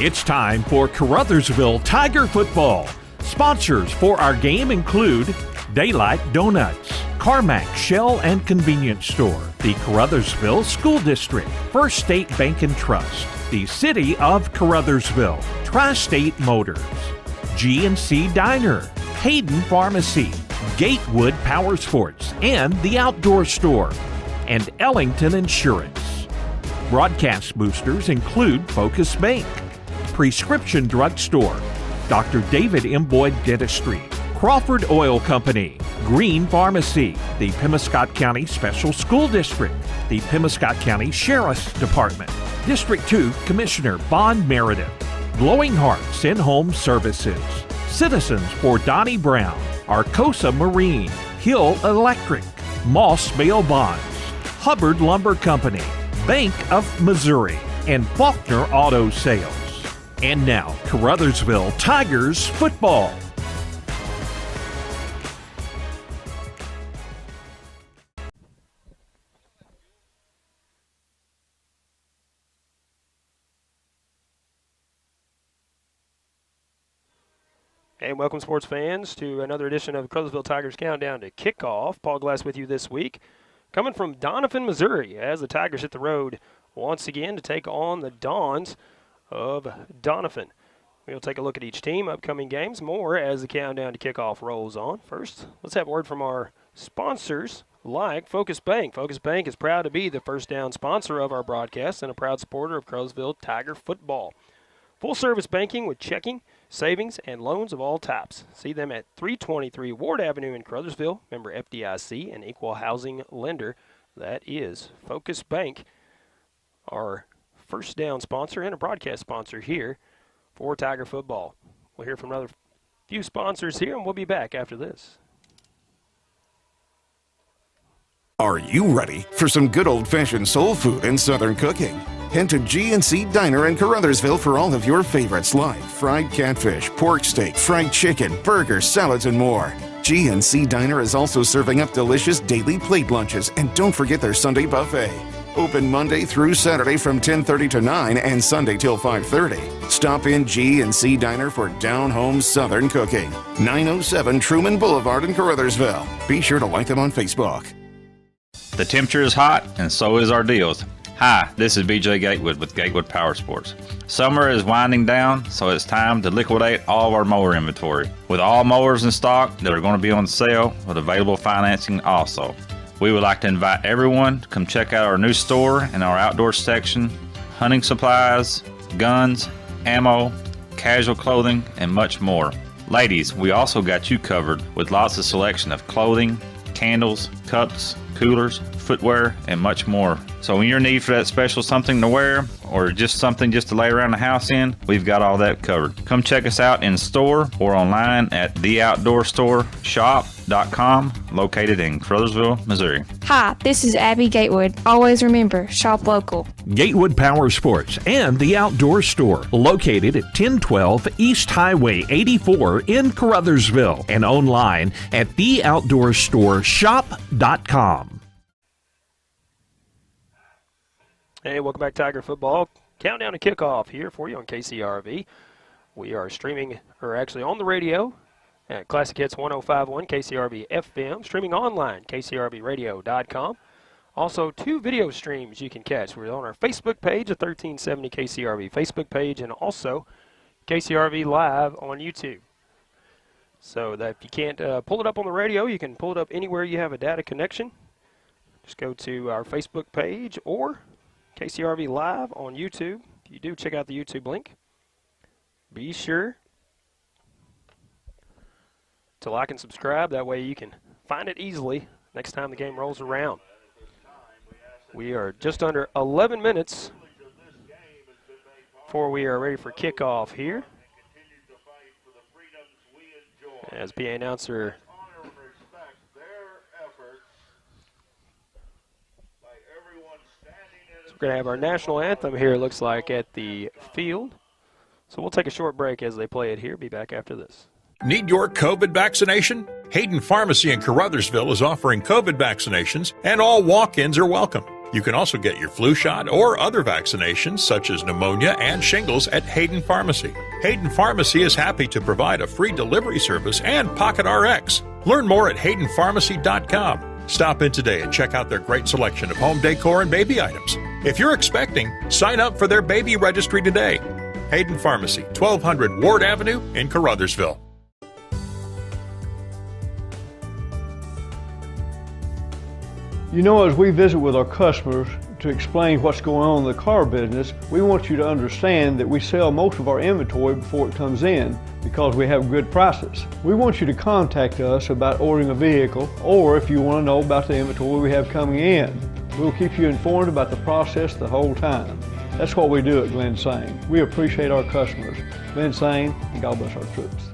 It's time for Caruthersville Tiger Football. Sponsors for our game include Daylight Donuts, Carmack Shell and Convenience Store, the Caruthersville School District, First State Bank and Trust, the City of Caruthersville, Tri-State Motors, G&C Diner, Hayden Pharmacy, Gatewood Power Sports, and the Outdoor Store, and Ellington Insurance. Broadcast boosters include Focus Bank, Prescription Drug Store, Dr. David M. Boyd Dentistry, Crawford Oil Company, Green Pharmacy, the Pemiscot County Special School District, the Pemiscot County Sheriff's Department, District 2 Commissioner Bond Meredith, Glowing Hearts In-Home Services, Citizens for Donnie Brown, Arcosa Marine, Hill Electric, Moss Bail Bonds, Hubbard Lumber Company, Bank of Missouri, and Faulkner Auto Sales. And now, Caruthersville Tigers football. And welcome, sports fans, to another edition of the Caruthersville Tigers Countdown to Kickoff. Paul Glass with you this week, coming from Doniphan, Missouri, as the Tigers hit the road once again to take on the Dons of Doniphan. We'll take a look at each team, upcoming games, more as the Countdown to Kickoff rolls on. First, let's have word from our sponsors, like Focus Bank. Focus Bank is proud to be the first down sponsor of our broadcast and a proud supporter of Caruthersville Tiger football. Full-service banking with checking, savings, and loans of all types. See them at 323 Ward Avenue in Caruthersville. Member FDIC, an equal housing lender. That is Focus Bank, our first down sponsor and a broadcast sponsor here for Tiger football. We'll hear from another few sponsors here, and we'll be back after this. Are you ready for some good old-fashioned soul food and Southern cooking? Head to G&C Diner in Caruthersville for all of your favorites like fried catfish, pork steak, fried chicken, burgers, salads, and more. G&C Diner is also serving up delicious daily plate lunches, and don't forget their Sunday buffet. Open Monday through Saturday from 10:30 to 9 and Sunday till 5:30. Stop in G&C Diner for down-home Southern cooking. 907 Truman Boulevard in Caruthersville. Be sure to like them on Facebook. The temperature is hot, and so is our deals. Hi, this is BJ Gatewood with Gatewood Power Sports. Summer is winding down, so it's time to liquidate all of our mower inventory. With all mowers in stock that are going to be on sale with available financing also. We would like to invite everyone to come check out our new store in our outdoor section, hunting supplies, guns, ammo, casual clothing, and much more. Ladies, we also got you covered with lots of selection of clothing, candles, cups, coolers, footwear, and much more. So when you're in need for that special something to wear or just something just to lay around the house in, we've got all that covered. Come check us out in store or online at theoutdoorstore.shop.com, located in Caruthersville, Missouri. Hi, this is Abby Gatewood. Always remember, shop local. Gatewood Power Sports and the Outdoor Store, located at 1012 East Highway 84 in Caruthersville, and online at theoutdoorstore.shop.com. Hey, welcome back, Tiger football. Countdown to Kickoff here for you on KCRV. We are streaming, or actually on the radio at Classic Hits 105.1 KCRV FM, streaming online, kcrvradio.com. Also, 2 video streams you can catch. We're on our Facebook page, the 1370 KCRV Facebook page, and also KCRV Live on YouTube. So that if you can't pull it up on the radio, you can pull it up anywhere you have a data connection. Just go to our Facebook page or KCRV Live on YouTube. If you do, check out the YouTube link. Be sure to like and subscribe. That way you can find it easily next time the game rolls around. We are just under 11 minutes before we are ready for kickoff here. As PA announcer we're going to have our national anthem here, it looks like, at the field. So we'll take a short break as they play it here. Be back after this. Need your COVID vaccination? Hayden Pharmacy in Caruthersville is offering COVID vaccinations, and all walk-ins are welcome. You can also get your flu shot or other vaccinations such as pneumonia and shingles at Hayden Pharmacy. Hayden Pharmacy is happy to provide a free delivery service and Pocket RX. Learn more at haydenpharmacy.com. Stop in today and check out their great selection of home decor and baby items. If you're expecting, sign up for their baby registry today. Hayden Pharmacy, 1200 Ward Avenue in Caruthersville. You know, as we visit with our customers to explain what's going on in the car business, we want you to understand that we sell most of our inventory before it comes in because we have good prices. We want you to contact us about ordering a vehicle, or if you want to know about the inventory we have coming in. We'll keep you informed about the process the whole time. That's what we do at Glen Sane. We appreciate our customers. Glen Sane, and God bless our troops.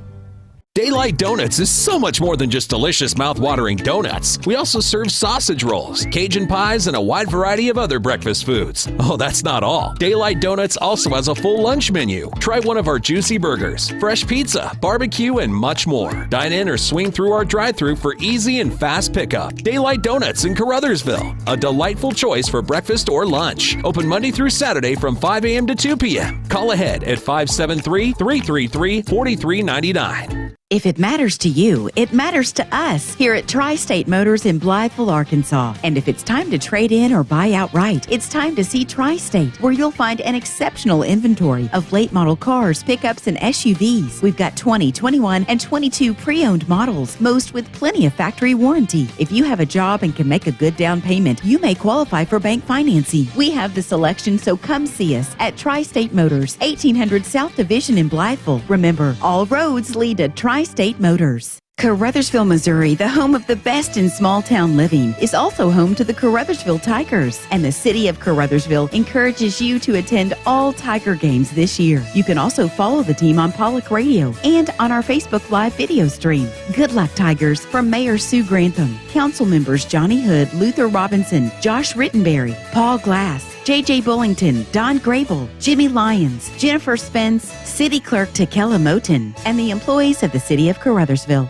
Daylight Donuts is so much more than just delicious mouth-watering donuts. We also serve sausage rolls, Cajun pies, and a wide variety of other breakfast foods. Oh, that's not all. Daylight Donuts also has a full lunch menu. Try one of our juicy burgers, fresh pizza, barbecue, and much more. Dine in or swing through our drive-thru for easy and fast pickup. Daylight Donuts in Caruthersville, a delightful choice for breakfast or lunch. Open Monday through Saturday from 5 a.m. to 2 p.m. Call ahead at 573-333-4399. If it matters to you, it matters to us here at Tri-State Motors in Blytheville, Arkansas. And if it's time to trade in or buy outright, it's time to see Tri-State, where you'll find an exceptional inventory of late model cars, pickups, and SUVs. We've got 20, 21, and 22 pre-owned models, most with plenty of factory warranty. If you have a job and can make a good down payment, you may qualify for bank financing. We have the selection, so come see us at Tri-State Motors, 1800 South Division in Blytheville. Remember, all roads lead to Tri-State Motors. Caruthersville, Missouri, the home of the best in small town living, is also home to the Caruthersville Tigers. And the city of Caruthersville encourages you to attend all Tiger games this year. You can also follow the team on Pollock Radio and on our Facebook Live video stream. Good luck, Tigers, from Mayor Sue Grantham, Council members Johnny Hood, Luther Robinson, Josh Rittenberry, Paul Glass, J.J. Bullington, Don Grable, Jimmy Lyons, Jennifer Spence, City Clerk Takela Moten, and the employees of the city of Caruthersville.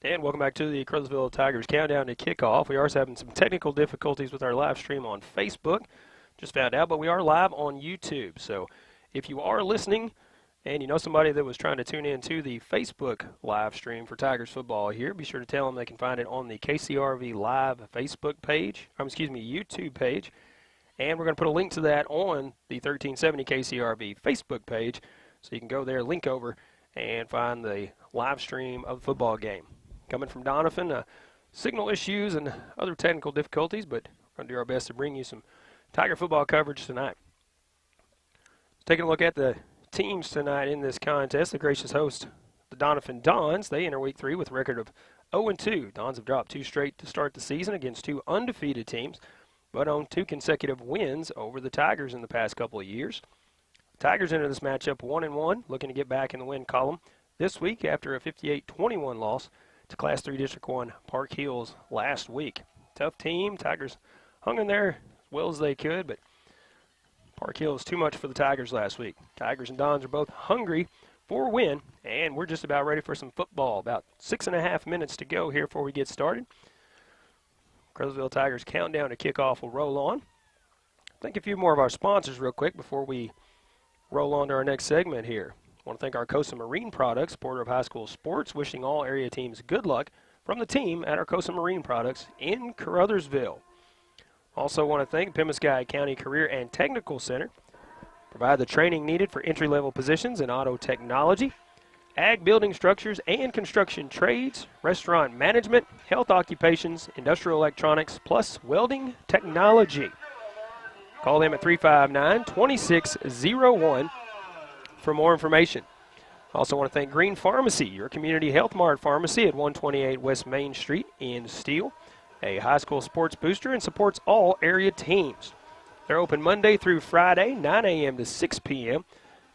And welcome back to the Caruthersville Tigers Countdown to Kickoff. We are having some technical difficulties with our live stream on Facebook. Just found out, but we are live on YouTube. So if you are listening and you know somebody that was trying to tune in to the Facebook live stream for Tigers football here, be sure to tell them they can find it on the KCRV Live Facebook page, YouTube page. And we're going to put a link to that on the 1370 KCRV Facebook page. So you can go there, link over, and find the live stream of the football game. Coming from Doniphan, signal issues and other technical difficulties, but we're going to do our best to bring you some Tiger football coverage tonight. Taking a look at the teams tonight in this contest, the gracious host, the Doniphan Dons. They enter week 3 with a record of 0-2. Dons have dropped 2 straight to start the season against 2 undefeated teams, but own 2 consecutive wins over the Tigers in the past couple of years. Tigers enter this matchup 1-1, looking to get back in the win column this week after a 58-21 loss to Class 3 District 1 Park Hills last week. Tough team. Tigers hung in there as well as they could, but Park Hills too much for the Tigers last week. Tigers and Dons are both hungry for a win, and we're just about ready for some football. About 6.5 minutes to go here before we get started. Caruthersville Tigers countdown to kickoff will roll on. Thank a few more of our sponsors real quick before we roll on to our next segment here. I want to thank Arcosa Marine Products, supporter of high school sports, wishing all area teams good luck from the team at Arcosa Marine Products in Caruthersville. Also want to thank Pemmiskaya County Career and Technical Center. Provide the training needed for entry-level positions in auto technology, ag building structures and construction trades, restaurant management, health occupations, industrial electronics, plus welding technology. Call them at 359-2601 for more information. Also want to thank Green Pharmacy, your community health mart pharmacy at 128 West Main Street in Steele, a high school sports booster and supports all area teams. They're open Monday through Friday, 9 a.m. to 6 p.m.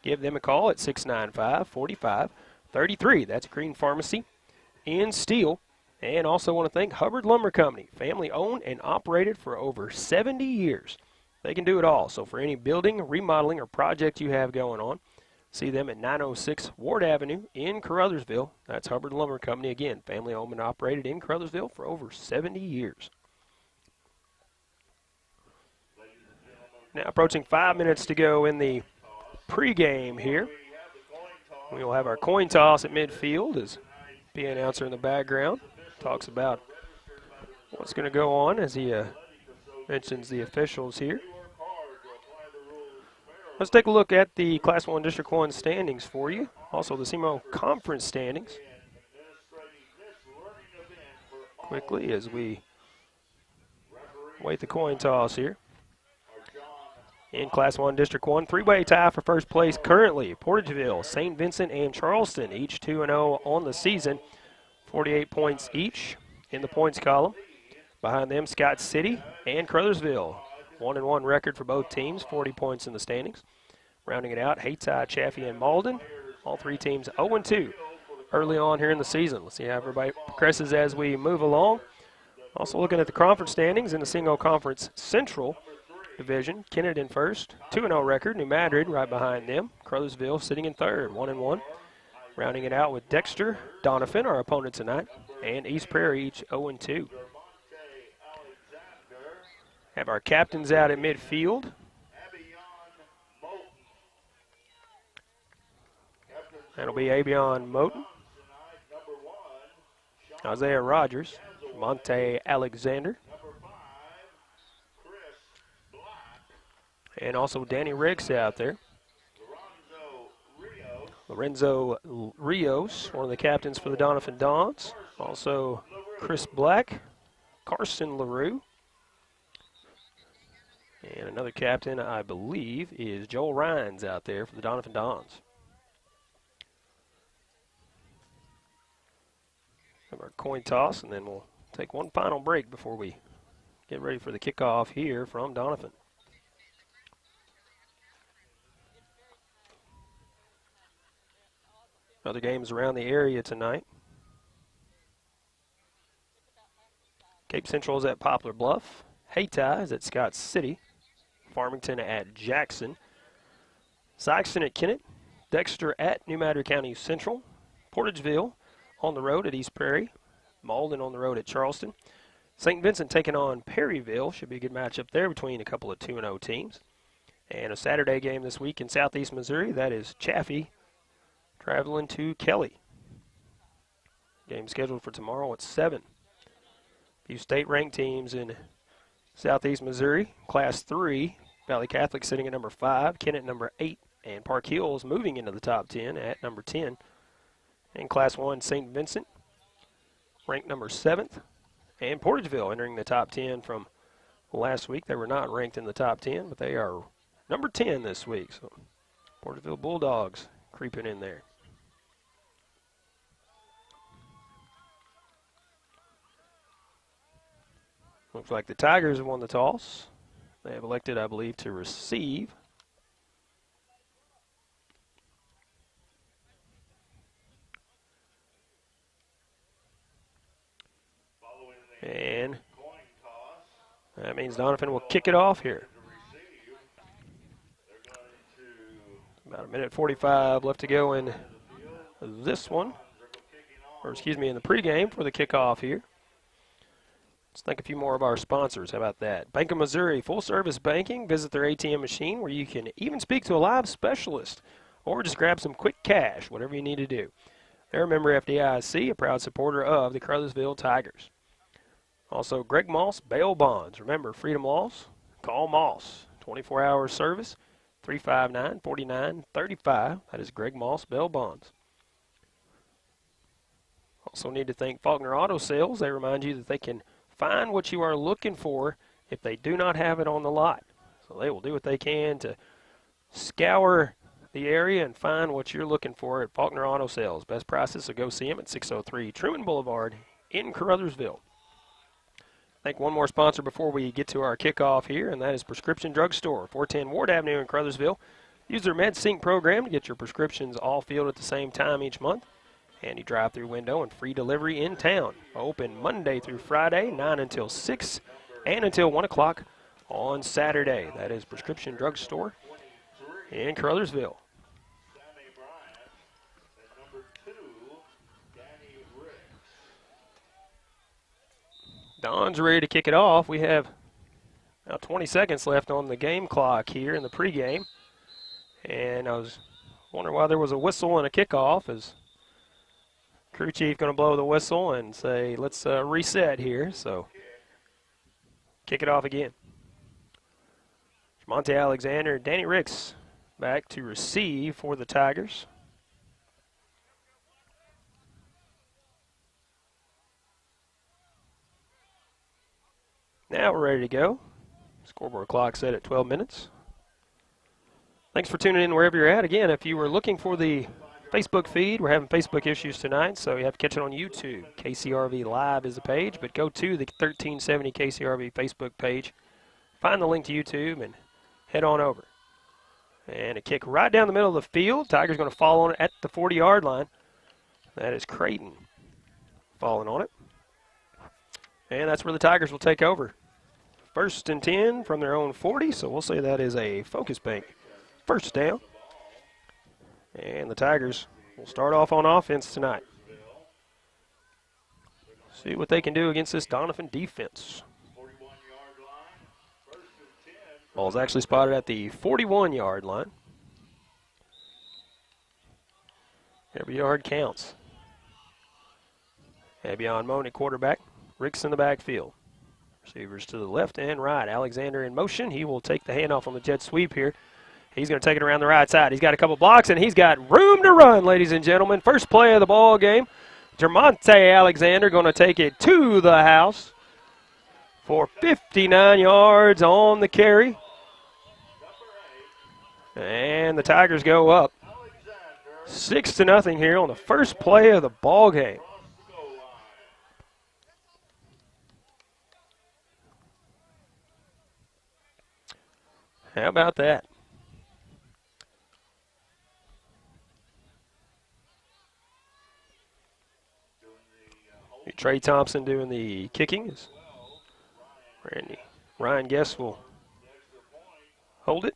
Give them a call at 695-4533. That's Green Pharmacy in Steele. And also want to thank Hubbard Lumber Company, family owned and operated for over 70 years. They can do it all. So for any building, remodeling, or project you have going on, see them at 906 Ward Avenue in Caruthersville. That's Hubbard Lumber Company. Again, family owned and operated in Caruthersville for over 70 years. Now approaching 5 minutes to go in the pregame here. We will have our coin toss at midfield as the announcer in the background talks about what's going to go on as he mentions the officials here. Let's take a look at the Class 1 District 1 standings for you. Also the SEMO Conference standings. Quickly as we wait the coin toss here. In Class 1 District 1, three-way tie for first place currently. Portageville, St. Vincent, and Charleston, each 2-0 on the season. 48 points each in the points column. Behind them, Scott City and Caruthersville. 1-1 record for both teams, 40 points in the standings. Rounding it out, Hayti, Chaffee, and Malden. All three teams 0-2 early on here in the season. Let's see how everybody progresses as we move along. Also looking at the conference standings in the single conference Central Division. Kennett in first, 2-0 record. New Madrid right behind them. Caruthersville sitting in third, 1-1. Rounding it out with Dexter, Doniphan, our opponent tonight, and East Prairie each 0-2. Have our captains out at midfield. That'll be Abion Moten, Isaiah Rogers, Monte Alexander, and also Danny Riggs out there. Lorenzo Rios, one of the captains for the Doniphan Dons. Also Chris Black, Carson LaRue. And another captain, I believe, is Joel Rhines out there for the Doniphan Dons. Have our coin toss, and then we'll take one final break before we get ready for the kickoff here from Doniphan. Other games around the area tonight. Cape Central is at Poplar Bluff. Hayti is at Scott City. Farmington at Jackson. Sykeston at Kennett. Dexter at New Madrid County Central. Portageville on the road at East Prairie. Malden on the road at Charleston. St. Vincent taking on Perryville. Should be a good matchup there between a couple of 2-0 teams. And a Saturday game this week in Southeast Missouri. That is Chaffee traveling to Kelly. Game scheduled for tomorrow at 7. A few state-ranked teams in Southeast Missouri. Class 3, Valley Catholic sitting at number 5, Kennett number 8, and Park Hills moving into the top 10 at number 10. In Class 1, St. Vincent ranked number 7th, and Portageville entering the top 10 from last week. They were not ranked in the top 10, but they are number 10 this week. So Portageville Bulldogs creeping in there. Looks like the Tigers have won the toss. They have elected, I believe, to receive. And that means Doniphan will kick it off here. About a minute 45 left to go in this one. Or excuse me, in the pregame for the kickoff here. Let's thank a few more of our sponsors. How about that? Bank of Missouri, full-service banking. Visit their ATM machine where you can even speak to a live specialist or just grab some quick cash, whatever you need to do. They're a member FDIC, a proud supporter of the Caruthersville Tigers. Also, Greg Moss, bail bonds. Remember, freedom loss, call Moss. 24-hour service, 359-4935. That is Greg Moss, bail bonds. Also need to thank Faulkner Auto Sales. They remind you that they can find what you are looking for if they do not have it on the lot. So they will do what they can to scour the area and find what you're looking for at Faulkner Auto Sales. Best prices, so go see them at 603 Truman Boulevard in Caruthersville. Thank one more sponsor before we get to our kickoff here, and that is Prescription Drug Store, 410 Ward Avenue in Caruthersville. Use their MedSync program to get your prescriptions all filled at the same time each month. Handy drive-through window and free delivery in town. Open Monday through Friday, 9 until 6, and until 1 o'clock on Saturday. That is Prescription Drug Store in Caruthersville. Don's ready to kick it off. We have Now 20 seconds left on the game clock here in the pregame. And I was wondering why there was a whistle and a kickoff. Is crew chief going to blow the whistle and say, let's reset here. So kick it off again. Monte Alexander, Danny Ricks back to receive for the Tigers. Now we're ready to go. Scoreboard clock set at 12 minutes. Thanks for tuning in wherever you're at. Again, if you were looking for the Facebook feed, we're having Facebook issues tonight, so you have to catch it on YouTube. KCRV Live is the page, but go to the 1370 KCRV Facebook page, find the link to YouTube, and head on over. And a kick right down the middle of the field. Tigers going to fall on it at the 40-yard line. That is Creighton falling on it. And that's where the Tigers will take over. 1st and 10 from their own 40, so we'll say that is a Focus Bank first down. And the Tigers will start off on offense tonight. See what they can do against this Doniphan defense. Ball's actually spotted at the 41-yard line. Every yard counts. Abion Moan at quarterback. Ricks in the backfield. Receivers to the left and right. Alexander in motion. He will take the handoff on the jet sweep here. He's going to take it around the right side. He's got a couple blocks, and he's got room to run, ladies and gentlemen. First play of the ball game. Jermonte Alexander going to take it to the house for 59 yards on the carry. And the Tigers go up 6-0 here on the first play of the ball game. How about that? Trey Thompson doing the kicking. Is Ryan Guess will hold it.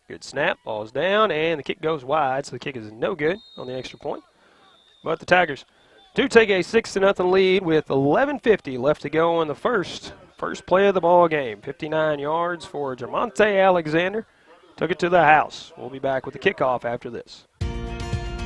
Good snap. Ball's down, and the kick goes wide, so the kick is no good on the extra point. But the Tigers do take a 6-0 lead with 11:50 left to go in the first play of the ball game. 59 yards for Jermonte Alexander. Took it to the house. We'll be back with the kickoff after this.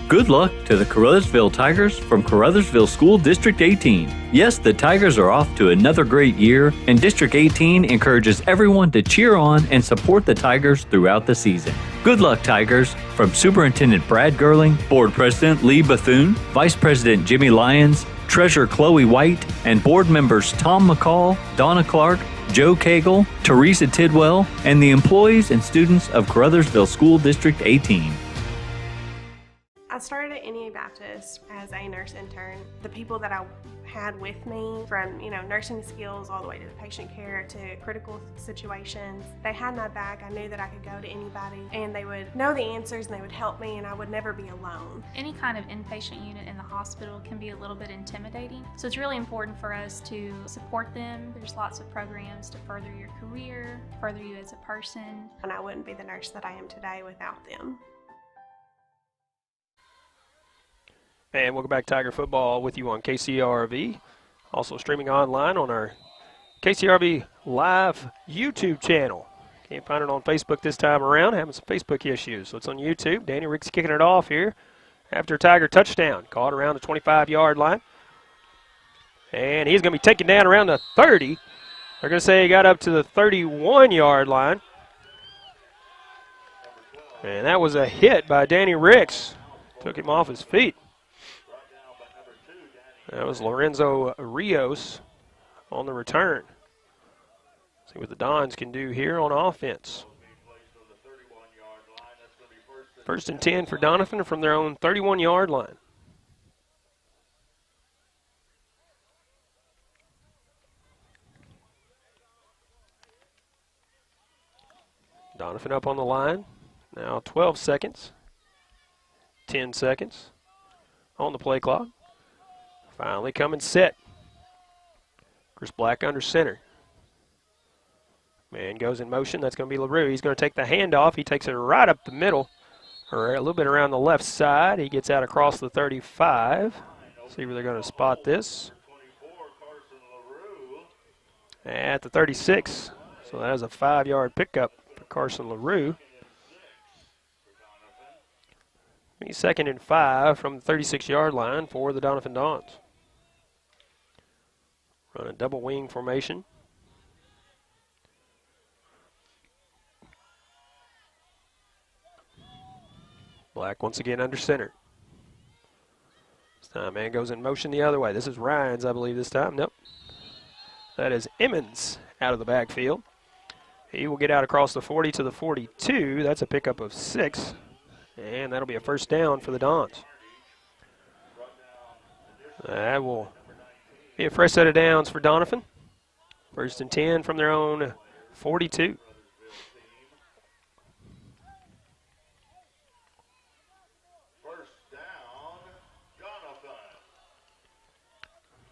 Good luck to the Caruthersville Tigers from Caruthersville School District 18. Yes, the Tigers are off to another great year, and District 18 encourages everyone to cheer on and support the Tigers throughout the season. Good luck, Tigers, from Superintendent Brad Gerling, Board President Lee Bethune, Vice President Jimmy Lyons, Treasurer Chloe White, and board members Tom McCall, Donna Clark, Joe Cagle, Teresa Tidwell, and the employees and students of Caruthersville School District 18. I started at NEA Baptist as a nurse intern. The people that I had with me, from nursing skills all the way to the patient care to critical situations, they had my back. I knew that I could go to anybody and they would know the answers and they would help me, and I would never be alone. Any kind of inpatient unit in the hospital can be a little bit intimidating, so it's really important for us to support them. There's lots of programs to further your career, further you as a person. And I wouldn't be the nurse that I am today without them. And welcome back, Tiger Football, with you on KCRV. Also streaming online on our KCRV Live YouTube channel. Can't find it on Facebook this time around. Having some Facebook issues, so it's on YouTube. Danny Ricks kicking it off here after a Tiger touchdown. Caught around the 25-yard line. And he's going to be taken down around the 30. They're going to say he got up to the 31-yard line. And that was a hit by Danny Ricks. Took him off his feet. That was Lorenzo Rios on the return. See what the Dons can do here on offense. 1st and 10 for Doniphan from their own 31-yard line. Doniphan up on the line. Now 12 seconds. 10 seconds on the play clock. Finally coming set. Chris Black under center. Man goes in motion. That's going to be LaRue. He's going to take the handoff. He takes it right up the middle, or a little bit around the left side. He gets out across the 35. See where they're going to spot this. at the 36. So that is a 5-yard pickup for Carson LaRue. Second and 5 from the 36-yard line for the Doniphan Dons. Run a double wing formation. Black once again under center. This time man goes in motion the other way. This is Ryans, I believe, this time. Nope. That is Emmons out of the backfield. He will get out across the 40 to the 42. That's a pickup of 6. And that'll be a first down for the Dons. That will be a fresh set of downs for Doniphan. First and 10 from their own 42.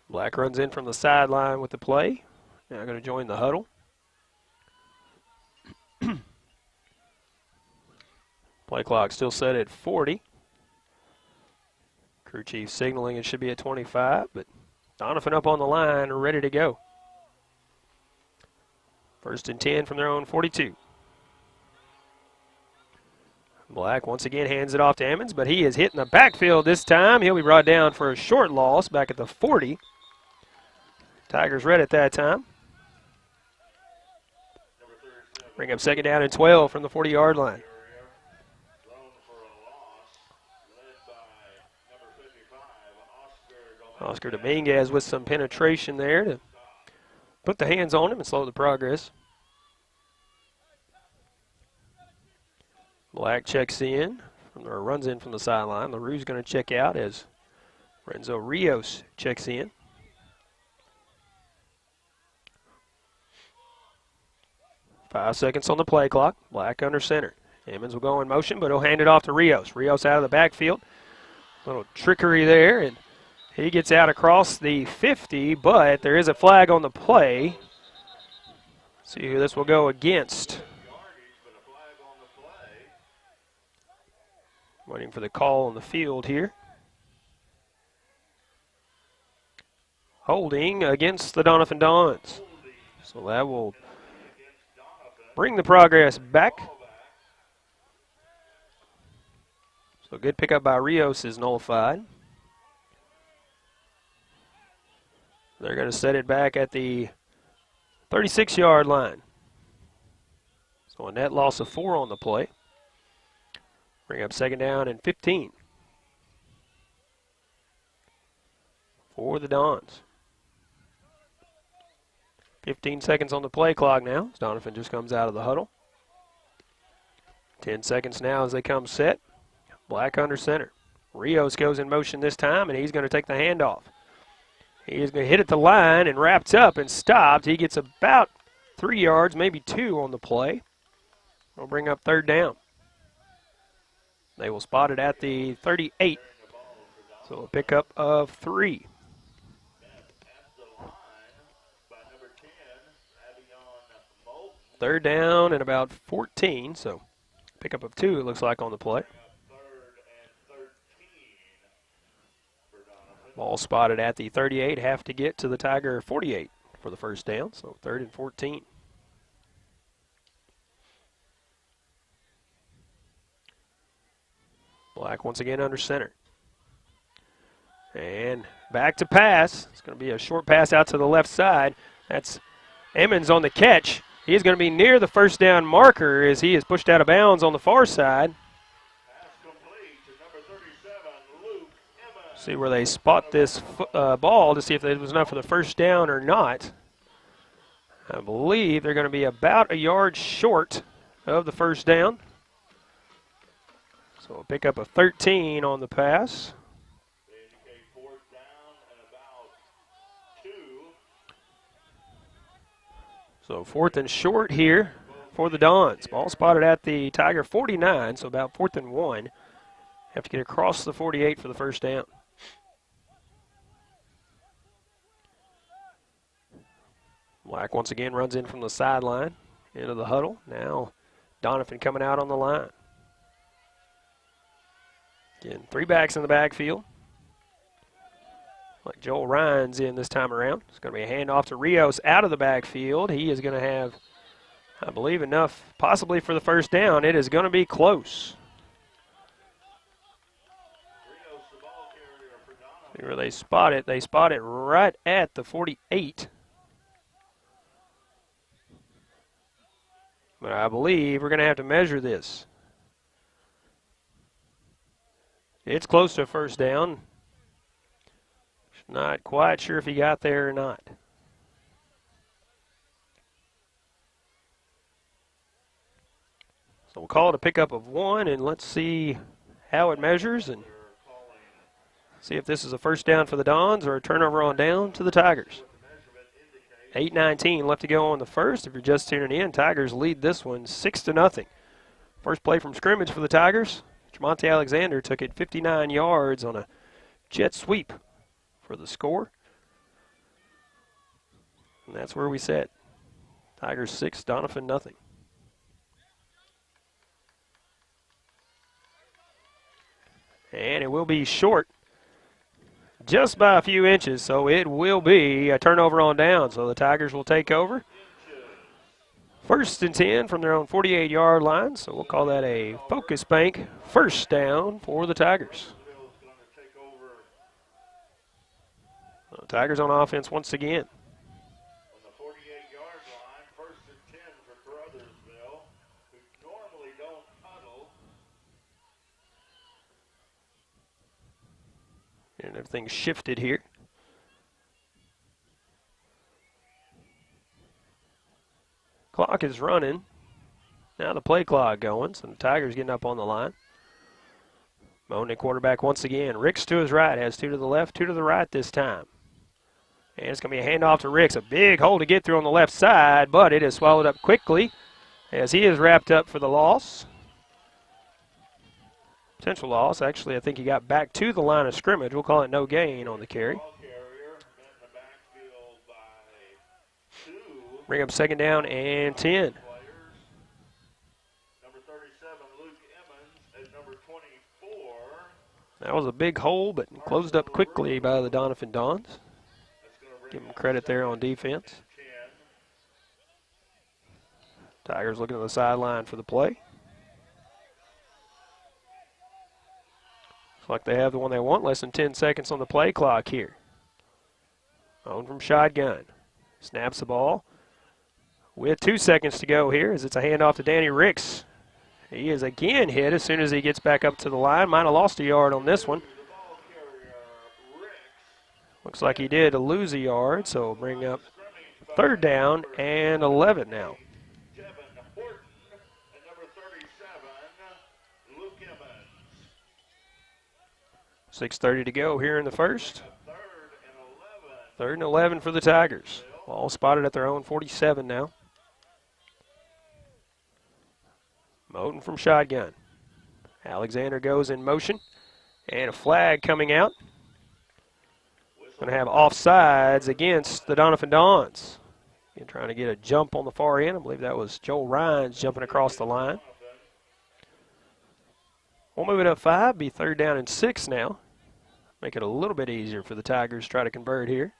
Black runs in from the sideline with the play. Now going to join the huddle. Play clock still set at 40. Crew chief signaling it should be at 25, but Doniphan up on the line, ready to go. First and 10 from their own 42. Black once again hands it off to Emmons, but he is hit in the backfield this time. He'll be brought down for a short loss back at the 40. Tigers read at that time. Bring up second down and 12 from the 40-yard line. Oscar Dominguez with some penetration there to put the hands on him and slow the progress. Black checks in, or runs in from the sideline. LaRue's going to check out as Renzo Rios checks in. Five seconds on the play clock. Black under center. Emmons will go in motion, but he'll hand it off to Rios. Rios out of the backfield. Little trickery there, and he gets out across the 50, but there is a flag on the play. Let's see who this will go against. Waiting for the call on the field here. Holding against the Doniphan Dons. So that will bring the progress back. So good pickup by Rios is nullified. They're going to set it back at the 36-yard line. So a net loss of 4 on the play. Bring up second down and 15 for the Dons. 15 seconds on the play clock now. Doniphan just comes out of the huddle. 10 seconds now as they come set. Black under center. Rios goes in motion this time, and he's going to take the handoff. He is going to hit at the line and wrapped up and stopped. He gets about 3 yards, maybe 2 on the play. We'll bring up third down. They will spot it at the 38. So a pickup of 3. Third down and about 14, so pickup of 2 it looks like on the play. Ball spotted at the 38, have to get to the Tiger 48 for the first down, so 3rd and 14. Black once again under center. And back to pass. It's going to be a short pass out to the left side. That's Emmons on the catch. He's going to be near the first down marker as he is pushed out of bounds on the far side. See where they spot this ball to see if it was enough for the first down or not. I believe they're going to be about a yard short of the first down. So a pickup of 13 on the pass. So 4th and short here for the Dons. Ball spotted at the Tiger 49, so about 4th and 1. Have to get across the 48 for the first down. Black once again runs in from the sideline into the huddle. Now Doniphan coming out on the line. Again, 3 backs in the backfield. Like Joel Ryan's in this time around. It's going to be a handoff to Rios out of the backfield. He is going to have, I believe, enough possibly for the first down. It is going to be close. See where they spot it. They spot it right at the 48. But I believe we're going to have to measure this. It's close to a first down. Not quite sure if he got there or not. So we'll call it a pickup of 1, and let's see how it measures and see if this is a first down for the Dons or a turnover on down to the Tigers. 8:19 left to go on the first. If you're just tuning in, Tigers lead this one 6-0. First play from scrimmage for the Tigers. Tremonte Alexander took it 59 yards on a jet sweep for the score. And that's where we set. Tigers 6, Doniphan nothing. And it will be short just by a few inches, so it will be a turnover on down. So the Tigers will take over. 1st and 10 from their own 48-yard line, so we'll call that a focus bank first down for the Tigers. So Tigers on offense once again. On the 48-yard line, 1st and 10 for Caruthersville, who normally don't huddle. And everything's shifted here. Clock is running. Now the play clock going, so the Tigers getting up on the line. Moaning quarterback once again. Ricks to his right, has 2 to the left, 2 to the right this time. And it's going to be a handoff to Ricks. A big hole to get through on the left side, but it is swallowed up quickly as he is wrapped up for the loss. Potential loss. Actually, I think he got back to the line of scrimmage. We'll call it no gain on the carry. Bring up 2nd down and 10. Number 37, Luke Emmons, at number 24. That was a big hole, but closed up quickly by the Doniphan Dons. Give them credit there on defense. Tigers looking at the sideline for the play. Looks like they have the one they want. Less than 10 seconds on the play clock here. On from shotgun. Snaps the ball. With 2 seconds to go here as it's a handoff to Danny Ricks. He is again hit as soon as he gets back up to the line. Might have lost a yard on this one. Looks like he did lose a yard, so we'll bring up 3rd down and 11 now. 6:30 to go here in the first. 3rd and 11 for the Tigers. All spotted at their own 47 now. Moten from shotgun. Alexander goes in motion. And a flag coming out. Going to have offsides against the Doniphan Dons. Again, trying to get a jump on the far end. I believe that was Joel Rhines jumping across the line. We'll move it up 5, be 3rd down and 6 now. Make it a little bit easier for the Tigers to try to convert here.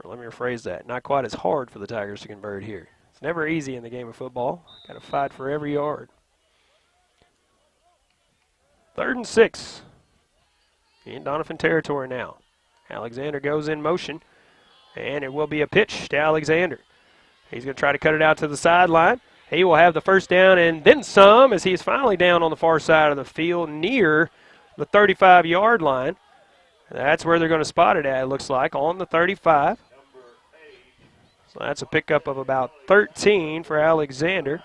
Or let me rephrase that. Not quite as hard for the Tigers to convert here. It's never easy in the game of football. Got to fight for every yard. 3rd and 6. In Doniphan territory now. Alexander goes in motion. And it will be a pitch to Alexander. He's going to try to cut it out to the sideline. He will have the first down and then some as he is finally down on the far side of the field near the 35-yard line. That's where they're going to spot it at, it looks like, on the 35. So that's a pickup of about 13 for Alexander.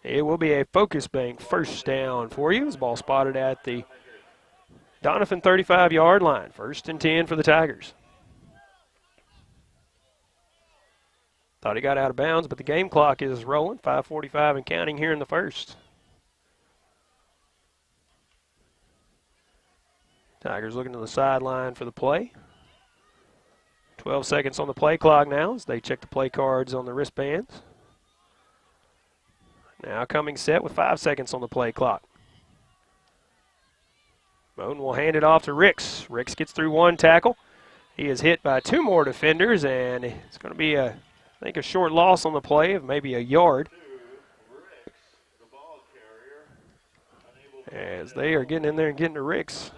It will be a focus bank first down for you. This ball spotted at the Doniphan 35-yard line. 1st and 10 for the Tigers. Thought he got out of bounds, but the game clock is rolling. 5:45 and counting here in the first. Tigers looking to the sideline for the play. 12 seconds on the play clock now as they check the play cards on the wristbands. Now coming set with 5 seconds on the play clock. Moten will hand it off to Ricks. Ricks gets through one tackle. He is hit by 2 more defenders, and it's going to be, I think, a short loss on the play of maybe a yard. As they are getting in there and getting to Ricks.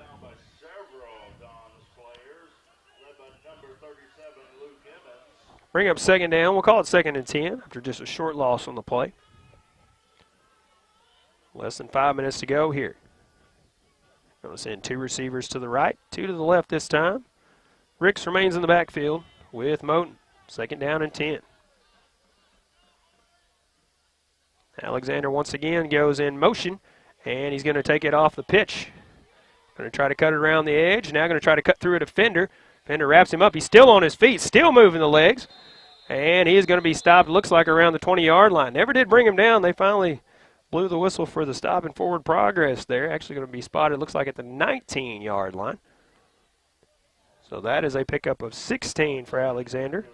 Bring up second down. We'll call it 2nd and 10 after just a short loss on the play. Less than 5 minutes to go here. Going to send 2 receivers to the right, 2 to the left this time. Ricks remains in the backfield with Moten. 2nd down and 10. Alexander once again goes in motion, and he's going to take it off the pitch. Going to try to cut it around the edge. Now going to try to cut through a defender. Defender wraps him up. He's still on his feet, still moving the legs. And he is going to be stopped, looks like around the 20-yard line. Never did bring him down. They finally blew the whistle for the stop and forward progress there. Actually going to be spotted, looks like at the 19-yard line. So that is a pickup of 16 for Alexander.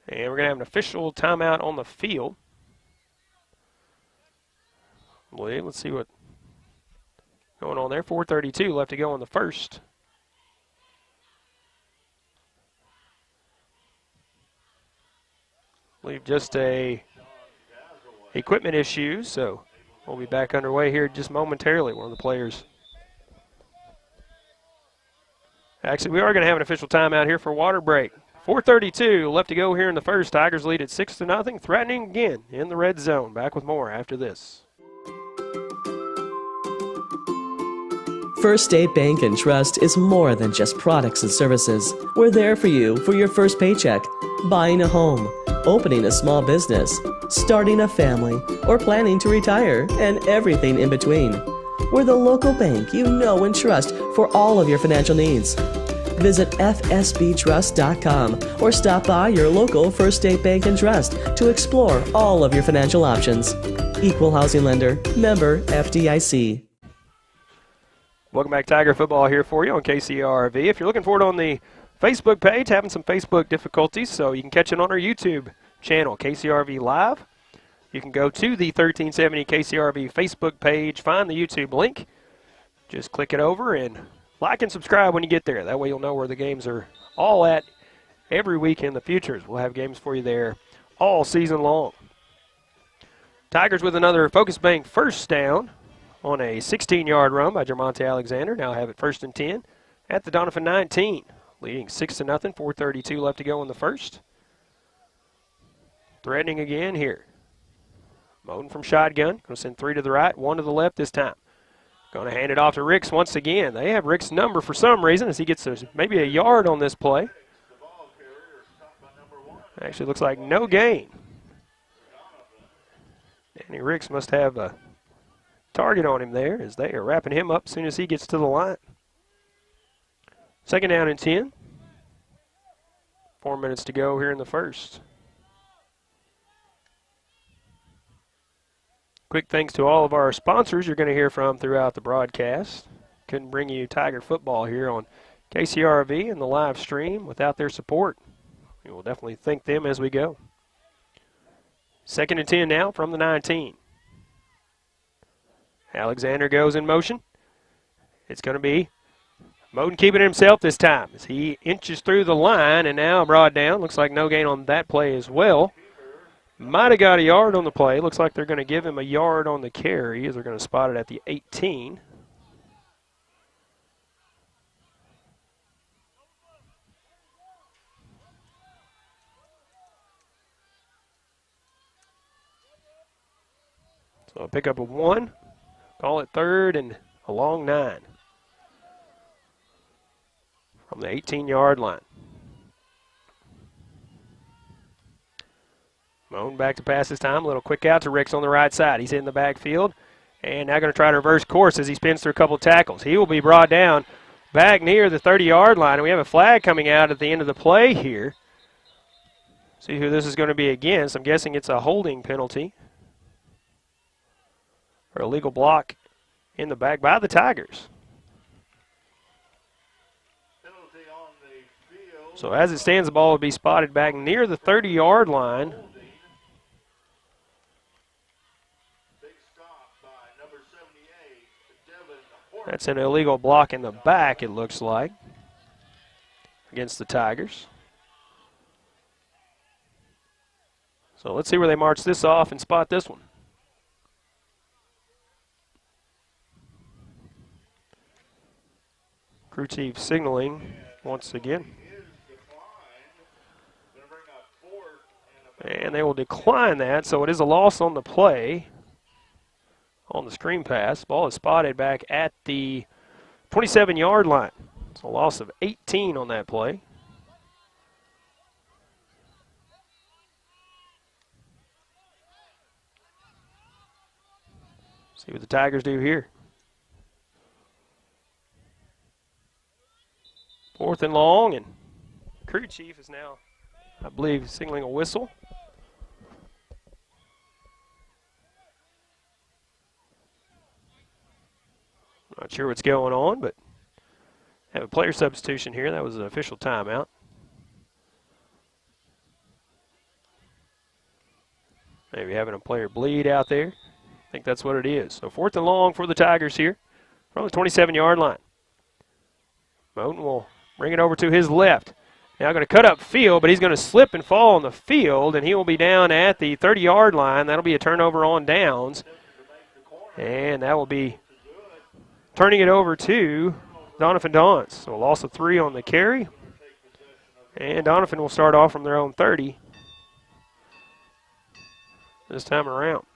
And we're going to have an official timeout on the field. Let's see what's going on there. 4:32 left to go in the first. I believe just a equipment issue, so we'll be back underway here just momentarily. One of the players. Actually, we are going to have an official timeout here for water break. 4:32 left to go here in the first. Tigers lead at 6-0, threatening again in the red zone. Back with more after this. First State Bank and Trust is more than just products and services. We're there for you for your first paycheck, buying a home, opening a small business, starting a family, or planning to retire, and everything in between. We're the local bank you know and trust for all of your financial needs. Visit fsbtrust.com or stop by your local First State Bank and Trust to explore all of your financial options. Equal housing lender, member FDIC. Welcome back, Tiger Football here for you on KCRV. If you're looking for it on the Facebook page, having some Facebook difficulties, so you can catch it on our YouTube channel, KCRV Live. You can go to the 1370 KCRV Facebook page, find the YouTube link, just click it over and like and subscribe when you get there. That way you'll know where the games are all at every week in the futures. We'll have games for you there all season long. Tigers with another Focus Bank first down on a 16-yard run by Jermonte Alexander. Now have it 1st and 10 at the Doniphan 19. Leading 6-0, 4:32 left to go in the first. Threatening again here. Moten from shotgun. Going to send 3 to the right, 1 to the left this time. Going to hand it off to Ricks once again. They have Ricks' number for some reason as he gets maybe a yard on this play. Actually looks like no gain. Danny Ricks must have a target on him there as they are wrapping him up as soon as he gets to the line. 2nd down and 10. 4 minutes to go here in the first. Quick thanks to all of our sponsors you're going to hear from throughout the broadcast. Couldn't bring you Tiger football here on KCRV and the live stream without their support. We will definitely thank them as we go. 2nd and 10 now from the 19. Alexander goes in motion. It's going to be Moten keeping it himself this time as he inches through the line and now brought down. Looks like no gain on that play as well. Might have got a yard on the play. Looks like they're going to give him a yard on the carry as they're going to spot it at the 18. So a pickup of 1. Call it 3rd and a long 9 from the 18-yard line. Moten back to pass this time. A little quick out to Ricks on the right side. He's in the backfield and now going to try to reverse course as he spins through a couple of tackles. He will be brought down back near the 30-yard line, and we have a flag coming out at the end of the play here. See who this is going to be against. I'm guessing it's a holding penalty. Or a legal block in the back by the Tigers. Penalty on the field So as it stands, the ball will be spotted back near the 30-yard line. That's an illegal block in the back, it looks like, against the Tigers. So let's see where they march this off and spot this one. Crew chief signaling once again. And they will decline that, so it is a loss on the play on the screen pass. Ball is spotted back at the 27-yard line. It's a loss of 18 on that play. See what the Tigers do here. 4th and long, and crew chief is now, I believe, signaling a whistle. Not sure what's going on, but have a player substitution here. That was an official timeout. Maybe having a player bleed out there. I think that's what it is. So 4th and long for the Tigers here from the 27-yard line. Moten will bring it over to his left. Now going to cut up field, but he's going to slip and fall on the field, and he will be down at the 30-yard line. That'll be a turnover on downs. And that will be turning it over to Doniphan Dons. So a loss of 3 on the carry. And Doniphan will start off from their own 30 this time around.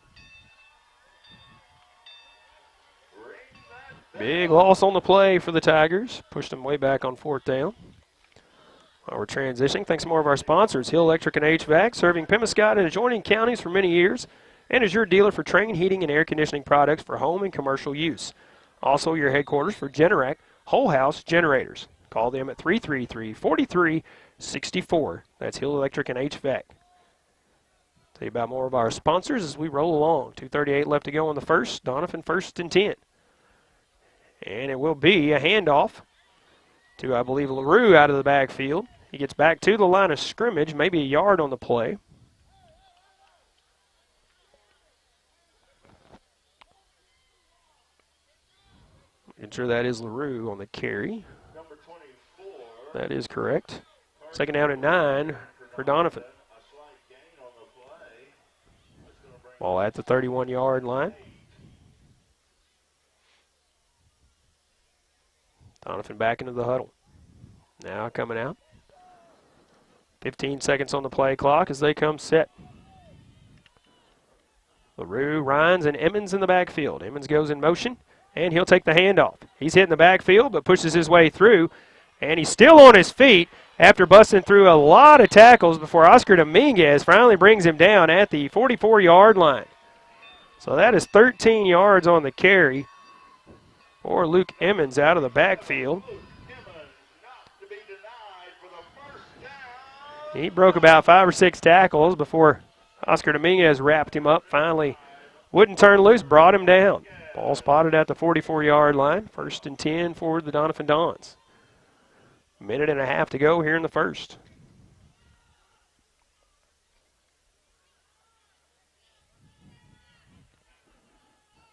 Big loss on the play for the Tigers. Pushed them way back on 4th down. While we're transitioning, thanks to more of our sponsors, Hill Electric and HVAC, serving Pemiscot and adjoining counties for many years, and is your dealer for Trane heating and air conditioning products for home and commercial use. Also your headquarters for Generac whole house generators. Call them at 333-4364. That's Hill Electric and HVAC. Tell you about more of our sponsors as we roll along. 2:38 left to go in the first. Doniphan 1st and 10. And it will be a handoff to, I believe, LaRue out of the backfield. He gets back to the line of scrimmage, maybe a yard on the play. I'm sure that is LaRue on the carry. That is correct. 2nd down and 9 for Doniphan. Ball at the 31-yard line. Doniphan back into the huddle. Now coming out. 15 seconds on the play clock as they come set. LaRue, Rhines, and Emmons in the backfield. Emmons goes in motion, and he'll take the handoff. He's hitting the backfield, but pushes his way through, and he's still on his feet after busting through a lot of tackles before Oscar Dominguez finally brings him down at the 44-yard line. So that is 13 yards on the carry for Luke Emmons out of the backfield. He broke about 5 or 6 tackles before Oscar Dominguez wrapped him up, finally wouldn't turn loose, brought him down. Ball spotted at the 44-yard line. 1st and 10 for the Doniphan Dons. Minute and a half to go here in the first.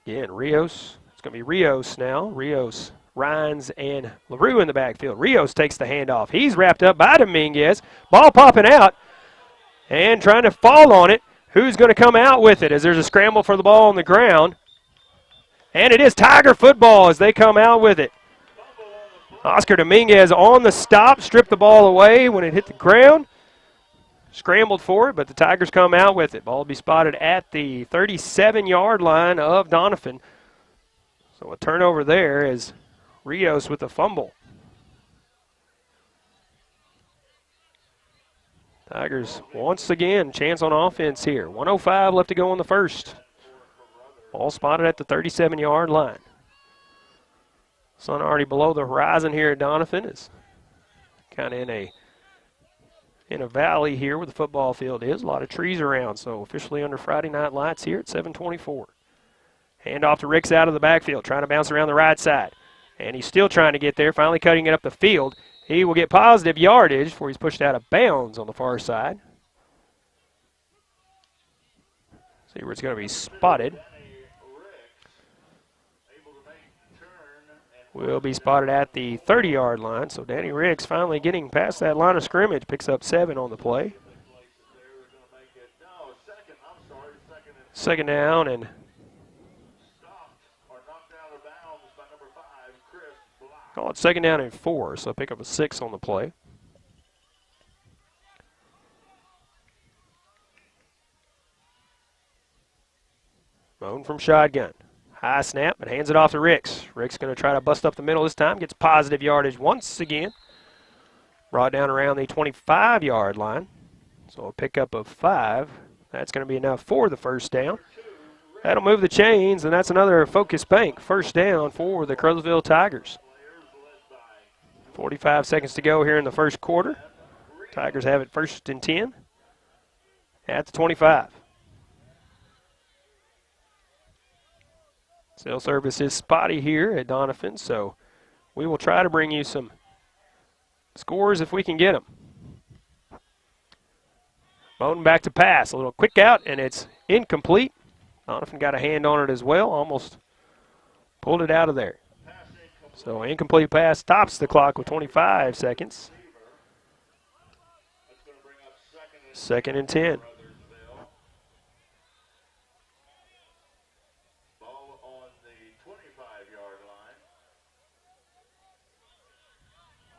Again, Rios. It's going to be Rios now. Rios, Rhines, and LaRue in the backfield. Rios takes the handoff. He's wrapped up by Dominguez. Ball popping out and trying to fall on it. Who's going to come out with it as there's a scramble for the ball on the ground? And it is Tiger football as they come out with it. Oscar Dominguez on the stop, stripped the ball away when it hit the ground. Scrambled for it, but the Tigers come out with it. Ball will be spotted at the 37-yard line of Doniphan. So a turnover there as Rios with the fumble. Tigers once again, chance on offense here. 1:05 left to go in the first. Ball spotted at the 37-yard line. Sun already below the horizon here at Doniphan. Is kind of in a valley here where the football field is. A lot of trees around, so officially under Friday night lights here at 7:24. Handoff to Ricks out of the backfield, trying to bounce around the right side. And he's still trying to get there, finally cutting it up the field. He will get positive yardage before he's pushed out of bounds on the far side. See where it's going to be spotted. Will be spotted at the 30-yard line. So Danny Ricks finally getting past that line of scrimmage, picks up 7 on the play. Second down and call it second down and 4, so pick up a 6 on the play. Moan from shotgun. High snap, but hands it off to Ricks. Ricks going to try to bust up the middle this time. Gets positive yardage once again. Brought down around the 25-yard line. So a pickup of 5. That's going to be enough for the first down. That'll move the chains, and that's another Focus Bank first down for the Caruthersville Tigers. 45 seconds to go here in the first quarter. Tigers have it 1st and 10 at the 25. Cell service is spotty here at Doniphan, so we will try to bring you some scores if we can get them. Bowden back to pass. A little quick out, and it's incomplete. Doniphan got a hand on it as well, almost pulled it out of there. So incomplete pass stops the clock with 25 seconds. 2nd and 10.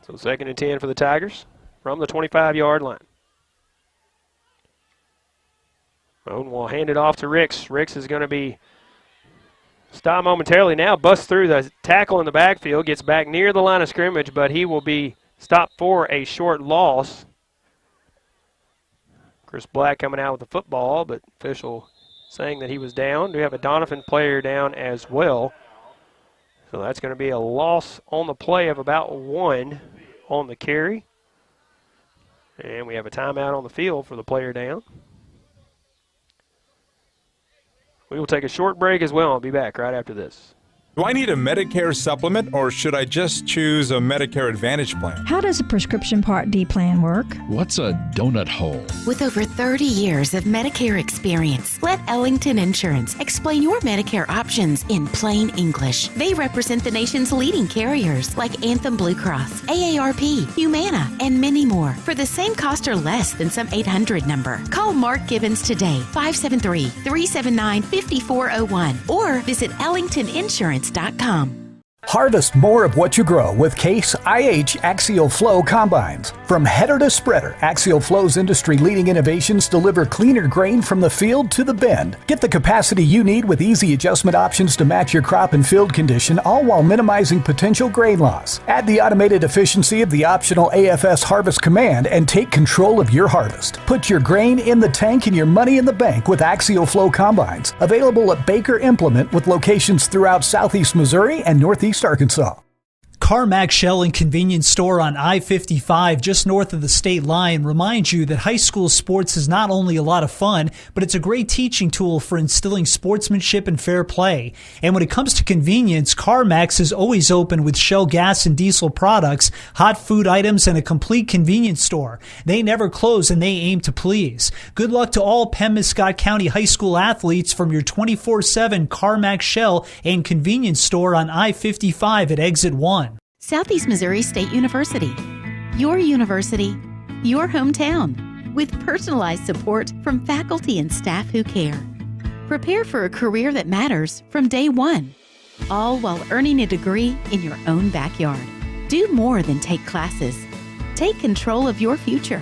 So 2nd and 10 for the Tigers from the 25-yard line. Bowden will hand it off to Ricks. Ricks is going to be stopped momentarily now, busts through the tackle in the backfield, gets back near the line of scrimmage, but he will be stopped for a short loss. Chris Black coming out with the football, but official saying that he was down. We have a Doniphan player down as well. So that's going to be a loss on the play of about 1 on the carry. And we have a timeout on the field for the player down. We will take a short break as well. I'll be back right after this. Do I need a Medicare supplement, or should I just choose a Medicare Advantage plan? How does a prescription Part D plan work? What's a donut hole? With over 30 years of Medicare experience, let Ellington Insurance explain your Medicare options in plain English. They represent the nation's leading carriers like Anthem Blue Cross, AARP, Humana, and many more for the same cost or less than some 800 number. Call Mark Gibbons today, 573-379-5401, or visit ellingtoninsurance.com. Harvest more of what you grow with Case IH Axial Flow Combines. From header to spreader, Axial Flow's industry-leading innovations deliver cleaner grain from the field to the bin. Get the capacity you need with easy adjustment options to match your crop and field condition, all while minimizing potential grain loss. Add the automated efficiency of the optional AFS Harvest Command and take control of your harvest. Put your grain in the tank and your money in the bank with Axial Flow Combines. Available at Baker Implement with locations throughout southeast Missouri and northeast Arkansas. CarMax Shell and Convenience Store on I-55 just north of the state line reminds you that high school sports is not only a lot of fun, but it's a great teaching tool for instilling sportsmanship and fair play. And when it comes to convenience, CarMax is always open with Shell gas and diesel products, hot food items, and a complete convenience store. They never close and they aim to please. Good luck to all Penn-Scott County high school athletes from your 24/7 CarMax Shell and Convenience Store on I-55 at Exit 1. Southeast Missouri State University. Your university, your hometown, with personalized support from faculty and staff who care. Prepare for a career that matters from day one, all while earning a degree in your own backyard. Do more than take classes. Take control of your future.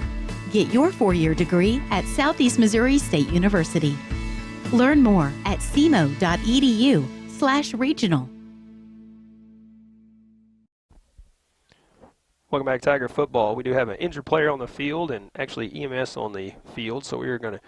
Get your 4-year degree at Southeast Missouri State University. Learn more at cmo.edu/regional. Welcome back to Tiger Football. We do have an injured player on the field and actually EMS on the field, so we are going to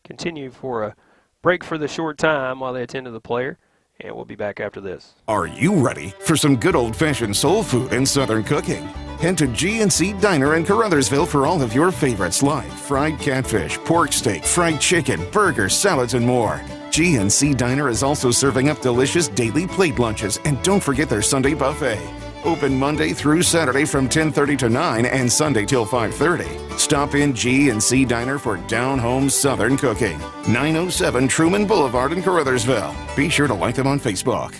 continue for a break for the short time while they attend to the player, and we'll be back after this. Are you ready for some good old-fashioned soul food and Southern cooking? Head to G&C Diner in Caruthersville for all of your favorites like fried catfish, pork steak, fried chicken, burgers, salads, and more. G&C Diner is also serving up delicious daily plate lunches, and don't forget their Sunday buffet. Open Monday through Saturday from 10:30 to 9 and Sunday till 5:30. Stop in G&C Diner for down-home Southern cooking. 907 Truman Boulevard in Caruthersville. Be sure to like them on Facebook.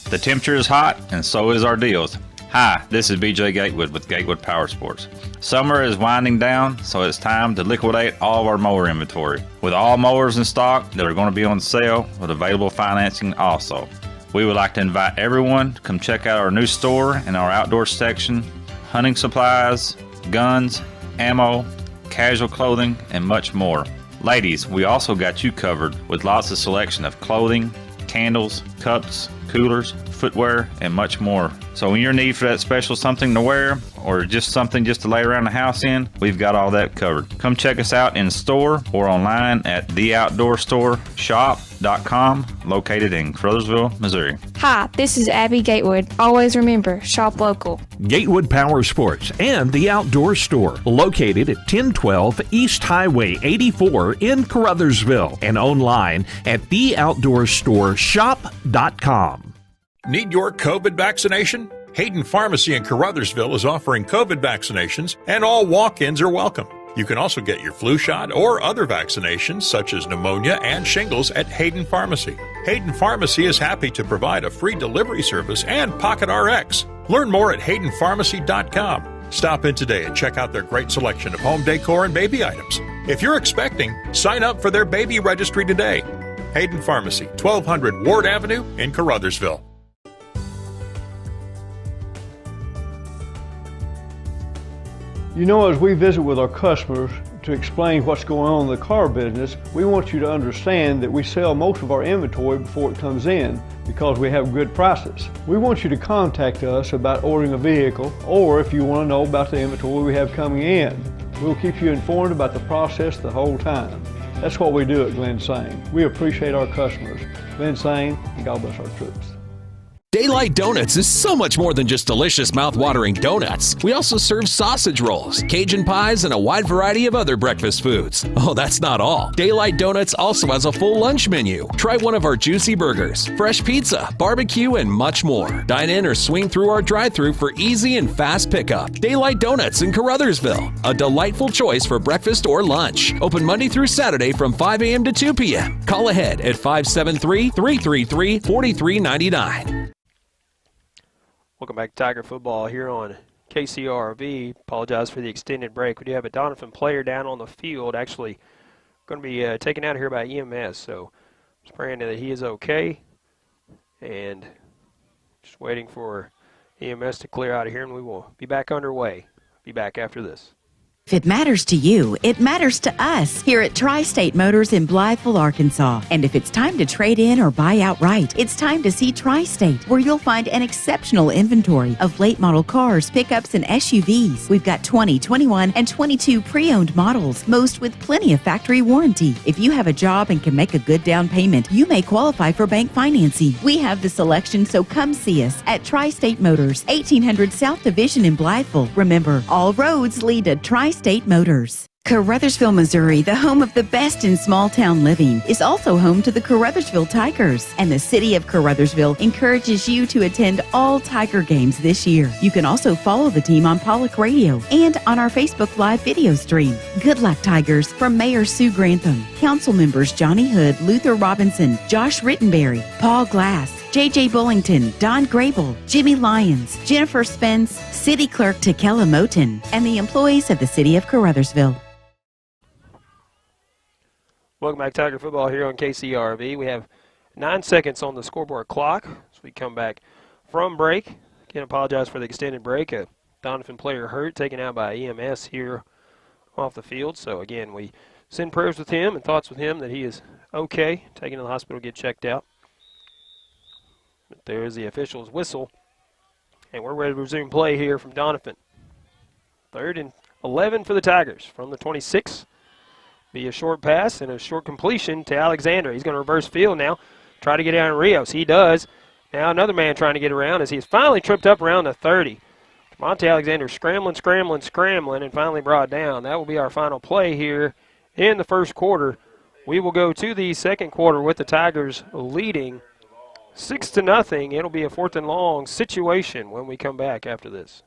The temperature is hot, and so is our deals. Hi, this is BJ Gatewood with Gatewood Power Sports. Summer is winding down, so it's time to liquidate all of our mower inventory. With all mowers in stock that are going to be on sale with available financing also. We would like to invite everyone to come check out our new store in our outdoor section, hunting supplies, guns, ammo, casual clothing, and much more. Ladies, we also got you covered with lots of selection of clothing, candles, cups, coolers, footwear, and much more. So when you're in need for that special something to wear or just something just to lay around the house in, we've got all that covered. Come check us out in store or online at theoutdoorstore.shop.com, located in Caruthersville, Missouri. Hi, this is Abby Gatewood. Always remember, shop local. Gatewood Power Sports and the Outdoor Store, located at 1012 East Highway 84 in Caruthersville and online at theoutdoorstore.shop.com. Need your COVID vaccination? Hayden Pharmacy in Caruthersville is offering COVID vaccinations, and all walk-ins are welcome. You can also get your flu shot or other vaccinations such as pneumonia and shingles at Hayden Pharmacy. Hayden Pharmacy is happy to provide a free delivery service and Pocket RX. Learn more at haydenpharmacy.com. Stop in today and check out their great selection of home decor and baby items. If you're expecting, sign up for their baby registry today. Hayden Pharmacy, 1200 Ward Avenue in Caruthersville. You know, as we visit with our customers to explain what's going on in the car business, we want you to understand that we sell most of our inventory before it comes in because we have good prices. We want you to contact us about ordering a vehicle, or if you want to know about the inventory we have coming in. We'll keep you informed about the process the whole time. That's what we do at Glen Sane. We appreciate our customers. Glen Sane, and God bless our troops. Daylight Donuts is so much more than just delicious mouth-watering donuts. We also serve sausage rolls, Cajun pies, and a wide variety of other breakfast foods. Oh, that's not all. Daylight Donuts also has a full lunch menu. Try one of our juicy burgers, fresh pizza, barbecue, and much more. Dine in or swing through our drive-thru for easy and fast pickup. Daylight Donuts in Caruthersville, a delightful choice for breakfast or lunch. Open Monday through Saturday from 5 a.m. to 2 p.m. Call ahead at 573-333-4399. Welcome back to Tiger Football here on KCRV. Apologize for the extended break. We do have a Doniphan player down on the field, actually going to be taken out of here by EMS. So just praying that he is okay, and just waiting for EMS to clear out of here, and we will be back underway. Be back after this. If it matters to you, it matters to us here at Tri-State Motors in Blytheville, Arkansas. And if it's time to trade in or buy outright, it's time to see Tri-State, where you'll find an exceptional inventory of late model cars, pickups, and SUVs. We've got 20, 21, and 22 pre-owned models, most with plenty of factory warranty. If you have a job and can make a good down payment, you may qualify for bank financing. We have the selection, so come see us at Tri-State Motors, 1800 South Division in Blytheville. Remember, all roads lead to Tri-State Motors. Caruthersville, Missouri, the home of the best in small town living, is also home to the Caruthersville Tigers. And the city of Caruthersville encourages you to attend all Tiger games this year. You can also follow the team on Pollock Radio and on our Facebook Live video stream. Good luck, Tigers, from Mayor Sue Grantham, Council members Johnny Hood, Luther Robinson, Josh Rittenberry, Paul Glass, J.J. Bullington, Don Grable, Jimmy Lyons, Jennifer Spence, City Clerk Takela Moten, and the employees of the City of Caruthersville. Welcome back to Tiger Football here on KCRV. We have 9 seconds on the scoreboard clock as we come back from break. Again, apologize for the extended break. A Doniphan player hurt, taken out by EMS here off the field. So, again, we send prayers with him and thoughts with him that he is okay, taken to the hospital to get checked out. But there is the official's whistle, and we're ready to resume play here from Doniphan. 3rd and 11 for the Tigers from the 26. Be a short pass and a short completion to Alexander. He's going to reverse field now, try to get out in Rios. He does. Now another man trying to get around as he's finally tripped up around the 30. Monte Alexander scrambling, and finally brought down. That will be our final play here in the first quarter. We will go to the second quarter with the Tigers leading 6-0. It'll be a 4th and long situation when we come back after this.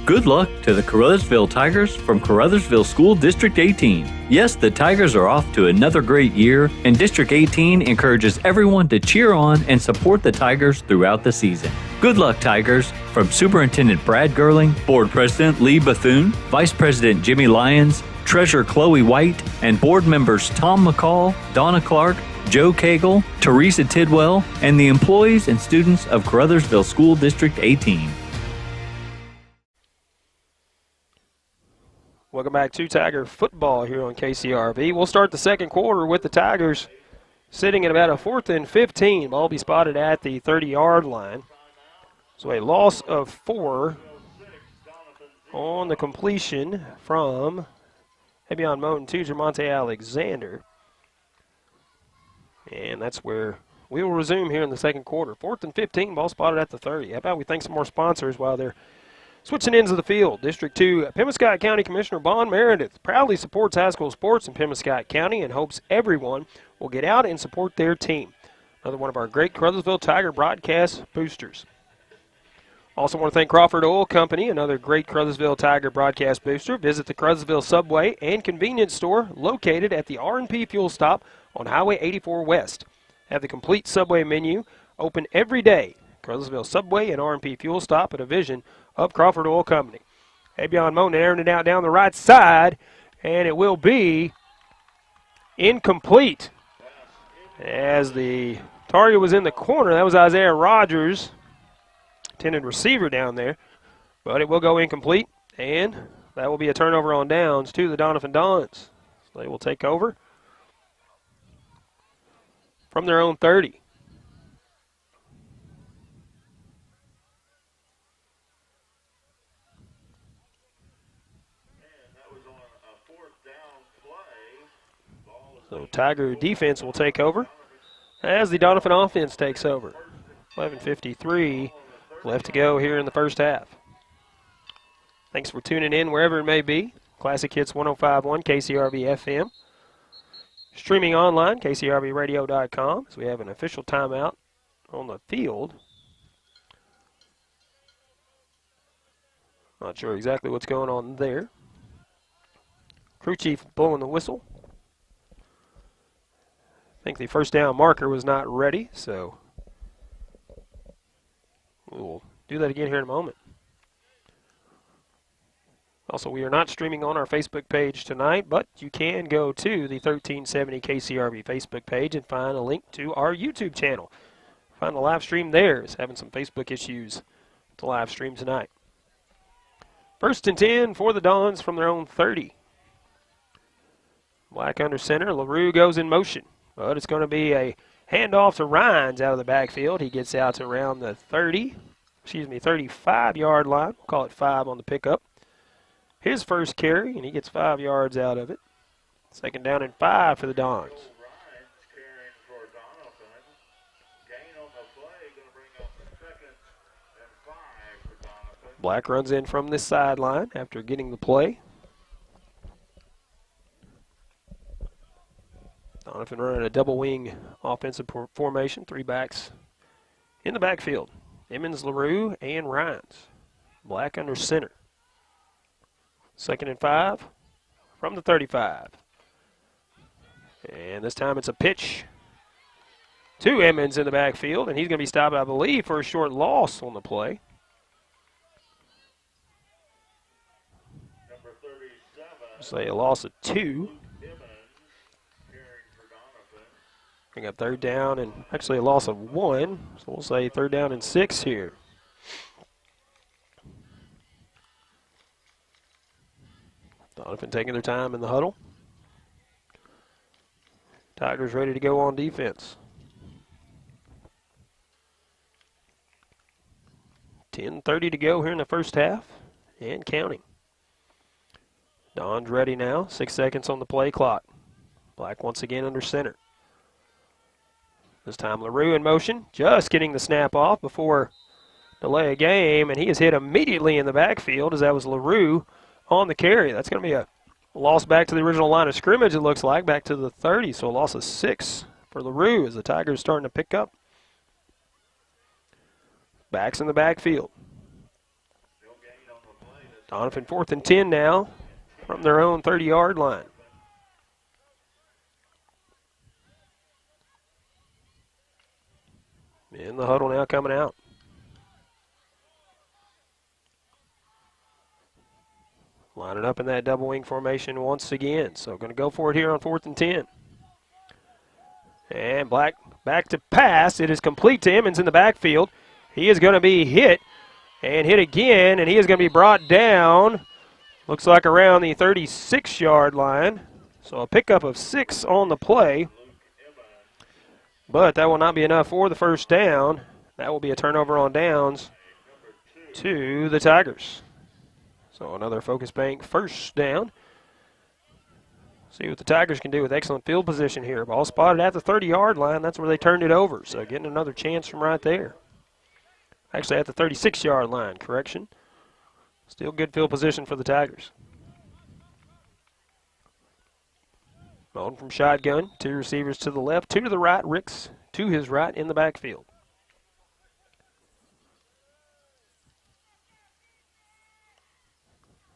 Good luck to the Caruthersville Tigers from Caruthersville School District 18. Yes, the Tigers are off to another great year, and District 18 encourages everyone to cheer on and support the Tigers throughout the season. Good luck, Tigers, from Superintendent Brad Gerling, Board President Lee Bethune, Vice President Jimmy Lyons, Treasurer Chloe White, and board members Tom McCall, Donna Clark, Joe Cagle, Teresa Tidwell, and the employees and students of Caruthersville School District 18. Welcome back to Tiger football here on KCRV. We'll start the second quarter with the Tigers sitting at about a 4th and 15. Ball will be spotted at the 30-yard line. So a loss of 4 on the completion from Ebion Moten to Jermonte Alexander. And that's where we will resume here in the second quarter. 4th and 15, ball spotted at the 30. How about we thank some more sponsors while they're switching ends of the field. District 2, Pemiscot County Commissioner Bon Meredith proudly supports high school sports in Pemiscot County and hopes everyone will get out and support their team. Another one of our great Caruthersville Tiger broadcast boosters. Also want to thank Crawford Oil Company, another great Caruthersville Tiger broadcast booster. Visit the Caruthersville Subway and Convenience Store located at the R&P Fuel Stop on Highway 84 West. Have the complete Subway menu open every day. Caruthersville Subway and R&P Fuel Stop, a division of Crawford Oil Company. Ebion Moten airing it out down the right side, and it will be incomplete. As the target was in the corner, that was Isaiah Rogers, intended receiver down there, but it will go incomplete, and that will be a turnover on downs to the Doniphan Dons. So they will take over from their own 30. So Tiger defense will take over as the Doniphan offense takes over. 11:53 left to go here in the first half. Thanks for tuning in wherever it may be. Classic Hits 105.1 KCRV FM. Streaming online, kcrvradio.com, as we have an official timeout on the field. Not sure exactly what's going on there. Crew chief blowing the whistle. I think the first down marker was not ready, so we'll do that again here in a moment. Also, we are not streaming on our Facebook page tonight, but you can go to the 1370 KCRV Facebook page and find a link to our YouTube channel. Find the live stream there. It's having some Facebook issues with the live stream tonight. 1st and 10 for the Dons from their own 30. Black under center. LaRue goes in motion. But it's going to be a handoff to Rhines out of the backfield. He gets out to around the 35-yard line. We'll call it 5 on the pickup. His first carry, and he gets 5 yards out of it. 2nd down and 5 for the Dons. Black runs in from this sideline after getting the play. Doniphan running a double wing offensive formation, 3 backs in the backfield. Emmons, LaRue, and Rhines. Black under center. 2nd and 5 from the 35. And this time it's a pitch to Emmons in the backfield, and he's going to be stopped, I believe, for a short loss on the play. Say a loss of 2. Bring up 3rd down and actually a loss of 1. So we'll say 3rd down and 6 here. Doniphan taking their time in the huddle. Tigers ready to go on defense. 10:30 to go here in the first half and counting. Don's ready now. 6 seconds on the play clock. Black once again under center. This time LaRue in motion, just getting the snap off before delay of game, and he is hit immediately in the backfield as that was LaRue on the carry. That's going to be a loss back to the original line of scrimmage, it looks like, back to the 30, so a loss of 6 for LaRue as the Tigers starting to pick up Backs in the backfield. Doniphan 4th and 10 now from their own 30-yard line. In the huddle now coming out. Lining up in that double wing formation once again. So going to go for it here on 4th and 10. And Black back to pass. It is complete to Emmons in the backfield. He is going to be hit and hit again, and he is going to be brought down. Looks like around the 36-yard line. So a pickup of 6 on the play. But that will not be enough for the first down. That will be a turnover on downs to the Tigers. So another Focus Bank first down. See what the Tigers can do with excellent field position here. Ball spotted at the 30-yard line. That's where they turned it over. So getting another chance from right there. Actually at the 36-yard line, correction. Still good field position for the Tigers. On from shotgun, 2 receivers to the left, 2 to the right, Ricks to his right in the backfield.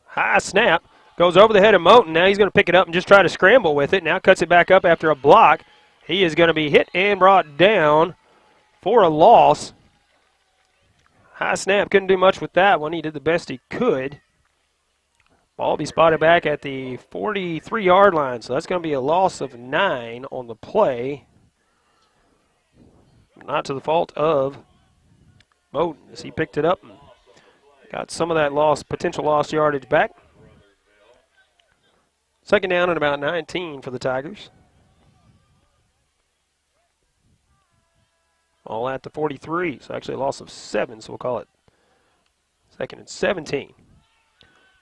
High snap, goes over the head of Moten. Now he's going to pick it up and just try to scramble with it. Now cuts it back up after a block. He is going to be hit and brought down for a loss. High snap, couldn't do much with that one. He did the best he could. Ball will be spotted back at the 43-yard line, so that's going to be a loss of 9 on the play. Not to the fault of Moten, as he picked it up and got some of that potential lost yardage back. Second down at about 19 for the Tigers. All at the 43, so actually a loss of 7, so we'll call it 2nd and 17.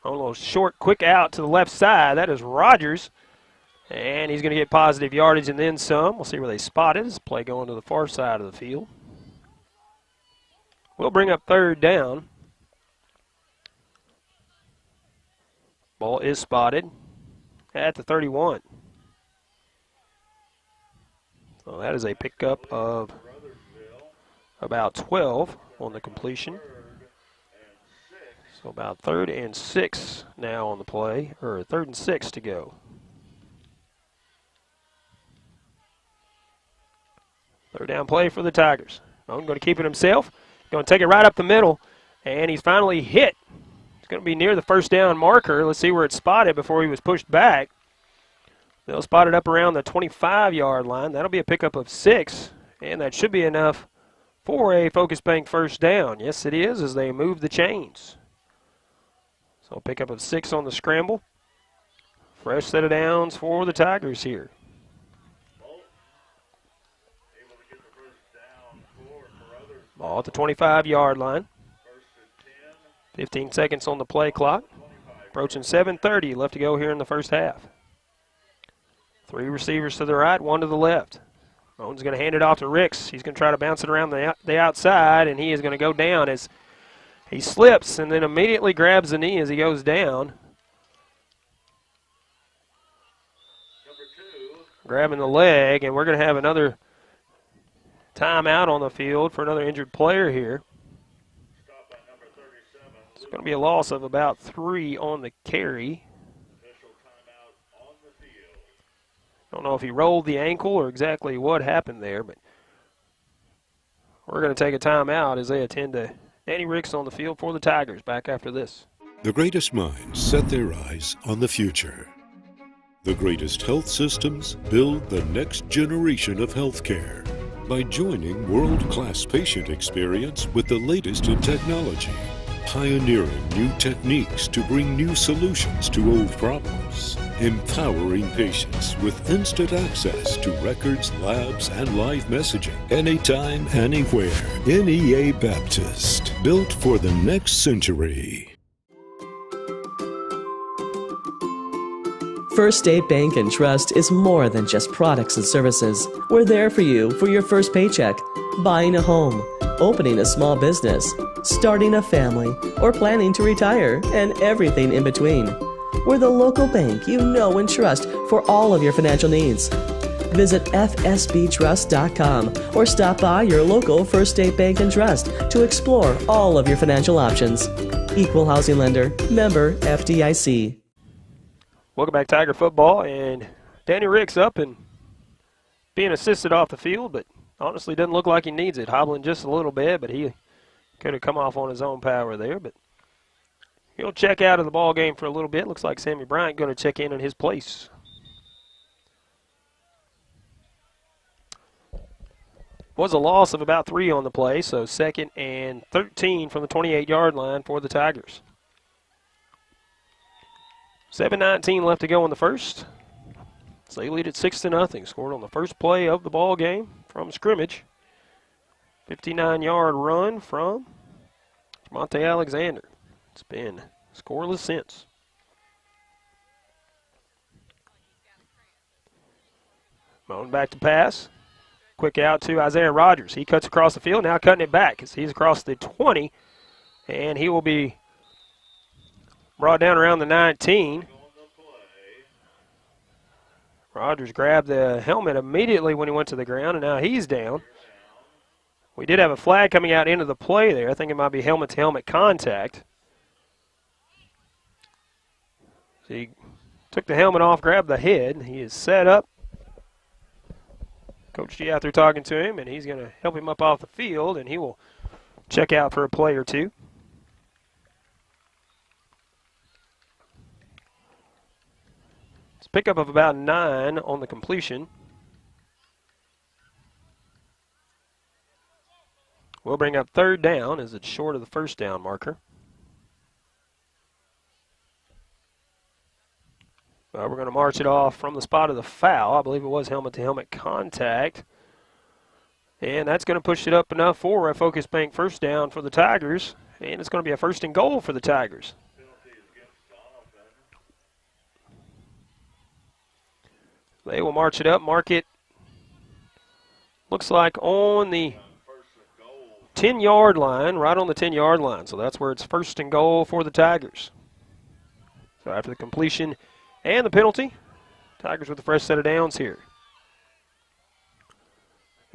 On a little short, quick out to the left side. That is Rogers. And he's going to get positive yardage and then some. We'll see where they spot it. This play going to the far side of the field. We'll bring up 3rd down. Ball is spotted at the 31. So that is a pickup of about 12 on the completion. So about 3rd and 6 now on the play, or 3rd and 6 to go. 3rd down play for the Tigers. Moten going to keep it himself. Going to take it right up the middle, and he's finally hit. It's going to be near the first down marker. Let's see where it's spotted before he was pushed back. They'll spot it up around the 25-yard line. That'll be a pickup of 6, and that should be enough for a Focus Bank first down. Yes, it is, as they move the chains. So pickup of 6 on the scramble. Fresh set of downs for the Tigers here. Ball at the 25-yard line. 15 seconds on the play clock. Approaching 7:30 left to go here in the first half. 3 receivers to the right, 1 to the left. Moten's going to hand it off to Ricks. He's going to try to bounce it around the outside, and he is going to go down as he slips and then immediately grabs the knee as he goes down. Grabbing the leg, and we're going to have another timeout on the field for another injured player here. It's going to be a loss of about 3 on the carry. Don't know if he rolled the ankle or exactly what happened there, but we're going to take a timeout as they attend to Danny Ricks on the field for the Tigers. Back after this. The greatest minds set their eyes on the future. The greatest health systems build the next generation of healthcare by joining world-class patient experience with the latest in technology, pioneering new techniques to bring new solutions to old problems, empowering patients with instant access to records, labs, and live messaging anytime, anywhere. NEA Baptist, built for the next century. First State Bank and Trust is more than just products and services. We're there for you for your first paycheck, buying a home, opening a small business, starting a family, or planning to retire, and everything in between. We're the local bank you know and trust for all of your financial needs. Visit fsbtrust.com or stop by your local First State Bank and Trust to explore all of your financial options. Equal housing lender, member FDIC. Welcome back, Tiger football, and Danny Ricks up and being assisted off the field, but honestly doesn't look like he needs it. Hobbling just a little bit, but he could have come off on his own power there, but he'll check out of the ball game for a little bit. Looks like Sammy Bryant going to check in his place. Was a loss of about 3 on the play, so 2nd and 13 from the 28-yard line for the Tigers. 7:19 left to go in the first. So they lead at 6-0. Scored on the first play of the ball game from scrimmage. 59-yard run from Monte Alexander. It's been scoreless since. Moan back to pass. Quick out to Isaiah Rogers. He cuts across the field, now cutting it back as he's across the 20, and he will be brought down around the 19. Rogers grabbed the helmet immediately when he went to the ground, and now he's down. We did have a flag coming out into the play there. I think it might be helmet-to-helmet contact. So he took the helmet off, grabbed the head. He is set up. Coach G out there talking to him, and he's going to help him up off the field, and he will check out for a play or two. It's a pickup of about 9 on the completion. We'll bring up 3rd down as it's short of the first down marker. We're going to march it off from the spot of the foul. I believe it was helmet-to-helmet contact. And that's going to push it up enough for a Focus Bank first down for the Tigers. And it's going to be a 1st and goal for the Tigers. They will march it up, mark it. Looks like on the 10-yard line, right on the 10-yard line. So that's where it's 1st and goal for the Tigers. So after the completion and the penalty, Tigers with a fresh set of downs here.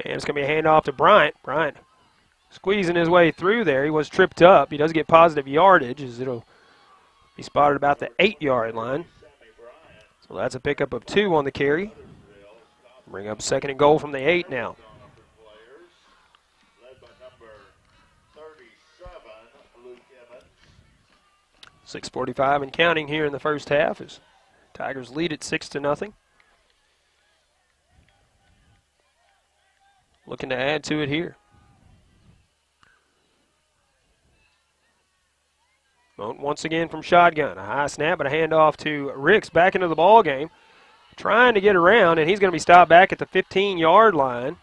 And it's going to be a handoff to Bryant. Bryant squeezing his way through there. He was tripped up. He does get positive yardage as it'll be spotted about the 8-yard line. So that's a pickup of 2 on the carry. Bring up 2nd and goal from the 8 now. 6:45 and counting here in the first half as Tigers lead at 6-0. Looking to add to it here. Once again from shotgun. A high snap, but a handoff to Ricks back into the ball game. Trying to get around, and he's going to be stopped back at the 15-yard line.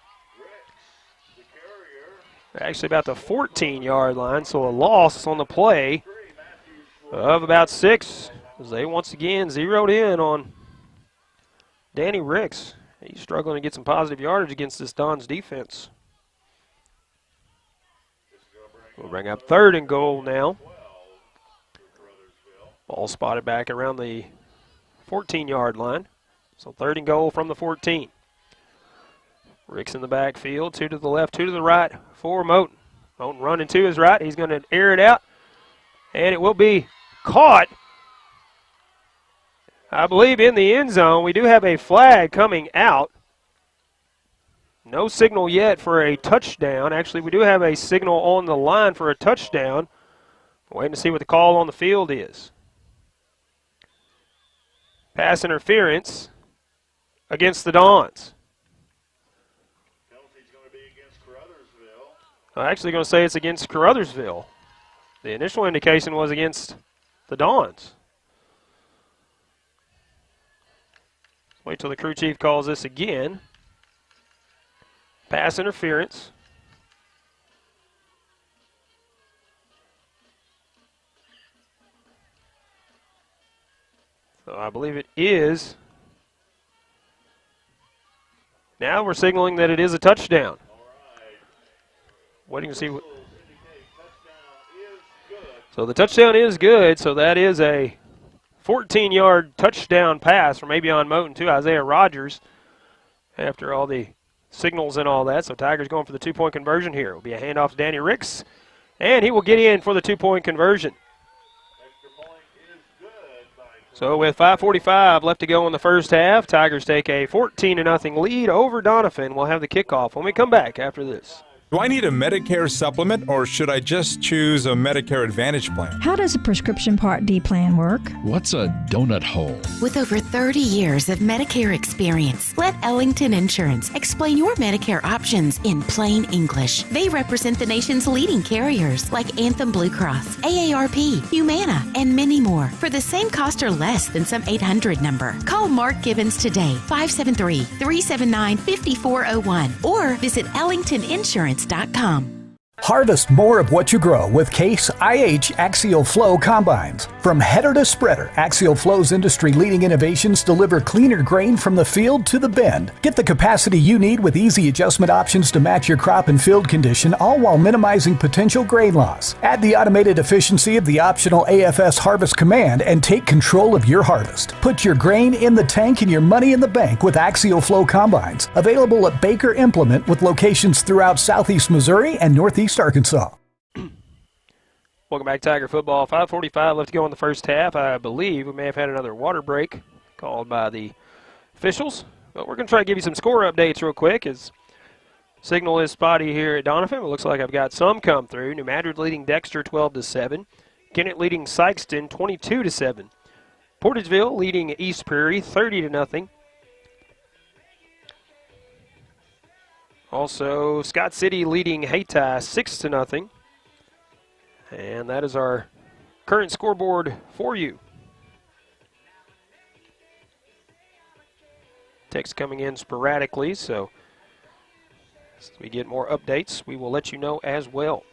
Actually about the 14-yard line, so a loss on the play of about 6. As they once again zeroed in on Danny Ricks. He's struggling to get some positive yardage against this Don's defense. We'll bring up 3rd and goal now. Ball spotted back around the 14-yard line. So 3rd and goal from the 14. Ricks in the backfield, 2 to the left, 2 to the right for Moten. Moten running to his right. He's going to air it out, and it will be caught, I believe, in the end zone. We do have a flag coming out. No signal yet for a touchdown. Actually, we do have a signal on the line for a touchdown. Waiting to see what the call on the field is. Pass interference against the Dons. Penalty's going to be against Caruthersville. I'm actually going to say it's against Caruthersville. The initial indication was against the Dons. Wait till the crew chief calls this again. Pass interference. So I believe it is. Now we're signaling that it is a touchdown. Waiting to see what. So the touchdown is good. So that is a 14-yard touchdown pass from Avion Moten to Isaiah Rogers. after all the signals and all that. So Tigers going for the 2-point conversion here. It will be a handoff to Danny Ricks, and he will get in for the 2-point conversion. So with 5:45 left to go in the first half, Tigers take a 14-0 lead over Doniphan. We'll have the kickoff when we come back after this. Do I need a Medicare supplement, or should I just choose a Medicare Advantage plan? How does a prescription Part D plan work? What's a donut hole? With over 30 years of Medicare experience, let Ellington Insurance explain your Medicare options in plain English. They represent the nation's leading carriers like Anthem Blue Cross, AARP, Humana, and many more for the same cost or less than some 800 number. Call Mark Gibbons today, 573-379-5401, or visit ellingtoninsurance.com. Harvest more of what you grow with Case IH Axial Flow Combines. From header to spreader, Axial Flow's industry-leading innovations deliver cleaner grain from the field to the bin. Get the capacity you need with easy adjustment options to match your crop and field condition, all while minimizing potential grain loss. Add the automated efficiency of the optional AFS Harvest Command and take control of your harvest. Put your grain in the tank and your money in the bank with Axial Flow Combines. Available at Baker Implement with locations throughout Southeast Missouri and Northeast Arkansas. Welcome back, Tiger football. 5:45 left to go in the first half. I believe we may have had another water break called by the officials. But we're going to try to give you some score updates real quick as signal is spotty here at Doniphan. It looks like I've got some come through. New Madrid leading Dexter 12-7. Kennett leading Sykeston 22-7. Portageville leading East Prairie 30-0. Also, Scott City leading Hayti 6-0. And that is our current scoreboard for you. Text coming in sporadically, so as we get more updates, we will let you know as well.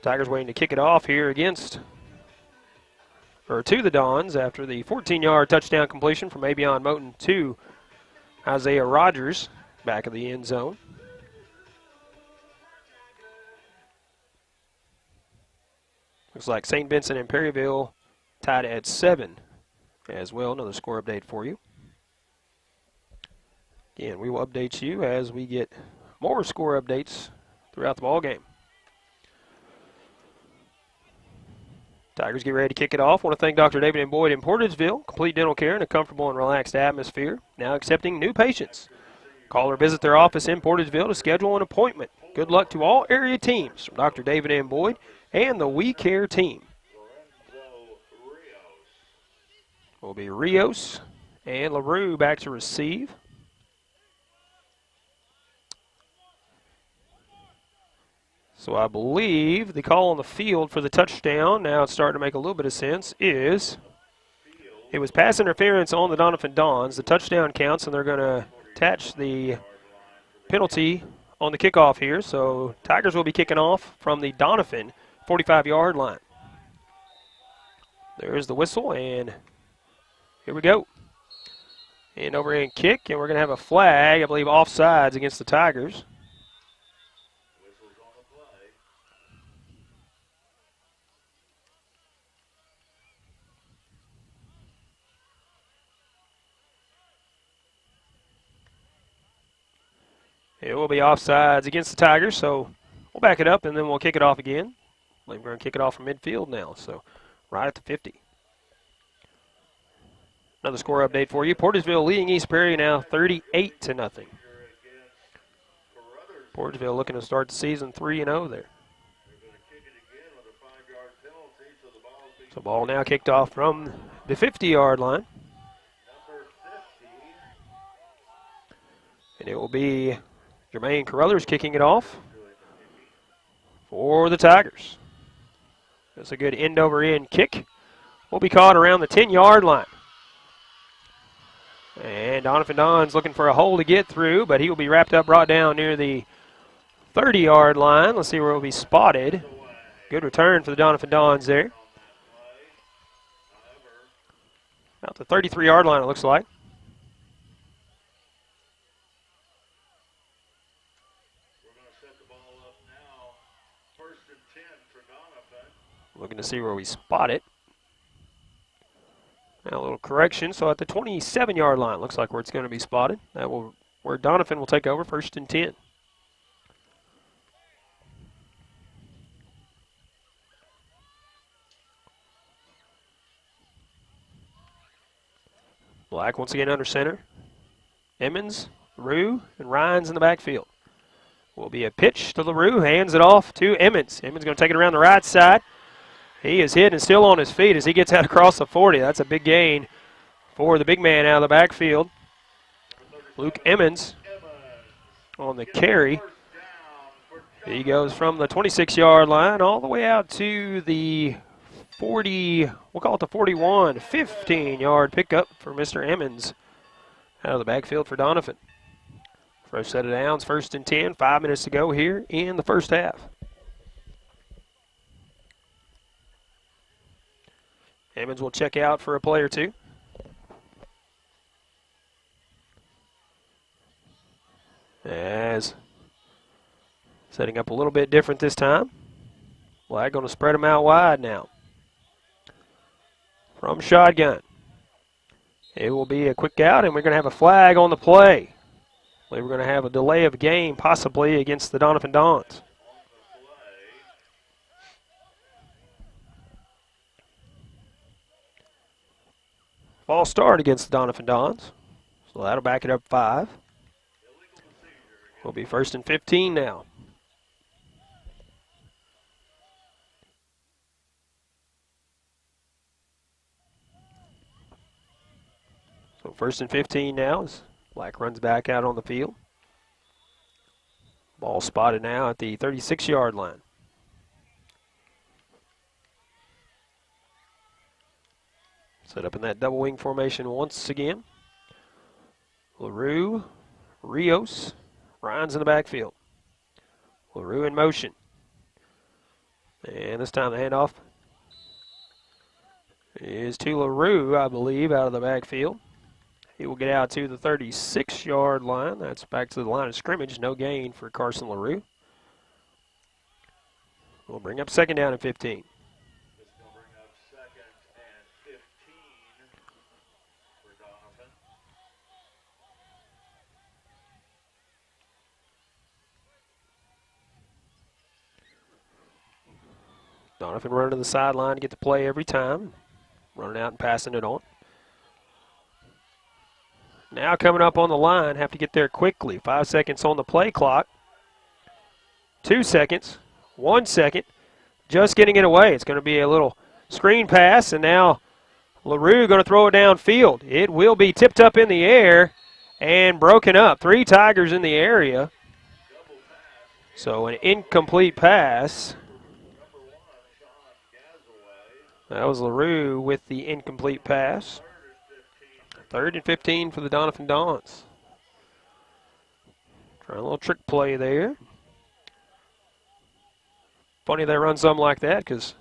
Tigers waiting to kick it off here to the Dons after the 14-yard touchdown completion from Avion Moten to Isaiah Rogers. Back of the end zone. Looks like St. Vincent and Perryville tied at 7 as well. Another score update for you. Again, we will update you as we get more score updates throughout the ball game. Tigers get ready to kick it off. I want to thank Dr. David and Boyd in Portageville. Complete dental care in a comfortable and relaxed atmosphere. Now accepting new patients. Call or visit their office in Portageville to schedule an appointment. Good luck to all area teams from Dr. David M. Boyd and the We Care team. Will be Rios and LaRue back to receive. So I believe the call on the field for the touchdown, now it's starting to make a little bit of sense, is it was pass interference on the Doniphan Dons. The touchdown counts, and they're going to attach the penalty on the kickoff here. So Tigers will be kicking off from the Doniphan 45-yard line. There's the whistle, and here we go. And overhand kick, and we're going to have a flag, I believe, offsides against the Tigers. It will be offsides against the Tigers, so we'll back it up and then we'll kick it off again. I believe we're going to kick it off from midfield now, so right at the 50. Another score update for you. Portageville leading East Prairie now 38-0. Portageville looking to start the season 3-0 there. So ball now kicked off from the 50-yard line. And it will be Jermaine Carruthers kicking it off for the Tigers. That's a good end-over-end kick. Will be caught around the 10-yard line. And Doniphan Dons looking for a hole to get through, but he will be wrapped up, brought down near the 30-yard line. Let's see where it will be spotted. Good return for the Doniphan Dons there. About the 33-yard line, it looks like. Looking to see where we spot it. Now a little correction. So at the 27-yard line, looks like where it's going to be spotted. Where Doniphan will take over, 1st and 10. Black once again under center. Emmons, LaRue, and Ryan's in the backfield. Will be a pitch to LaRue, hands it off to Emmons. Emmons going to take it around the right side. He is hit and still on his feet as he gets out across the 40. That's a big gain for the big man out of the backfield. Luke Emmons on the carry. He goes from the 26-yard line all the way out to the 40, we'll call it the 41, 15-yard pickup for Mr. Emmons out of the backfield for Doniphan. Fresh set of downs, 1st and 10, 5 minutes to go here in the first half. Emmons will check out for a play or two. As setting up a little bit different this time. Black going to spread them out wide now. From shotgun. It will be a quick out, and we're going to have a flag on the play. We're going to have a delay of game possibly against the Doniphan Dons. False start against the Doniphan Dons. So that'll back it up 5. Will be 1st and 15 now. So 1st and 15 now as Black runs back out on the field. Ball spotted now at the 36-yard line. Set up in that double wing formation once again. LaRue, Rios, Ryan's in the backfield. LaRue in motion. And this time the handoff is to LaRue, I believe, out of the backfield. He will get out to the 36-yard line. That's back to the line of scrimmage. No gain for Carson LaRue. We'll bring up 2nd down and 15. Doniphan running to the sideline to get the play every time. Running out and passing it on. Now coming up on the line, have to get there quickly. 5 seconds on the play clock. 2 seconds, 1 second, just getting it away. It's going to be a little screen pass, and now LaRue going to throw it downfield. It will be tipped up in the air and broken up. 3 Tigers in the area. So an incomplete pass. That was LaRue with the incomplete pass. 3rd and 15 for the Doniphan Dons. Trying a little trick play there. Funny they run something like that because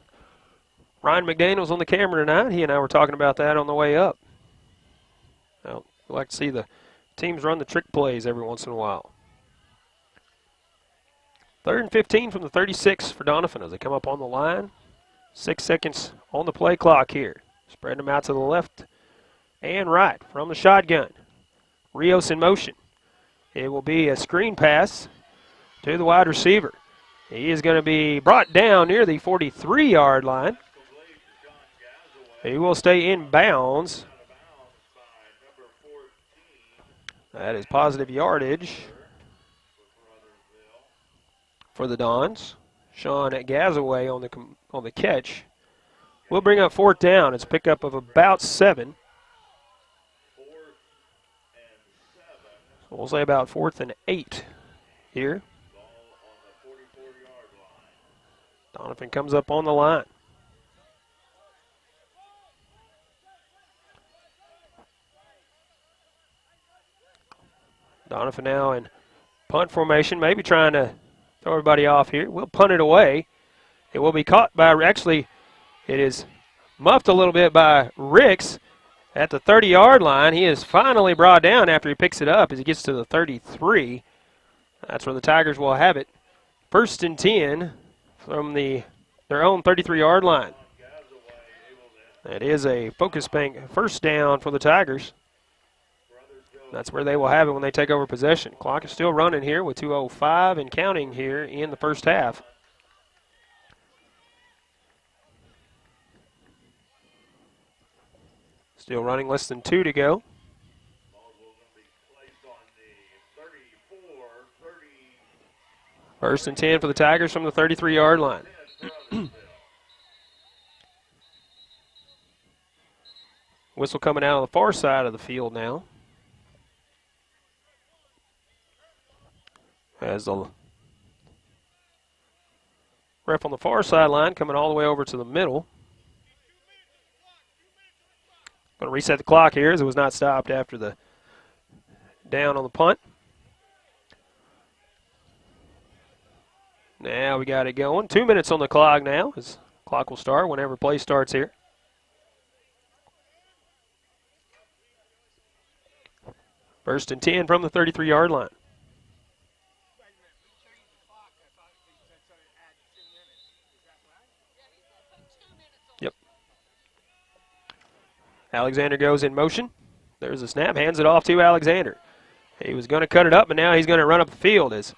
Ryan McDaniel's on the camera tonight. He and I were talking about that on the way up. Well, we like to see the teams run the trick plays every once in a while. 3rd and 15 from the 36 for Doniphan as they come up on the line. 6 seconds on the play clock here. Spreading them out to the left and right from the shotgun. Rios in motion. It will be a screen pass to the wide receiver. He is going to be brought down near the 43-yard line. He will stay in bounds. That is positive yardage for the Dons. Sean Gazaway on the catch. We'll bring up 4th down. It's a pickup of about 7. So we'll say about 4th and 8 here. Doniphan comes up on the line. Doniphan now in punt formation, maybe trying to throw everybody off here. We'll punt it away. It will be caught by, actually, it is muffed a little bit by Ricks at the 30-yard line. He is finally brought down after he picks it up as he gets to the 33. That's where the Tigers will have it. 1st and 10 from their own 33-yard line. It is a focus bank first down for the Tigers. That's where they will have it when they take over possession. Clock is still running here with 2:05 and counting here in the first half. Still running, less than 2 to go. First and 10 for the Tigers from the 33-yard line. Whistle coming out on the far side of the field now. As the ref on the far sideline coming all the way over to the middle. Going to reset the clock here as it was not stopped after the down on the punt. Now we got it going. 2 minutes on the clock now. As clock will start whenever play starts here. First and 10 from the 33-yard line. Yep. Alexander goes in motion. There's a snap. Hands it off to Alexander. He was going to cut it up, but now he's going to run up the field as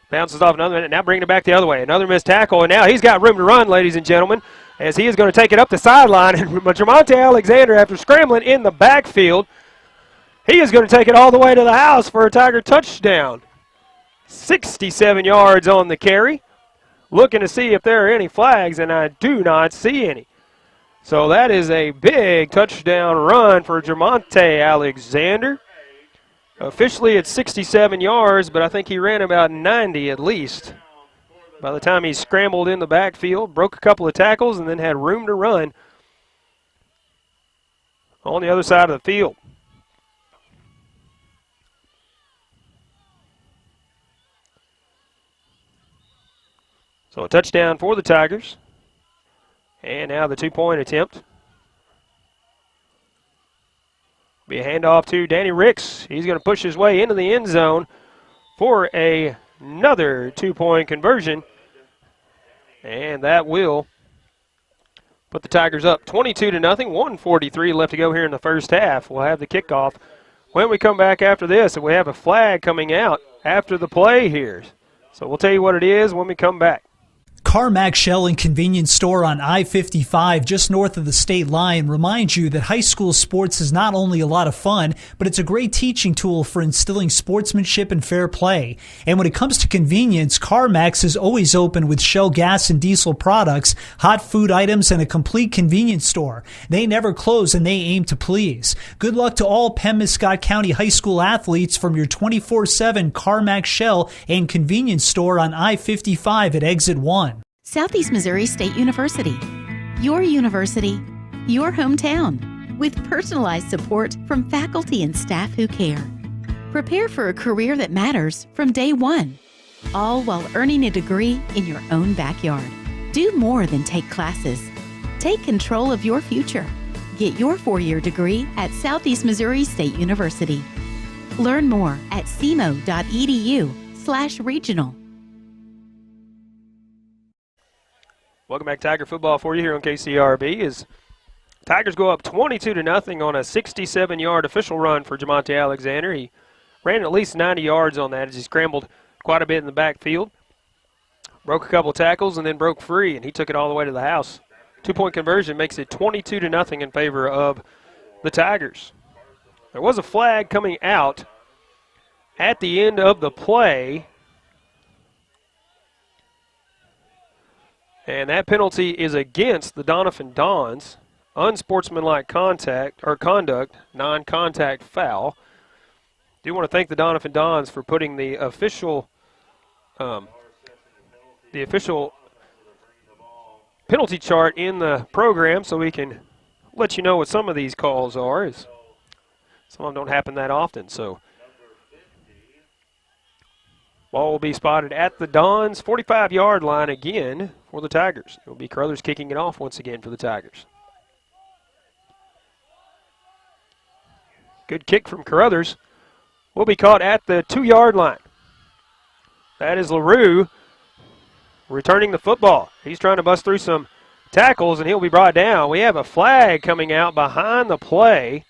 bounces off another minute. Now bringing it back the other way. Another missed tackle, and now he's got room to run, ladies and gentlemen, as he is going to take it up the sideline. And Jamonte Alexander, after scrambling in the backfield, he is going to take it all the way to the house for a Tiger touchdown. 67 yards on the carry. Looking to see if there are any flags, and I do not see any. So that is a big touchdown run for Jamonte Alexander. Officially it's 67 yards, but I think he ran about 90 at least. By the time he scrambled in the backfield, broke a couple of tackles, and then had room to run on the other side of the field. So a touchdown for the Tigers. And now the two-point attempt. Be a handoff to Danny Ricks. He's going to push his way into the end zone for another two-point conversion. And that will put the Tigers up 22-0. 1:43 left to go here in the first half. We'll have the kickoff when we come back after this. And we have a flag coming out after the play here. So we'll tell you what it is when we come back. Carmack Shell and Convenience Store on I-55 just north of the state line reminds you that high school sports is not only a lot of fun, but it's a great teaching tool for instilling sportsmanship and fair play. And when it comes to convenience, CarMax is always open with Shell gas and diesel products, hot food items, and a complete convenience store. They never close and they aim to please. Good luck to all Penn-Scott County high school athletes from your 24/7 CarMax Shell and Convenience Store on I-55 at Exit 1. Southeast Missouri State University. Your hometown, with personalized support from faculty and staff who care. Prepare for a career that matters from day one, all while earning a degree in your own backyard. Do more than take classes. Take control of your future. Get your 4-year degree at Southeast Missouri State University. Learn more at cmo.edu/regional. Welcome back, Tiger football for you here on KCRB. As Tigers go up 22-0 on a 67-yard official run for Jamonte Alexander. He ran at least 90 yards on that as he scrambled quite a bit in the backfield. Broke a couple tackles and then broke free, and he took it all the way to the house. 2-point conversion makes it 22-0 in favor of the Tigers. There was a flag coming out at the end of the play. And that penalty is against the Doniphan Dons. Unsportsmanlike conduct, non-contact foul. Do want to thank the Doniphan Dons for putting the official penalty chart in the program so we can let you know what some of these calls are. As some of them don't happen that often, so ball will be spotted at the Dons' 45-yard line again for the Tigers. It will be Caruthers kicking it off once again for the Tigers. Good kick from Caruthers. Will be caught at the 2-yard line. That is LaRue returning the football. He's trying to bust through some tackles, and he'll be brought down. We have a flag coming out behind the play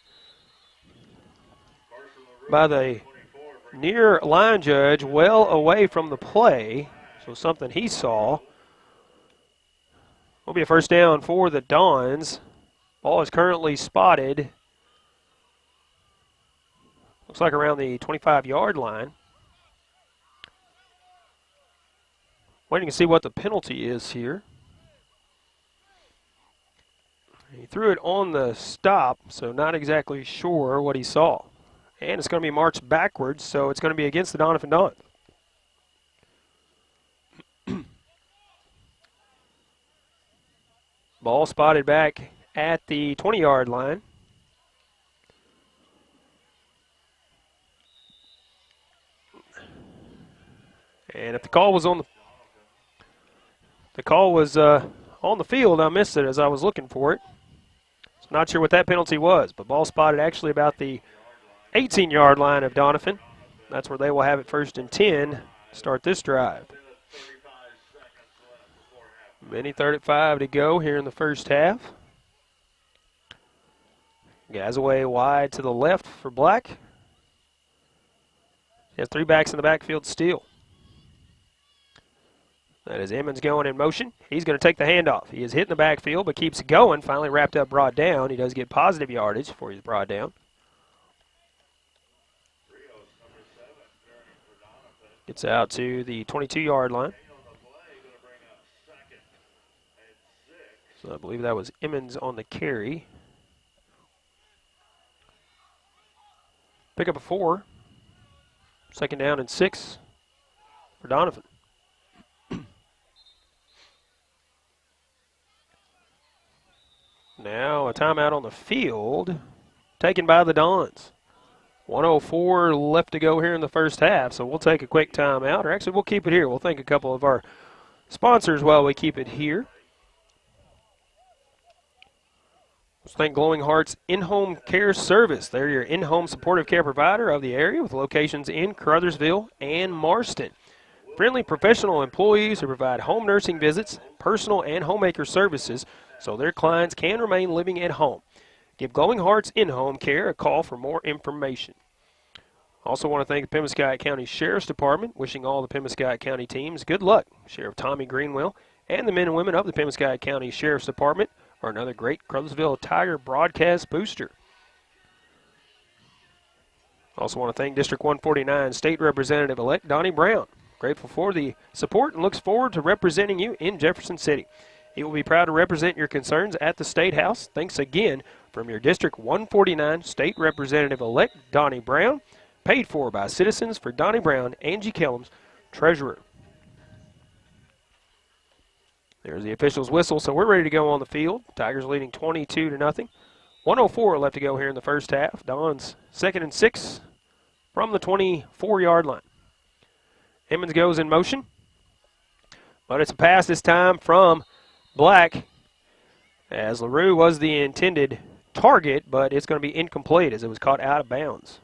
by the near line judge, well away from the play, so something he saw. Will be a first down for the Dons. Ball is currently spotted, looks like around the 25-yard line. Waiting to see what the penalty is here. He threw it on the stop, so not exactly sure what he saw. And it's going to be marched backwards, so it's going to be against the Doniphan Dons. Ball spotted back at the 20-yard line. And if the call was on on the field, I missed it as I was looking for it. So not sure what that penalty was, but ball spotted actually about the 18-yard line of Doniphan. That's where they will have it 1st and 10 to start this drive. Minute 35 to go here in the first half. Gazaway wide to the left for Black. He has 3 backs in the backfield still. That is Emmons going in motion. He's going to take the handoff. He is hitting the backfield but keeps going. Finally wrapped up, brought down. He does get positive yardage before he's brought down. Gets out to the 22-yard line. So I believe that was Emmons on the carry. Pick up a 4. 2nd down and 6 for Doniphan. Now a timeout on the field taken by the Dons. 1:04 left to go here in the first half, so we'll take a quick timeout. Or actually, we'll keep it here. We'll thank a couple of our sponsors while we keep it here. Let's thank Glowing Hearts In-Home Care Service. They're your in-home supportive care provider of the area with locations in Caruthersville and Marston. Friendly professional employees who provide home nursing visits, personal and homemaker services so their clients can remain living at home. Give Glowing Hearts In-Home Care a call for more information. Also want to thank the Pemiscot County Sheriff's Department, wishing all the Pemiscot County teams good luck. Sheriff Tommy Greenwell and the men and women of the Pemiscot County Sheriff's Department are another great Caruthersville Tiger broadcast booster. Also want to thank District 149 State Representative-elect Donnie Brown. Grateful for the support and looks forward to representing you in Jefferson City. He will be proud to represent your concerns at the State House. Thanks again from your District 149 State Representative-elect Donnie Brown. Paid for by citizens for Donnie Brown, Angie Kellums, Treasurer. There's the official's whistle, so we're ready to go on the field. Tigers leading 22-0. 1:04 left to go here in the first half. Dons 2nd and 6 from the 24-yard line. Emmons goes in motion, but it's a pass this time from Black, as LaRue was the intended target, but it's going to be incomplete as it was caught out of bounds.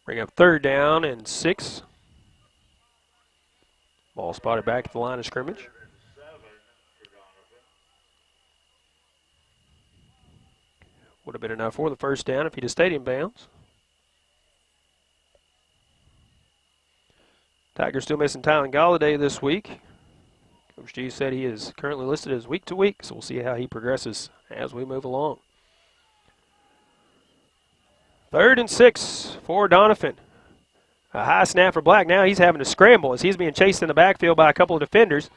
Bring up 3rd down and 6. Ball spotted back at the line of scrimmage. Would have been enough for the first down if he'd have stayed in bounds. Tigers still missing Tylen Galladay this week. Coach G said he is currently listed as week to week, so we'll see how he progresses as we move along. 3rd and 6 for Doniphan. A high snap for Black. Now he's having to scramble as he's being chased in the backfield by a couple of defenders.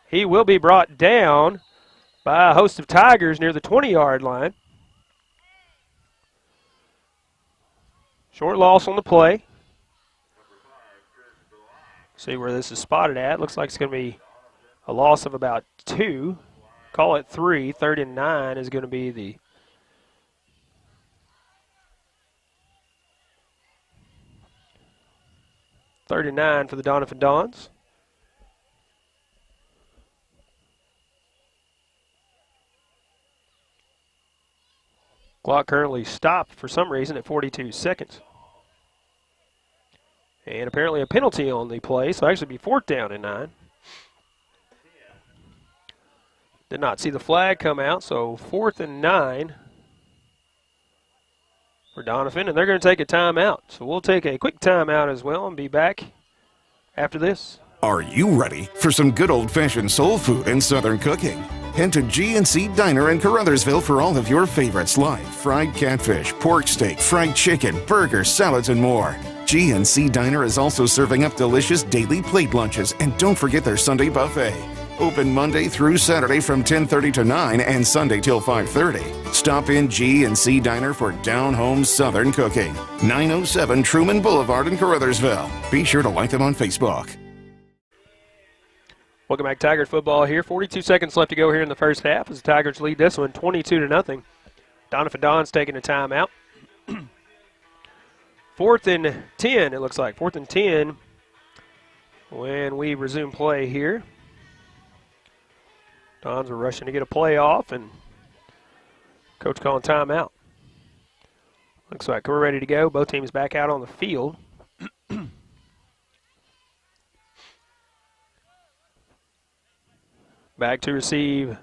He will be brought down by a host of Tigers near the 20-yard line. Short loss on the play. See where this is spotted at. Looks like it's going to be a loss of about 2. Call it 3. 3rd and 9 is going to be the third and 9 for the Doniphan Dons. Clock currently stopped for some reason at 42 seconds. And apparently a penalty on the play, so actually be 4th down and 9. Did not see the flag come out, so 4th and 9 for Doniphan, and they're going to take a timeout. So we'll take a quick timeout as well and be back after this. Are you ready for some good old-fashioned soul food and Southern cooking? Head to G&C Diner in Caruthersville for all of your favorites like fried catfish, pork steak, fried chicken, burgers, salads, and more. G&C Diner is also serving up delicious daily plate lunches, and don't forget their Sunday buffet. Open Monday through Saturday from 10:30 to 9 and Sunday till 5:30. Stop in G&C Diner for down-home Southern cooking. 907 Truman Boulevard in Caruthersville. Be sure to like them on Facebook. Welcome back, Tigers football here. 42 seconds left to go here in the first half as the Tigers lead this one 22-0. Doniphan Don's taking a timeout. 4th and 10, it looks like. 4th and 10 when we resume play here. Dons are rushing to get a play off, and coach calling timeout. Looks like we're ready to go. Both teams back out on the field. Back to receive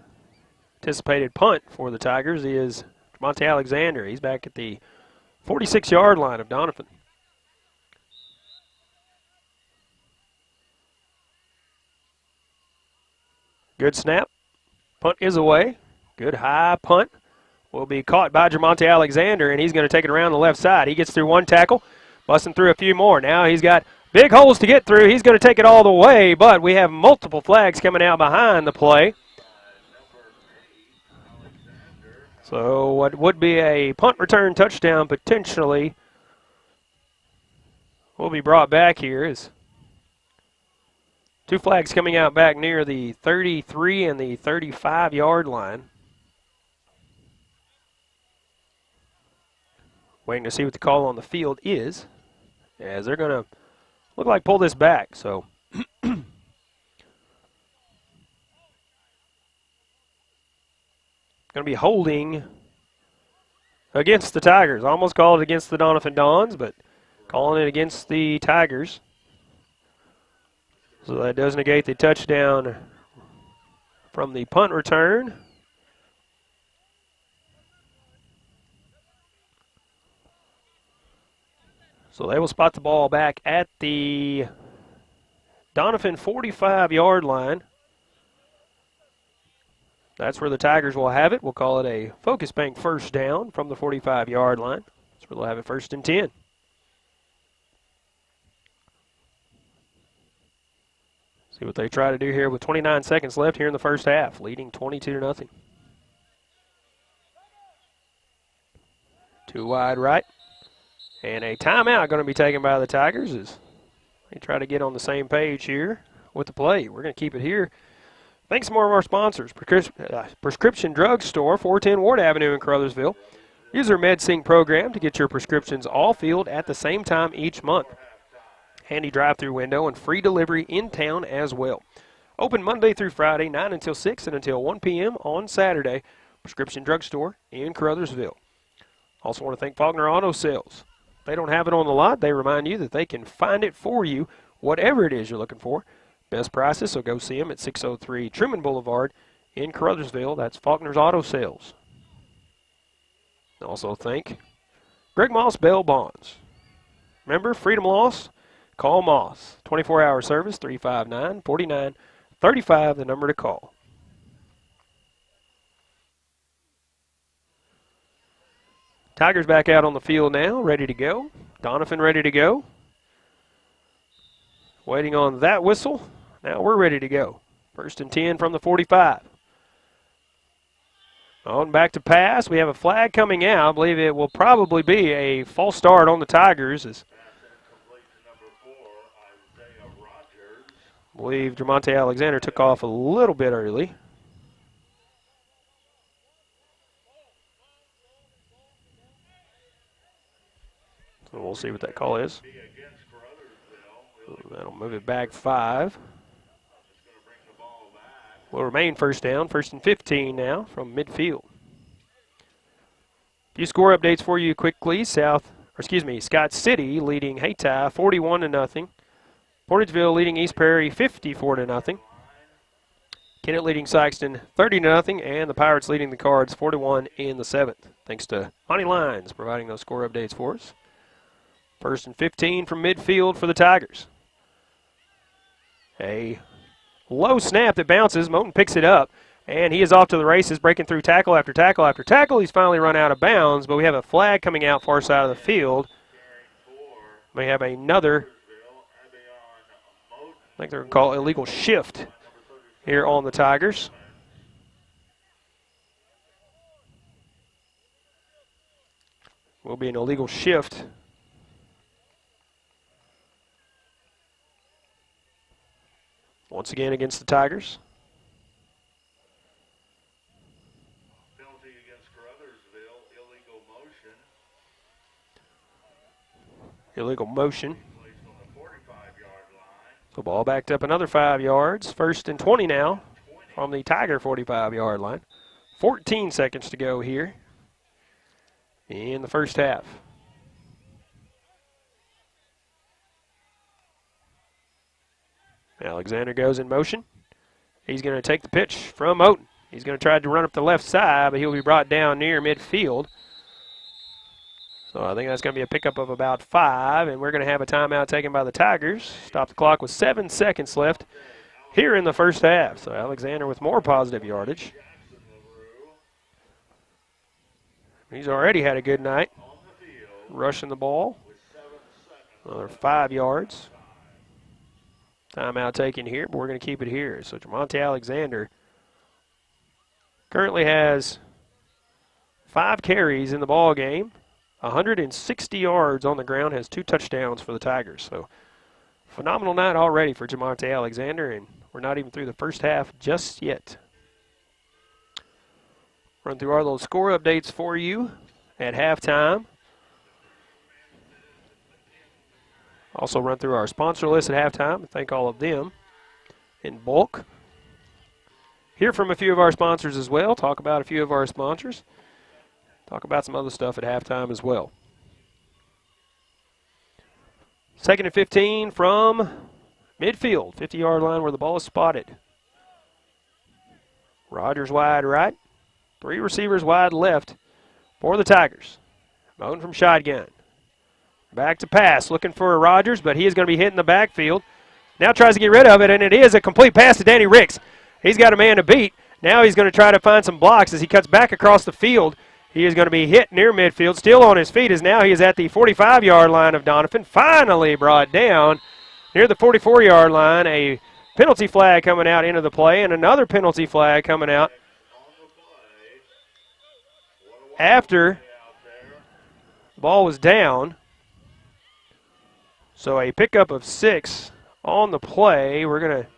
anticipated punt for the Tigers is Monte Alexander. He's back at the 46-yard line of Doniphan. Good snap. Punt is away. Good high punt. Will be caught by Jermonte Alexander, and he's going to take it around the left side. He gets through one tackle, busting through a few more. Now he's got big holes to get through. He's going to take it all the way, but we have multiple flags coming out behind the play. So what would be a punt return touchdown potentially will be brought back here. Is two flags coming out back near the 33 and the 35-yard line. Waiting to see what the call on the field is, as they're going to look like pull this back. So going to be holding against the Tigers. Almost called it against the Doniphan Dons, but calling it against the Tigers. So that does negate the touchdown from the punt return. So they will spot the ball back at the Doniphan 45-yard line. That's where the Tigers will have it. We'll call it a Focus Bank first down from the 45-yard line. That's where they'll have it 1st and 10. See what they try to do here with 29 seconds left here in the first half, leading 22-0. Two wide right. And a timeout going to be taken by the Tigers as they try to get on the same page here with the play. We're going to keep it here. Thanks to more of our sponsors. Prescription Drug Store, 410 Ward Avenue in Caruthersville. Use our MedSync program to get your prescriptions all filled at the same time each month. Handy drive-through window and free delivery in town as well. Open Monday through Friday, 9 until 6 and until 1 p.m. on Saturday. Prescription Drug Store in Caruthersville. Also want to thank Faulkner Auto Sales. If they don't have it on the lot, they remind you that they can find it for you, whatever it is you're looking for. Best prices, so go see them at 603 Truman Boulevard in Caruthersville. That's Faulkner's Auto Sales. Also thank Greg Moss Bail Bonds. Remember, freedom loss? Call Moss. 24-hour service, 359-4935, the number to call. Tigers back out on the field now, ready to go. Doniphan ready to go. Waiting on that whistle. Now we're ready to go. 1st and 10 from the 45. On back to pass. We have a flag coming out. I believe it will probably be a false start on the Tigers. I believe Jermonte Alexander took off a little bit early. So we'll see what that call is. That'll move it back 5. Will remain first down, 1st and 15 now from midfield. A few score updates for you quickly. South Scott City leading Hayti 41-0. Portageville leading East Prairie 54-0. Kennett leading Sykeston 30-0, and the Pirates leading the Cards 41 in the 7th. Thanks to Monty Lyons providing those score updates for us. 1st and 15 from midfield for the Tigers. A low snap that bounces. Moten picks it up, and he is off to the races, breaking through tackle after tackle after tackle. He's finally run out of bounds, but we have a flag coming out far side of the field. We have another, I think they're going to call it illegal shift here on the Tigers. Will be an illegal shift. Once again against the Tigers. Penalty against Caruthersville, Illegal motion. So ball backed up another 5 yards. 1st and 20 now from the Tiger 45-yard line. 14 seconds to go here in the first half. Alexander goes in motion. He's going to take the pitch from Moten. He's going to try to run up the left side, but he'll be brought down near midfield. So I think that's going to be a pickup of about 5, and we're going to have a timeout taken by the Tigers. Stop the clock with 7 seconds left here in the first half. So Alexander with more positive yardage. He's already had a good night rushing the ball. Another 5 yards. Timeout taken here, but we're going to keep it here. So Jamonte Alexander currently has 5 carries in the ball game, 160 yards on the ground, has 2 touchdowns for the Tigers. So phenomenal night already for Jamonte Alexander, and we're not even through the first half just yet. Run through all those score updates for you at halftime. Also run through our sponsor list at halftime and thank all of them in bulk. Hear from a few of our sponsors as well. Talk about a few of our sponsors. Talk about some other stuff at halftime as well. 2nd and 15 from midfield. 50-yard line where the ball is spotted. Rogers wide right. 3 receivers wide left for the Tigers. Moten from shotgun. Back to pass, looking for Rogers, but he is going to be hit in the backfield. Now tries to get rid of it, and it is a complete pass to Danny Ricks. He's got a man to beat. Now he's going to try to find some blocks as he cuts back across the field. He is going to be hit near midfield, still on his feet, as now he is at the 45-yard line of Doniphan. Finally brought down near the 44-yard line. A penalty flag coming out into the play, and another penalty flag coming out after the ball was down. So a pickup of 6 on the play. We're going to,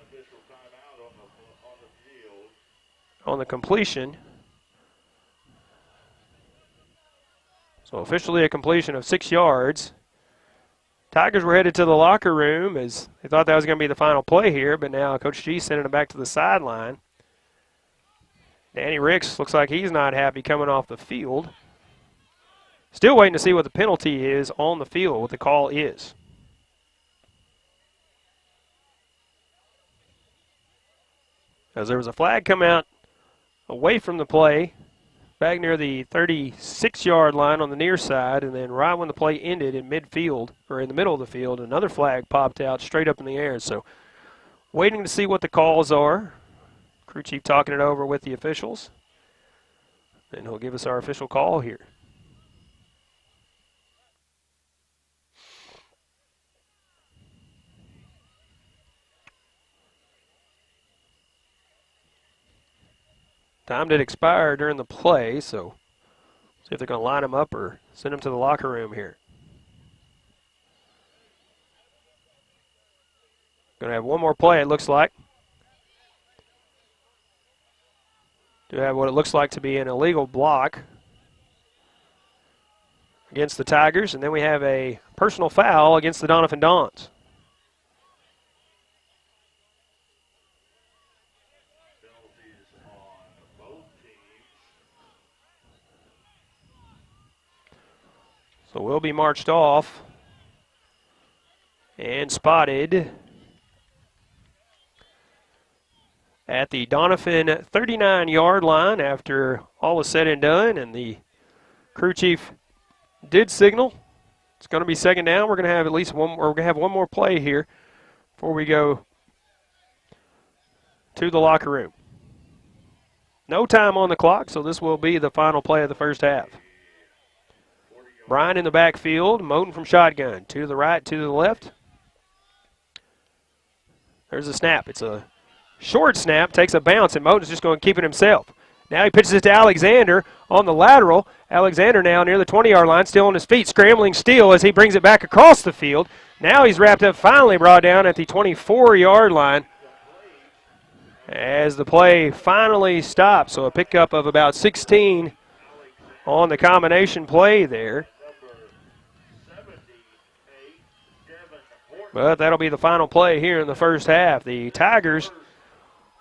on the completion. So officially a completion of 6 yards. Tigers were headed to the locker room as they thought that was going to be the final play here, but now Coach G sending them back to the sideline. Danny Ricks looks like he's not happy coming off the field. Still waiting to see what the penalty is on the field, what the call is. As there was a flag come out away from the play, back near the 36-yard line on the near side, and then right when the play ended in midfield, or in the middle of the field, another flag popped out straight up in the air. So waiting to see what the calls are. Crew chief talking it over with the officials. And he'll give us our official call here. Time did expire during the play, so see if they're going to line them up or send them to the locker room here. Going to have one more play, it looks like. Do have what it looks like to be an illegal block against the Tigers, and then we have a personal foul against the Doniphan Dons. So So we'll be marched off and spotted at the Doniphan 39-yard line after all was said and done, and the crew chief did signal. It's going to be second down. We're going to have at least one, or we're going to have one more play here before we go to the locker room. No time on the clock, so this will be the final play of the first half. Brian in the backfield, Moten from shotgun. To the right, to the left. There's a snap. It's a short snap, takes a bounce, and Moten's just going to keep it himself. Now he pitches it to Alexander on the lateral. Alexander now near the 20-yard line, still on his feet, scrambling still as he brings it back across the field. Now he's wrapped up, finally brought down at the 24-yard line as the play finally stops. So a pickup of about 16 on the combination play there. But that'll be the final play here in the first half. The Tigers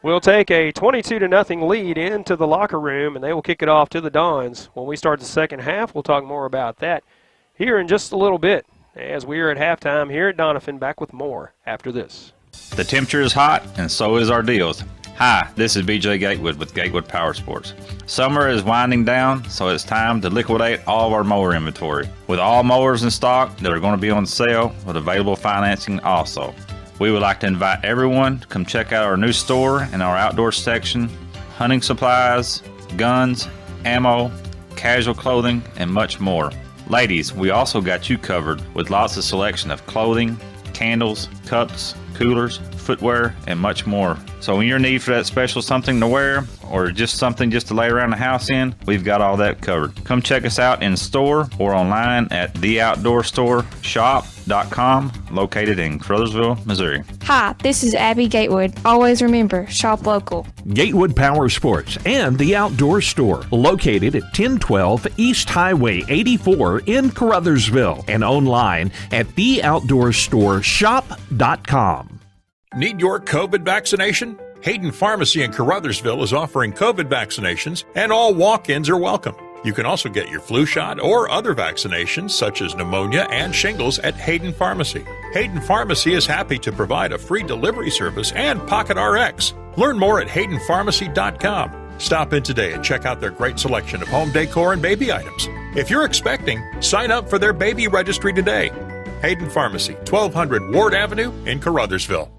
will take a 22-0 lead into the locker room, and they will kick it off to the Dons. When we start the second half, we'll talk more about that here in just a little bit as we are at halftime here at Doniphan. Back with more after this. The temperature is hot, and so is our deals. Hi, this is BJ Gatewood with Gatewood Power Sports. Summer is winding down, so it's time to liquidate all of our mower inventory. With all mowers in stock that are going to be on sale with available financing also. We would like to invite everyone to come check out our new store and our outdoor section, hunting supplies, guns, ammo, casual clothing, and much more. Ladies, we also got you covered with lots of selection of clothing, candles, cups, coolers, footwear, and much more. So when you're in need for that special something to wear or just something just to lay around the house in, we've got all that covered. Come check us out in store or online at theoutdoorstore.shop.com, located in Caruthersville, Missouri. Hi, this is Abby Gatewood. Always remember, shop local. Gatewood Power Sports and the Outdoor Store, located at 1012 East Highway 84 in Caruthersville, and online at theoutdoorstore.shop.com. Need your COVID vaccination? Hayden Pharmacy in Caruthersville is offering COVID vaccinations, and all walk-ins are welcome. You can also get your flu shot or other vaccinations such as pneumonia and shingles at Hayden Pharmacy. Hayden Pharmacy is happy to provide a free delivery service and Pocket RX. Learn more at haydenpharmacy.com. Stop in today and check out their great selection of home decor and baby items. If you're expecting, sign up for their baby registry today. Hayden Pharmacy, 1200 Ward Avenue in Caruthersville.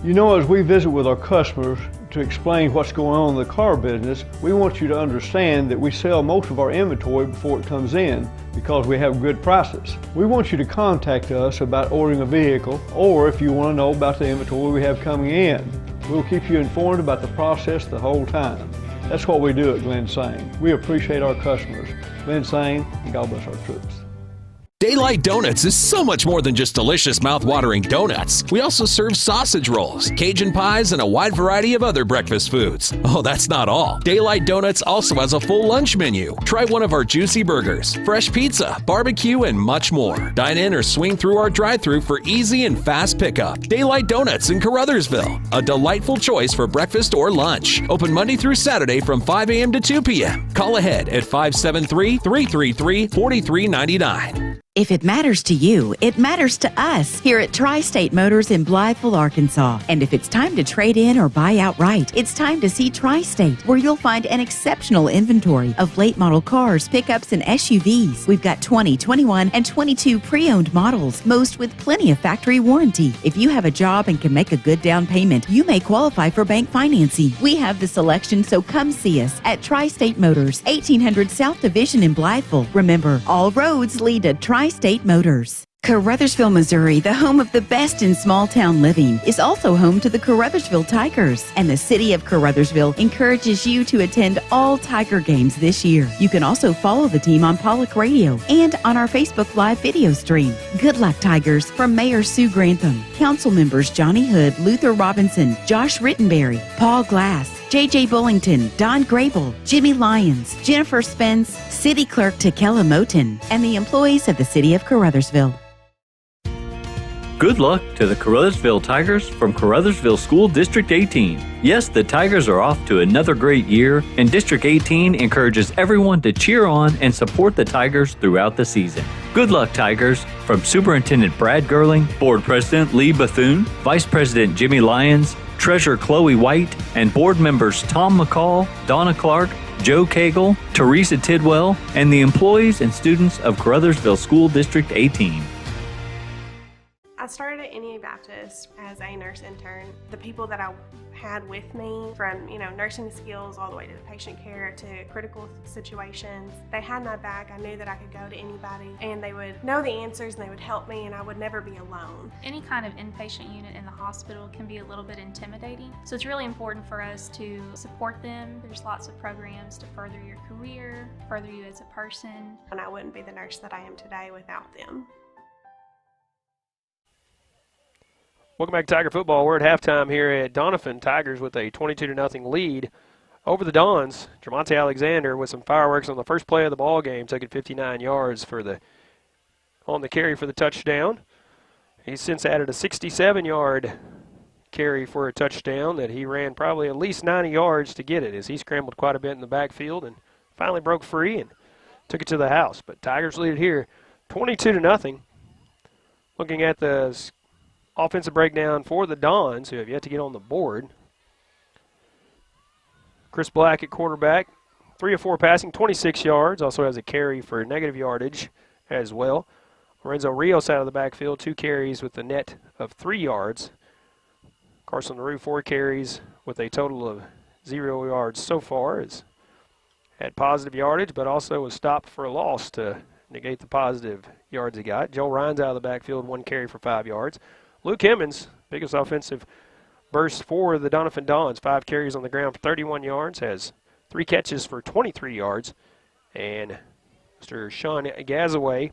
You know, as we visit with our customers to explain what's going on in the car business, we want you to understand that we sell most of our inventory before it comes in because we have good prices. We want you to contact us about ordering a vehicle, or if you want to know about the inventory we have coming in. We'll keep you informed about the process the whole time. That's what we do at Glen Sane. We appreciate our customers. Glen Sane, and God bless our troops. Daylight Donuts is so much more than just delicious mouth-watering donuts. We also serve sausage rolls, Cajun pies, and a wide variety of other breakfast foods. Oh, that's not all. Daylight Donuts also has a full lunch menu. Try one of our juicy burgers, fresh pizza, barbecue, and much more. Dine in or swing through our drive-thru for easy and fast pickup. Daylight Donuts in Caruthersville, a delightful choice for breakfast or lunch. Open Monday through Saturday from 5 a.m. to 2 p.m. Call ahead at 573-333-4399. If it matters to you, it matters to us here at Tri-State Motors in Blytheville, Arkansas. And if it's time to trade in or buy outright, it's time to see Tri-State, where you'll find an exceptional inventory of late model cars, pickups, and SUVs. We've got 20, 21, and 22 pre-owned models, most with plenty of factory warranty. If you have a job and can make a good down payment, you may qualify for bank financing. We have the selection, so come see us at Tri-State Motors, 1800 South Division in Blytheville. Remember, all roads lead to Tri-State Motors. Caruthersville, Missouri, the home of the best in small town living, is also home to the Caruthersville Tigers. And the city of Caruthersville encourages you to attend all Tiger games this year. You can also follow the team on Pollock Radio and on our Facebook Live video stream. Good luck, Tigers, from Mayor Sue Grantham, Council members Johnny Hood, Luther Robinson, Josh Rittenberry, Paul Glass, J.J. Bullington, Don Grable, Jimmy Lyons, Jennifer Spence, City Clerk Takela Moten, and the employees of the city of Caruthersville. Good luck to the Caruthersville Tigers from Caruthersville School District 18. Yes, the Tigers are off to another great year, and District 18 encourages everyone to cheer on and support the Tigers throughout the season. Good luck, Tigers, from Superintendent Brad Gerling, Board President Lee Bethune, Vice President Jimmy Lyons, Treasurer Chloe White, and board members Tom McCall, Donna Clark, Joe Cagle, Teresa Tidwell, and the employees and students of Caruthersville School District 18. I started at NEA Baptist as a nurse intern. The people that I had with me, from nursing skills all the way to patient care to critical situations, they had my back. I knew that I could go to anybody and they would know the answers and they would help me, and I would never be alone. Any kind of inpatient unit in the hospital can be a little bit intimidating, so it's really important for us to support them. There's lots of programs to further your career, further you as a person. And I wouldn't be the nurse that I am today without them. Welcome back to Tiger Football. We're at halftime here at Doniphan. Tigers with a 22-0 lead over the Dons. Tremonte Alexander with some fireworks on the first play of the ball game, took it 59 yards on the carry for the touchdown. He's since added a 67-yard carry for a touchdown that he ran probably at least 90 yards to get it, as he scrambled quite a bit in the backfield and finally broke free and took it to the house. But Tigers lead it here 22-0. Looking at the offensive breakdown for the Dons, who have yet to get on the board. Chris Black at quarterback, 3 of 4 passing, 26 yards. Also has a carry for negative yardage as well. Lorenzo Rios out of the backfield, 2 carries with a net of 3 yards. Carson LaRue, 4 carries with a total of 0 yards so far. Has had positive yardage, but also was stopped for a loss to negate the positive yards he got. Joe Ryan's out of the backfield, 1 carry for 5 yards. Luke Emmons, biggest offensive burst for the Doniphan Dons, 5 carries on the ground for 31 yards, has 3 catches for 23 yards. And Mr. Sean Gazaway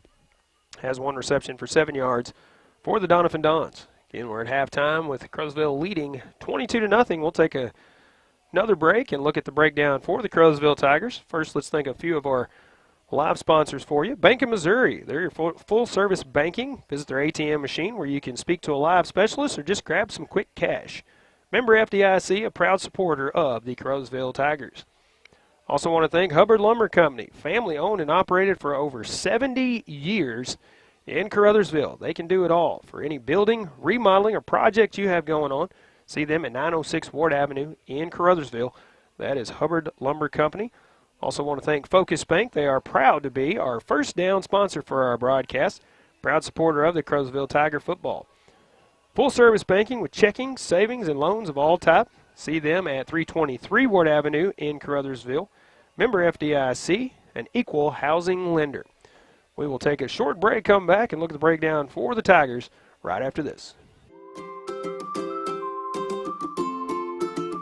has 1 reception for 7 yards for the Doniphan Dons. Again, we're at halftime with Caruthersville leading 22-0. We'll take another break and look at the breakdown for the Caruthersville Tigers. First, let's thank a few of our live sponsors for you. Bank of Missouri, they're your full-service banking. Visit their ATM machine where you can speak to a live specialist or just grab some quick cash. Member FDIC, a proud supporter of the Caruthersville Tigers. Also want to thank Hubbard Lumber Company, family-owned and operated for over 70 years in Caruthersville. They can do it all for any building, remodeling, or project you have going on. See them at 906 Ward Avenue in Caruthersville. That is Hubbard Lumber Company. Also want to thank Focus Bank. They are proud to be our first down sponsor for our broadcast. Proud supporter of the Caruthersville Tiger football. Full-service banking with checking, savings, and loans of all type. See them at 323 Ward Avenue in Caruthersville. Member FDIC, an equal housing lender. We will take a short break, come back, and look at the breakdown for the Tigers right after this.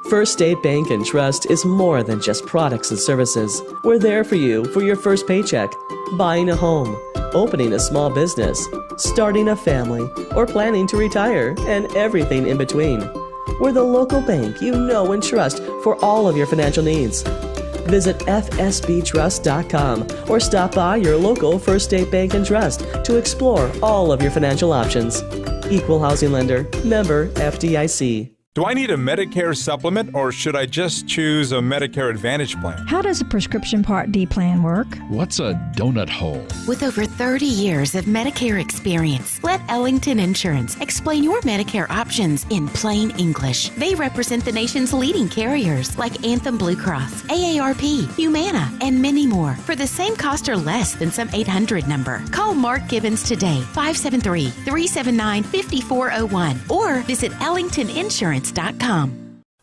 First State Bank and Trust is more than just products and services. We're there for you for your first paycheck, buying a home, opening a small business, starting a family, or planning to retire, and everything in between. We're the local bank you know and trust for all of your financial needs. Visit fsbtrust.com or stop by your local First State Bank and Trust to explore all of your financial options. Equal housing lender, member FDIC. Do I need a Medicare supplement, or should I just choose a Medicare Advantage plan? How does a prescription Part D plan work? What's a donut hole? With over 30 years of Medicare experience, let Ellington Insurance explain your Medicare options in plain English. They represent the nation's leading carriers like Anthem Blue Cross, AARP, Humana, and many more for the same cost or less than some 800 number. Call Mark Gibbons today, 573-379-5401, or visit ellingtoninsurance.com.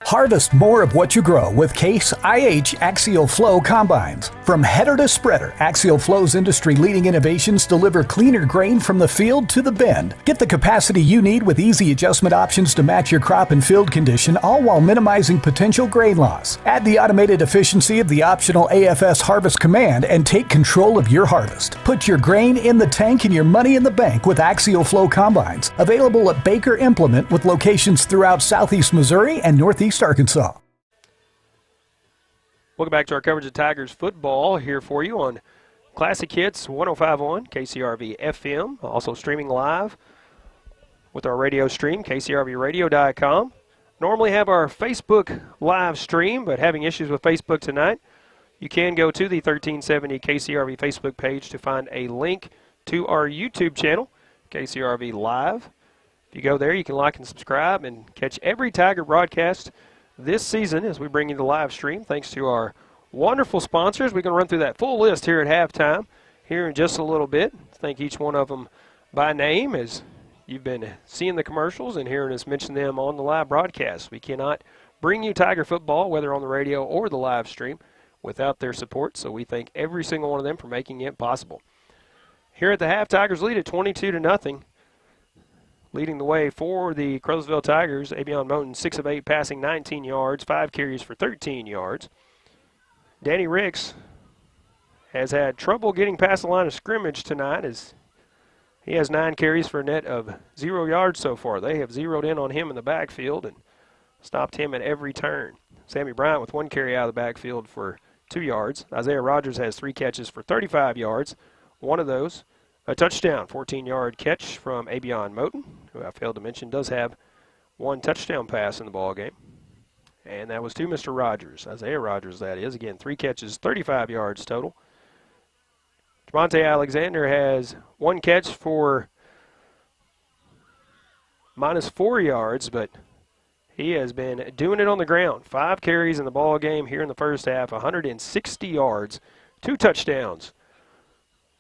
Harvest more of what you grow with Case IH Axial Flow Combines. From header to spreader, Axial Flow's industry-leading innovations deliver cleaner grain from the field to the bin. Get the capacity you need with easy adjustment options to match your crop and field condition, all while minimizing potential grain loss. Add the automated efficiency of the optional AFS Harvest Command and take control of your harvest. Put your grain in the tank and your money in the bank with Axial Flow Combines. Available at Baker Implement with locations throughout Southeast Missouri and Northeast Arkansas. Welcome back to our coverage of Tigers football here for you on Classic Hits 105.1 KCRV FM, also streaming live with our radio stream, kcrvradio.com. Normally have our Facebook live stream, but having issues with Facebook tonight. You can go to the 1370 KCRV Facebook page to find a link to our YouTube channel, KCRV Live. If you go there, you can like and subscribe and catch every Tiger broadcast this season as we bring you the live stream. Thanks to our wonderful sponsors. We're going to run through that full list here at halftime here in just a little bit. Thank each one of them by name as you've been seeing the commercials and hearing us mention them on the live broadcast. We cannot bring you Tiger football, whether on the radio or the live stream, without their support, so we thank every single one of them for making it possible. Here at the half, Tigers lead at 22-0. Leading the way for the Caruthersville Tigers, Avion Moten, 6 of 8, passing 19 yards, 5 carries for 13 yards. Danny Ricks has had trouble getting past the line of scrimmage tonight as he has 9 carries for a net of 0 yards so far. They have zeroed in on him in the backfield and stopped him at every turn. Sammy Bryant with 1 carry out of the backfield for 2 yards. Isaiah Rogers has 3 catches for 35 yards. One of those, a touchdown, 14-yard catch from Avion Moten, who I failed to mention does have 1 touchdown pass in the ball game. And that was to Mr. Rogers, Isaiah Rogers, that is. Again, 3 catches, 35 yards total. Javonte Alexander has 1 catch for -4 yards, but he has been doing it on the ground. 5 carries in the ball game here in the first half, 160 yards, 2 touchdowns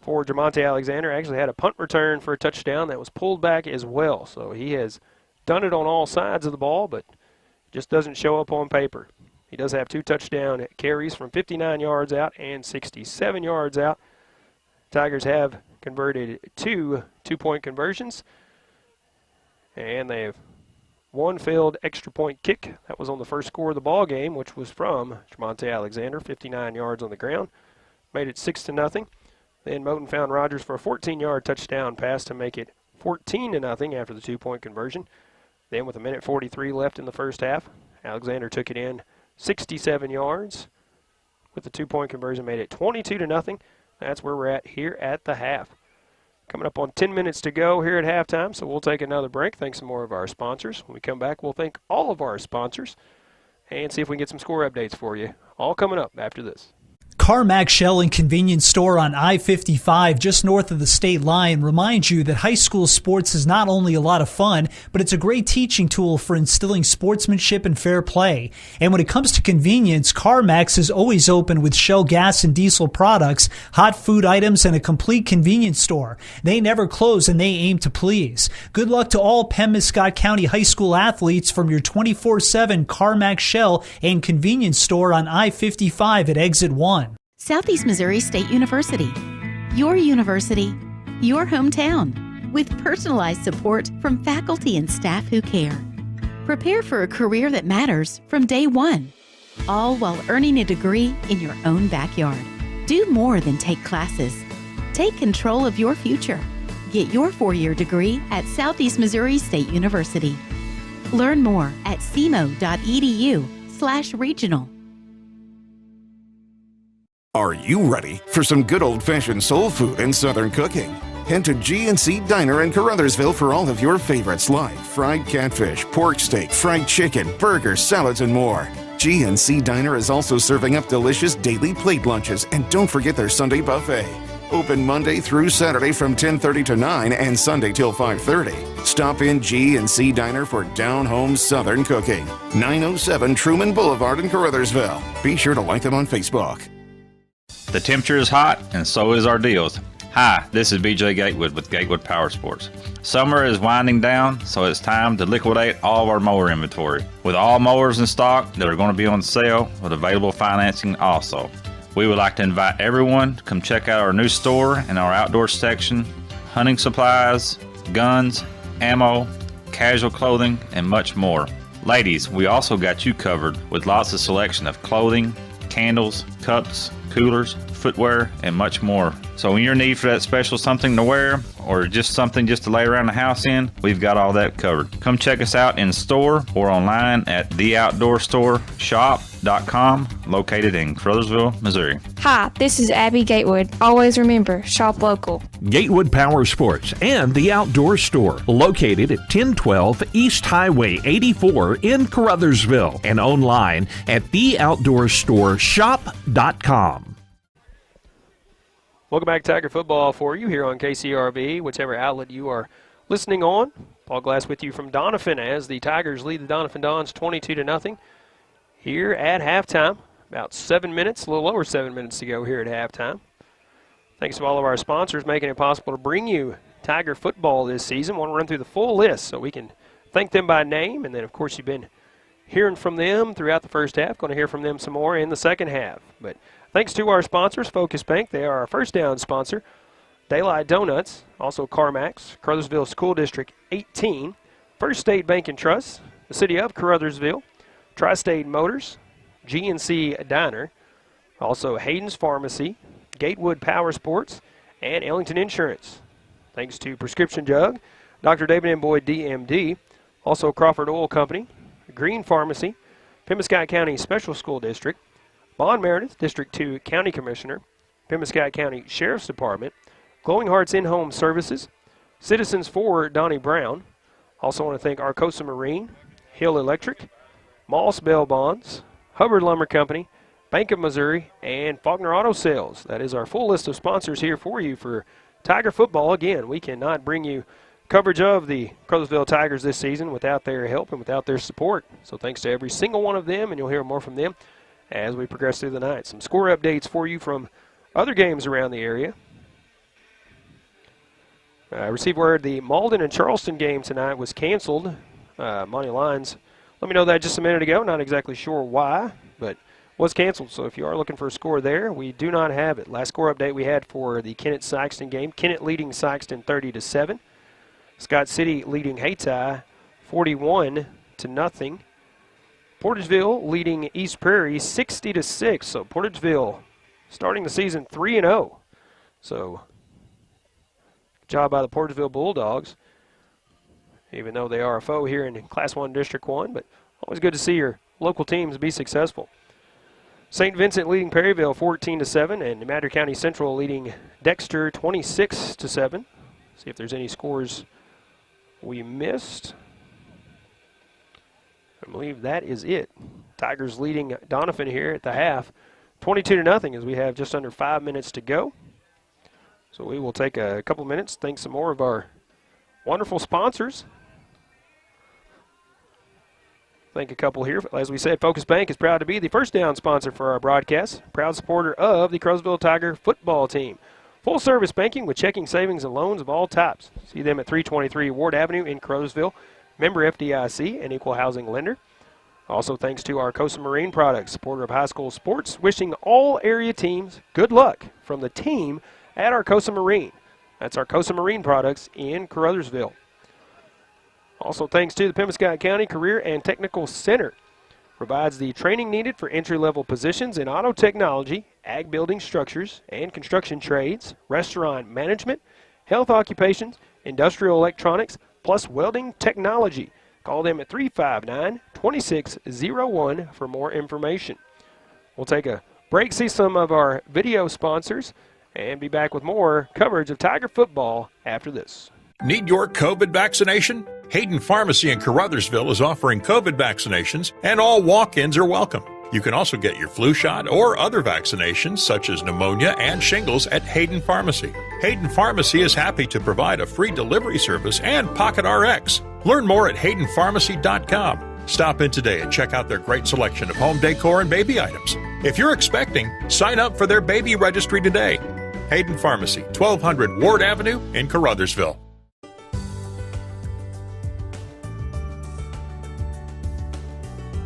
for Javonte Alexander. Actually had a punt return for a touchdown that was pulled back as well. So he has done it on all sides of the ball, but just doesn't show up on paper. He does have 2 touchdown carries from 59 yards out and 67 yards out. Tigers have converted 2 two-point conversions, and they have 1 failed extra point kick. That was on the first score of the ball game, which was from Javonte Alexander, 59 yards on the ground. Made it 6-0. Then Moten found Rogers for a 14-yard touchdown pass to make it 14-0 after the 2-point conversion. Then with 1:43 left in the first half, Alexander took it in 67 yards. With the 2-point conversion, made it 22-0. That's where we're at here at the half. Coming up on 10 minutes to go here at halftime, so we'll take another break. Thanks some more of our sponsors. When we come back, we'll thank all of our sponsors and see if we can get some score updates for you. All coming up after this. CarMax Shell and Convenience Store on I-55 just north of the state line reminds you that high school sports is not only a lot of fun, but it's a great teaching tool for instilling sportsmanship and fair play. And when it comes to convenience, CarMax is always open with Shell gas and diesel products, hot food items, and a complete convenience store. They never close and they aim to please. Good luck to all Penn-Scott County high school athletes from your 24/7 CarMax Shell and Convenience Store on I-55 at Exit 1. Southeast Missouri State University. Your university, your hometown, with personalized support from faculty and staff who care. Prepare for a career that matters from day one, all while earning a degree in your own backyard. Do more than take classes. Take control of your future. Get your 4-year degree at Southeast Missouri State University. Learn more at cmo.edu/regional. Are you ready for some good old-fashioned soul food and Southern cooking? Head to G&C Diner in Caruthersville for all of your favorites like fried catfish, pork steak, fried chicken, burgers, salads, and more. G&C Diner is also serving up delicious daily plate lunches, and don't forget their Sunday buffet. Open Monday through Saturday from 10:30 to 9 and Sunday till 5:30. Stop in G&C Diner for down-home Southern cooking. 907 Truman Boulevard in Caruthersville. Be sure to like them on Facebook. The temperature is hot, and so is our deals. Hi, this is BJ Gatewood with Gatewood Power Sports. Summer is winding down, so it's time to liquidate all of our mower inventory. With all mowers in stock that are going to be on sale with available financing also. We would like to invite everyone to come check out our new store and our outdoor section, hunting supplies, guns, ammo, casual clothing, and much more. Ladies, we also got you covered with lots of selection of clothing, candles, cups, coolers, footwear, and much more. So when you're in need for that special something to wear or just something just to lay around the house in, we've got all that covered. Come check us out in store or online at theoutdoorstore.shop.com, located in Caruthersville, Missouri. Hi, this is Abby Gatewood. Always remember, shop local. Gatewood Power Sports and the Outdoor Store, located at 1012 East Highway 84 in Caruthersville, and online at theoutdoorstore.shop.com. Welcome back to Tiger Football for you here on KCRV, whichever outlet you are listening on. Paul Glass with you from Doniphan as the Tigers lead the Doniphan Dons 22-0 here at halftime. About 7 minutes, a little over 7 minutes to go here at halftime. Thanks to all of our sponsors making it possible to bring you Tiger football this season. Want to run through the full list so we can thank them by name. And then, of course, you've been hearing from them throughout the first half. Going to hear from them some more in the second half. But thanks to our sponsors, Focus Bank. They are our first down sponsor. Daylight Donuts, also CarMax, Caruthersville School District 18, First State Bank and Trust, the City of Caruthersville, Tri-State Motors, GNC Diner, also Hayden's Pharmacy, Gatewood Power Sports, and Ellington Insurance. Thanks to Prescription Jug, Dr. David M. Boyd, DMD, also Crawford Oil Company, Green Pharmacy, Pembascott County Special School District, Bond Meredith, District 2 County Commissioner, Pembascott County Sheriff's Department, Glowing Hearts In-Home Services, Citizens for Donnie Brown. Also want to thank Arcosa Marine, Hill Electric, Moss Bell Bonds, Hubbard Lumber Company, Bank of Missouri, and Faulkner Auto Sales. That is our full list of sponsors here for you for Tiger football. Again, we cannot bring you coverage of the Caruthersville Tigers this season without their help and without their support. So thanks to every single one of them, and you'll hear more from them as we progress through the night. Some score updates for you from other games around the area. I received word the Malden and Charleston game tonight was canceled. Monty Lyons let me know that just a minute ago. Not exactly sure why, but was canceled. So if you are looking for a score there, we do not have it. Last score update we had for the Kennett-Sykeston game. Kennett leading Sykeston 30-7. Scott City leading Hayti 41-0. Portageville leading East Prairie 60-6. So Portageville starting the season 3-0. So good job by the Portageville Bulldogs, even though they are a foe here in Class 1 District 1. But always good to see your local teams be successful. St. Vincent leading Perryville 14-7, and Madrid County Central leading Dexter 26-7. See if there's any scores we missed. I believe that is it. Tigers leading Doniphan here at the half 22-0 as we have just under 5 minutes to go. So we will take a couple minutes, thank some more of our wonderful sponsors. Thank a couple here. As we said, Focus Bank is proud to be the first down sponsor for our broadcast. Proud supporter of the Caruthersville Tiger football team. Full service banking with checking, savings, and loans of all types. See them at 323 Ward Avenue in Caruthersville. Member FDIC, an equal housing lender. Also thanks to our Arcosa Marine Products, supporter of high school sports, wishing all area teams good luck from the team at Arcosa Marine. That's Arcosa Marine Products in Caruthersville. Also thanks to the Pembascott County Career and Technical Center. Provides the training needed for entry-level positions in auto technology, ag building structures, and construction trades, restaurant management, health occupations, industrial electronics, plus welding technology. Call them at 359-2601 for more information. We'll take a break, see some of our video sponsors, and be back with more coverage of Tiger football after this. Need your COVID vaccination? Hayden Pharmacy in Caruthersville is offering COVID vaccinations, and all walk-ins are welcome. You can also get your flu shot or other vaccinations such as pneumonia and shingles at Hayden Pharmacy. Hayden Pharmacy is happy to provide a free delivery service and Pocket RX. Learn more at haydenpharmacy.com. Stop in today and check out their great selection of home decor and baby items. If you're expecting, sign up for their baby registry today. Hayden Pharmacy, 1200 Ward Avenue in Caruthersville.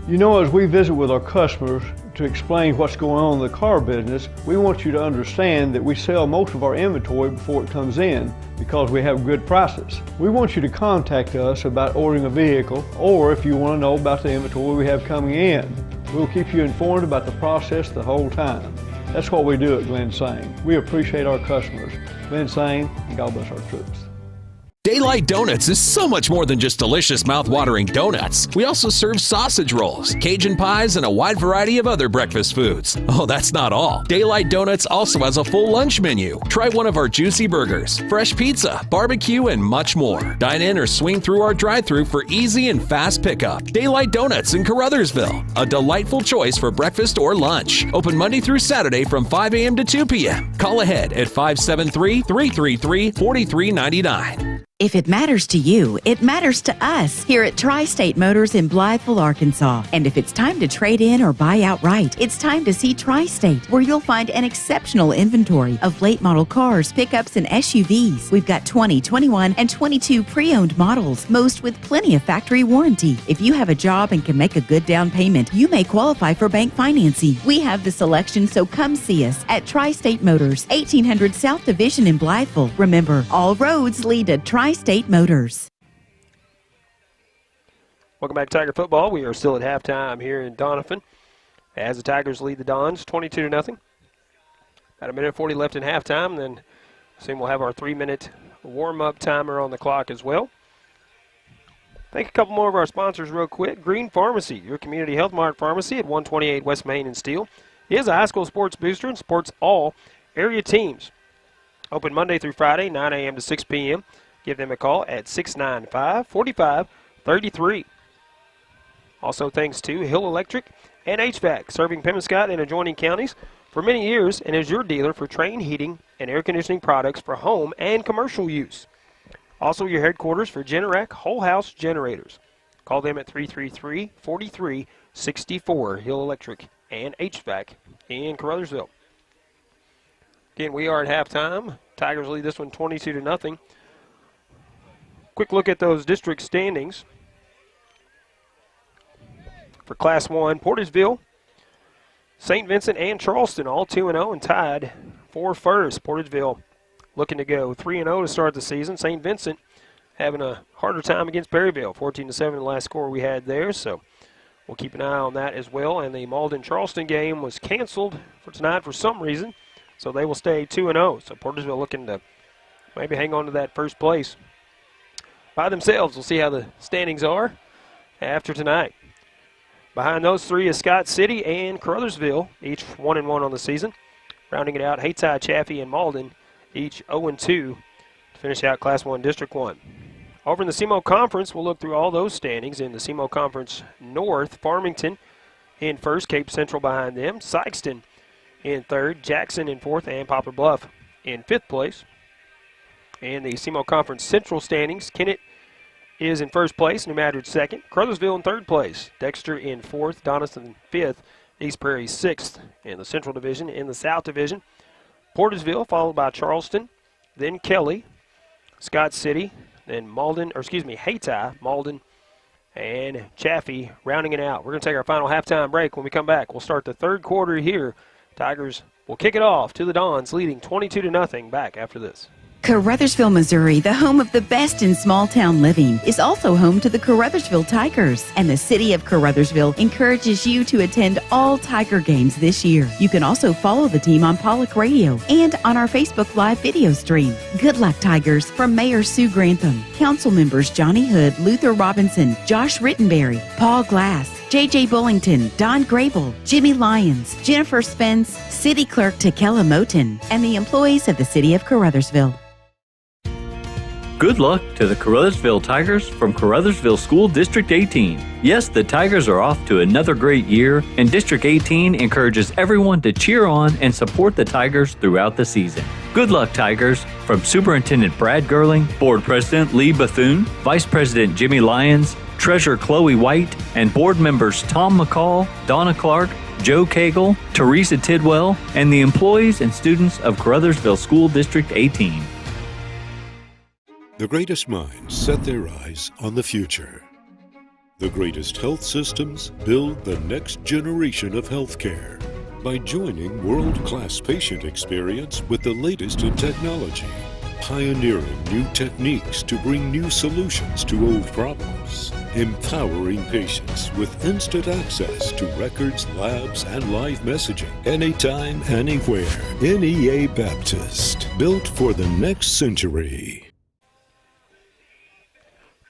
You know, as we visit with our customers to explain what's going on in the car business, we want you to understand that we sell most of our inventory before it comes in because we have good prices. We want you to contact us about ordering a vehicle, or if you want to know about the inventory we have coming in. We'll keep you informed about the process the whole time. That's what we do at Glen Sane. We appreciate our customers. Glen Sane, and God bless our troops. Daylight Donuts is so much more than just delicious mouth-watering donuts. We also serve sausage rolls, Cajun pies, and a wide variety of other breakfast foods. Oh, that's not all. Daylight Donuts also has a full lunch menu. Try one of our juicy burgers, fresh pizza, barbecue, and much more. Dine in or swing through our drive-thru for easy and fast pickup. Daylight Donuts in Caruthersville, a delightful choice for breakfast or lunch. Open Monday through Saturday from 5 a.m. to 2 p.m. Call ahead at 573-333-4399. If it matters to you, it matters to us here at Tri-State Motors in Blytheville, Arkansas. And if it's time to trade in or buy outright, it's time to see Tri-State, where you'll find an exceptional inventory of late model cars, pickups, and SUVs. We've got 20, 21, and 22 pre-owned models, most with plenty of factory warranty. If you have a job and can make a good down payment, you may qualify for bank financing. We have the selection, so come see us at Tri-State Motors, 1800 South Division in Blytheville. Remember, all roads lead to Tri-State Motors. Welcome back to Tiger Football. We are still at halftime here in Doniphan as the Tigers lead the Dons 22-0. About a minute 40 left in halftime, then soon we'll have our 3-minute warm-up timer on the clock as well. Thank a couple more of our sponsors real quick. Green Pharmacy, your community health mart pharmacy at 128 West Main in Steele, is a high school sports booster and supports all area teams. Open Monday through Friday, 9 a.m. to 6 p.m. Give them a call at 695-4533. Also thanks to Hill Electric and HVAC, serving Pemiscot and adjoining counties for many years and is your dealer for Train heating and air conditioning products for home and commercial use. Also your headquarters for Generac Whole House Generators. Call them at 333-4364, Hill Electric and HVAC in Caruthersville. Again, we are at halftime. Tigers lead this one 22-0. Quick look at those district standings. For Class 1, Portersville, St. Vincent, and Charleston all 2-0 and tied for first. Portersville looking to go 3-0 to start the season. St. Vincent having a harder time against Perryville, 14-7 the last score we had there. So we'll keep an eye on that as well. And the Malden-Charleston game was canceled for tonight for some reason, so they will stay 2-0. So Portersville looking to maybe hang on to that first place by themselves. We'll see how the standings are after tonight. Behind those three is Scott City and Caruthersville, each 1-1 on the season. Rounding it out, Hayti, Chaffee, and Malden, each 0-2 to finish out Class 1 District 1. Over in the CMO Conference, we'll look through all those standings. In the CMO Conference North, Farmington in first, Cape Central behind them, Sykeston in third, Jackson in fourth, and Poplar Bluff in fifth place. In the CMO Conference Central standings, Kennett is in first place, New Madrid second, Caruthersville in third place, Dexter in fourth, Doniphan fifth, East Prairie sixth in the Central Division. In the South Division, Portersville followed by Charleston, then Kelly, Scott City, then Hayti, Malden, and Chaffee rounding it out. We're going to take our final halftime break. When we come back, we'll start the third quarter here. Tigers will kick it off to the Dons, leading 22-0. Back after this. Caruthersville, Missouri, the home of the best in small-town living, is also home to the Caruthersville Tigers. And the city of Caruthersville encourages you to attend all Tiger games this year. You can also follow the team on Pollock Radio and on our Facebook Live video stream. Good luck, Tigers, from Mayor Sue Grantham, Council members Johnny Hood, Luther Robinson, Josh Rittenberry, Paul Glass, J.J. Bullington, Don Grable, Jimmy Lyons, Jennifer Spence, City Clerk Takela Moten, and the employees of the city of Caruthersville. Good luck to the Caruthersville Tigers from Caruthersville School District 18. Yes, the Tigers are off to another great year, and District 18 encourages everyone to cheer on and support the Tigers throughout the season. Good luck, Tigers, from Superintendent Brad Gerling, Board President Lee Bethune, Vice President Jimmy Lyons, Treasurer Chloe White, and board members Tom McCall, Donna Clark, Joe Cagle, Teresa Tidwell, and the employees and students of Caruthersville School District 18. The greatest minds set their eyes on the future. The greatest health systems build the next generation of healthcare by joining world-class patient experience with the latest in technology. Pioneering new techniques to bring new solutions to old problems. Empowering patients with instant access to records, labs, and live messaging. Anytime, anywhere. NEA Baptist. Built for the next century.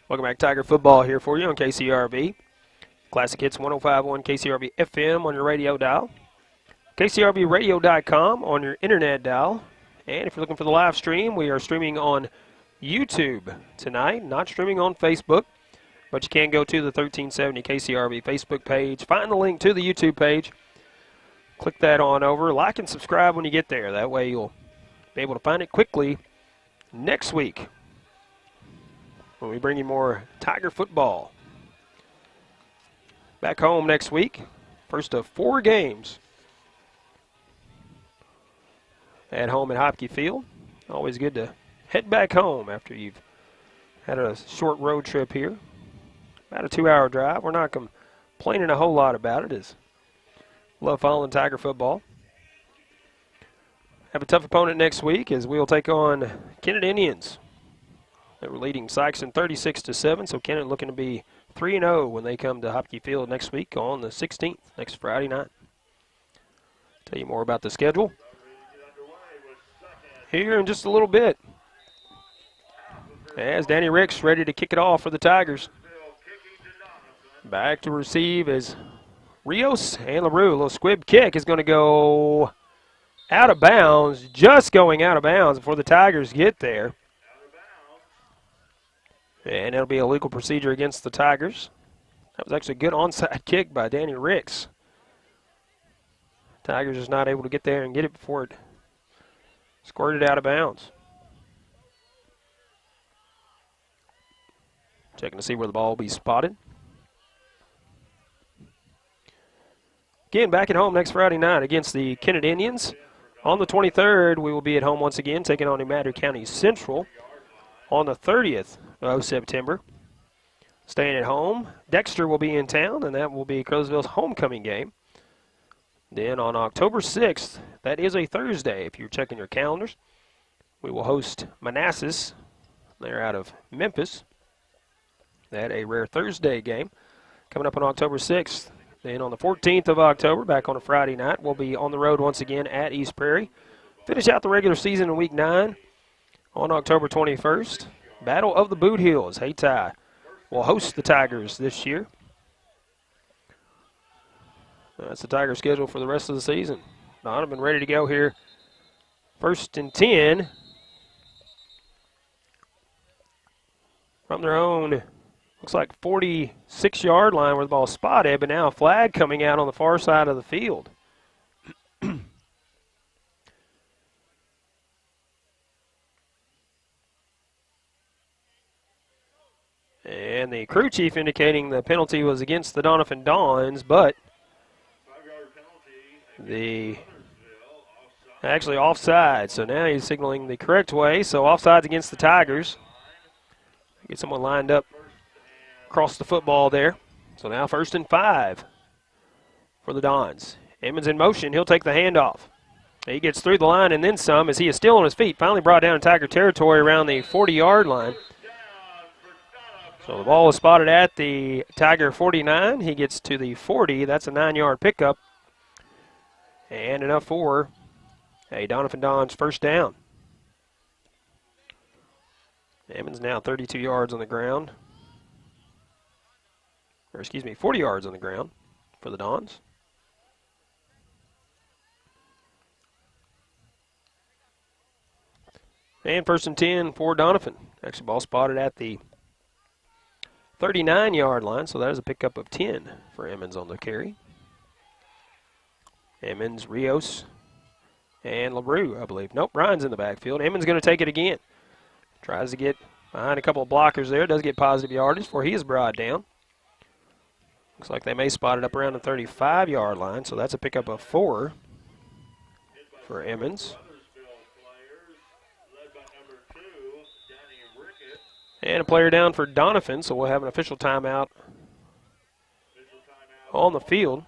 Welcome back, Tiger Football here for you on KCRV. Classic Hits 105.1 KCRV FM on your radio dial. KCRVradio.com on your internet dial. And if you're looking for the live stream, we are streaming on YouTube tonight, not streaming on Facebook. But you can go to the 1370 KCRV Facebook page. Find the link to the YouTube page. Click that on over. Like and subscribe when you get there. That way you'll be able to find it quickly next week when we bring you more Tiger football. Back home next week. First of 4 games at home at Hopkey Field. Always good to head back home after you've had a short road trip here. About a 2-hour drive. We're not complaining a whole lot about it. As love following Tiger football. Have a tough opponent next week as we'll take on Kennett Indians. They were leading Sykeston 36-7, so Kennett looking to be 3-0 when they come to Hopkey Field next week on the 16th, next Friday night. Tell you more about the schedule here in just a little bit. As Danny Ricks ready to kick it off for the Tigers. Back to receive is Rios and LaRue. A little squib kick is going to go out of bounds, just going out of bounds before the Tigers get there. And it'll be a legal procedure against the Tigers. That was actually a good onside kick by Danny Ricks. Tigers is not able to get there and get it before it squirted out of bounds. Checking to see where the ball will be spotted. Again, back at home next Friday night against the Kennett Indians. On the 23rd, we will be at home once again, taking on New Madrid County Central. On the 30th of September, staying at home, Dexter will be in town, and that will be Caruthersville's homecoming game. Then on October 6th, that is a Thursday, if you're checking your calendars, we will host Manassas. They're out of Memphis. That a rare Thursday game coming up on October 6th. Then on the 14th of October, back on a Friday night, we'll be on the road once again at East Prairie. Finish out the regular season in Week 9 on October 21st. Battle of the Boot Hills. Hayti will host the Tigers this year. That's the Tiger schedule for the rest of the season. Doniphan ready to go here. 1st and 10 from their own, looks like 46-yard line where the ball is spotted, but now a flag coming out on the far side of the field. And the crew chief indicating the penalty was against the Doniphan Dons, but actually offside. So now he's signaling the correct way. So offsides against the Tigers. Get someone lined up across the football there. So now 1st and 5 for the Dons. Emmons in motion. He'll take the handoff. He gets through the line and then some as he is still on his feet. Finally brought down in Tiger territory around the 40-yard line. So the ball is spotted at the Tiger 49. He gets to the 40. That's a 9-yard pickup. And enough for a Doniphan Dons first down. Emmons now 32 yards on the ground. Or excuse me, 40 yards on the ground for the Dons. And 1st and 10 for Doniphan. Actually, ball spotted at the 39-yard line, so that is a pickup of 10 for Emmons on the carry. Emmons, Rios, and LaRue, I believe. Nope, Ryan's in the backfield. Emmons going to take it again. Tries to get behind a couple of blockers there. Does get positive yardage before he is brought down. Looks like they may spot it up around the 35-yard line, so that's a pickup of 4 for Emmons. And a player down for Doniphan, so we'll have an official timeout on the field.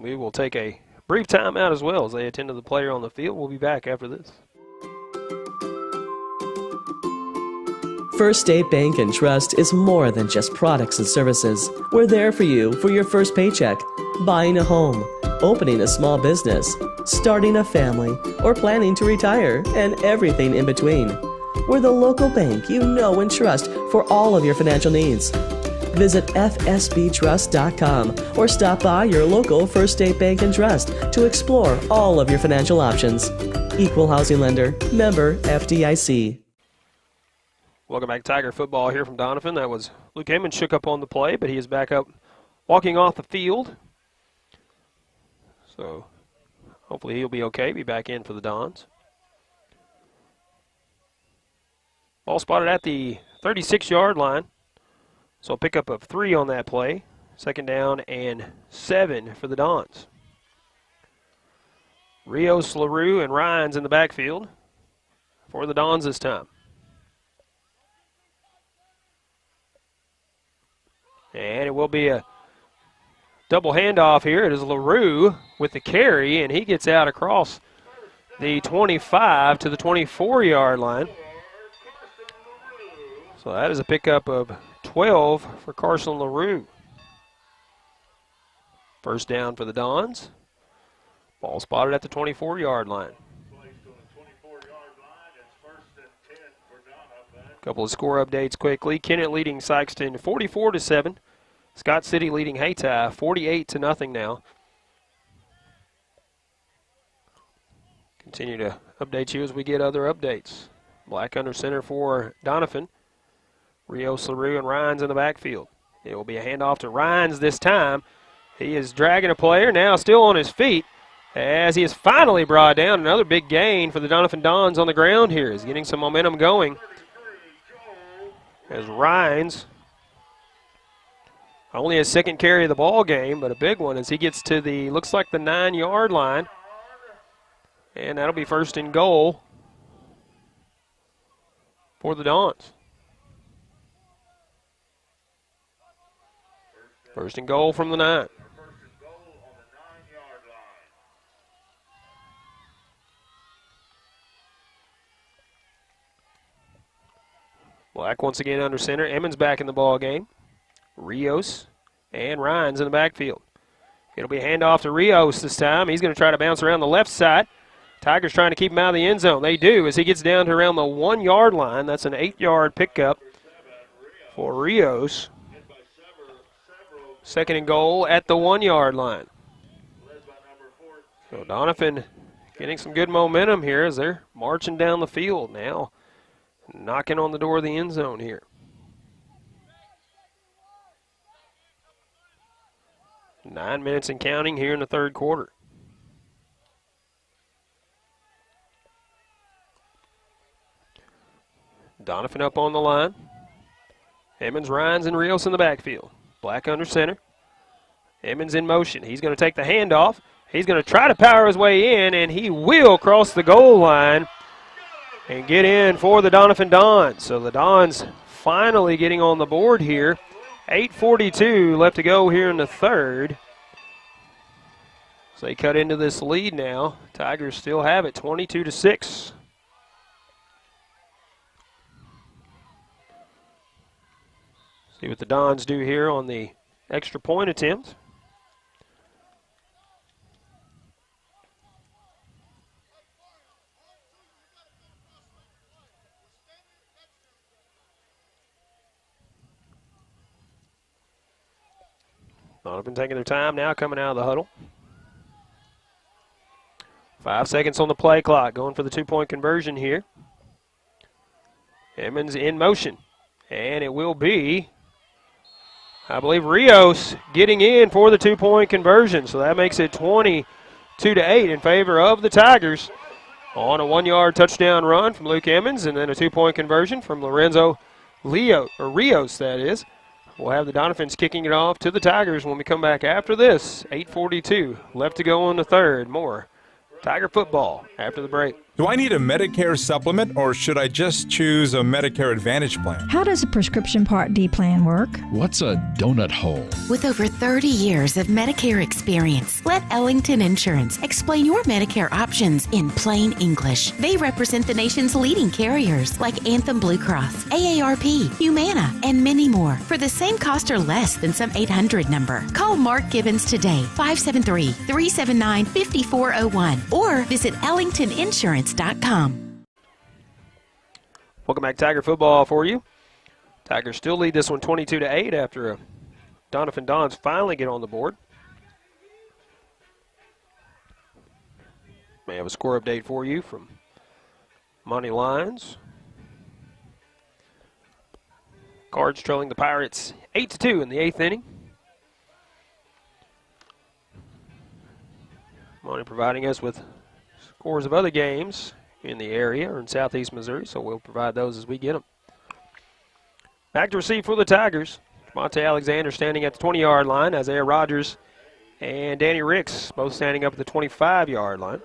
We will take a brief timeout as well as they attend to the player on the field. We'll be back after this. First State Bank and Trust is more than just products and services. We're there for you for your first paycheck, buying a home, opening a small business, starting a family, or planning to retire, and everything in between. We're the local bank you know and trust for all of your financial needs. Visit fsbtrust.com or stop by your local First State Bank and Trust to explore all of your financial options. Equal housing lender, member FDIC. Welcome back to Tiger football here from Doniphan. That was Luke Heyman shook up on the play, but he is back up walking off the field. So hopefully he'll be okay, be back in for the Dons. Ball spotted at the 36-yard line. So a pickup of 3 on that play. 2nd down and 7 for the Dons. Rios, LaRue, and Rhines in the backfield for the Dons this time. And it will be a double handoff here. It is LaRue with the carry, and he gets out across the 25 to the 24-yard line. So that is a pickup of 12 for Carson LaRue. First down for the Dons. Ball spotted at the 24-yard line. Couple of score updates quickly. Kennett leading Sykeston 44-7. Scott City leading Hayti 48-0 now. Continue to update you as we get other updates. Black under center for Doniphan. Rios, LaRue, and Rhines in the backfield. It will be a handoff to Rhines this time. He is dragging a player, now still on his feet, as he is finally brought down. Another big gain for the Doniphan Dons on the ground here. He's getting some momentum going. As Rhines only his 2nd carry of the ball game, but a big one as he gets to the, looks like the 9-yard line. And that'll be 1st and goal for the Dons. 1st and goal from the 9. Black once again under center. Emmons back in the ball game. Rios and Rhines in the backfield. It'll be a handoff to Rios this time. He's going to try to bounce around the left side. Tigers trying to keep him out of the end zone. They do as he gets down to around the 1-yard line. That's an 8-yard pickup for Rios. 2nd and goal at the 1-yard line. So Doniphan getting some good momentum here as they're marching down the field now. Knocking on the door of the end zone here. 9 minutes and counting here in the 3rd quarter. Doniphan up on the line. Emmons, Rhines, and Rios in the backfield. Black under center. Emmons in motion. He's going to take the handoff. He's going to try to power his way in, and he will cross the goal line and get in for the Doniphan Dons. So the Dons finally getting on the board here. 8:42 left to go here in the 3rd. So they cut into this lead now. Tigers still have it 22-6. See what the Dons do here on the extra point attempt. Doniphan taking their time now, coming out of the huddle. 5 seconds on the play clock, going for the 2-point conversion here. Emmons in motion, and it will be, I believe, Rios getting in for the 2-point conversion. So that makes it 22-8 in favor of the Tigers on a 1-yard touchdown run from Luke Emmons, and then a 2-point conversion from Lorenzo Rios, that is. We'll have the Donifans kicking it off to the Tigers when we come back after this. 8:42 left to go in the 3rd. More Tiger football after the break. Do I need a Medicare supplement or should I just choose a Medicare Advantage plan? How does a prescription Part D plan work? What's a donut hole? With over 30 years of Medicare experience, let Ellington Insurance explain your Medicare options in plain English. They represent the nation's leading carriers like Anthem Blue Cross, AARP, Humana, and many more for the same cost or less than some 800 number. Call Mark Gibbons today, 573-379-5401, or visit ellingtoninsurance.com. Welcome back, Tiger football for you. Tigers still lead this one 22-8 after Doniphan Dons finally get on the board. May have a score update for you from Monty Lyons. Cards trailing the Pirates 8-2 in the 8th inning. Monty providing us with scores of other games in the area or in southeast Missouri, so we'll provide those as we get them. Back to receive for the Tigers. Monte Alexander standing at the 20-yard line. Isaiah Rogers and Danny Ricks both standing up at the 25-yard line.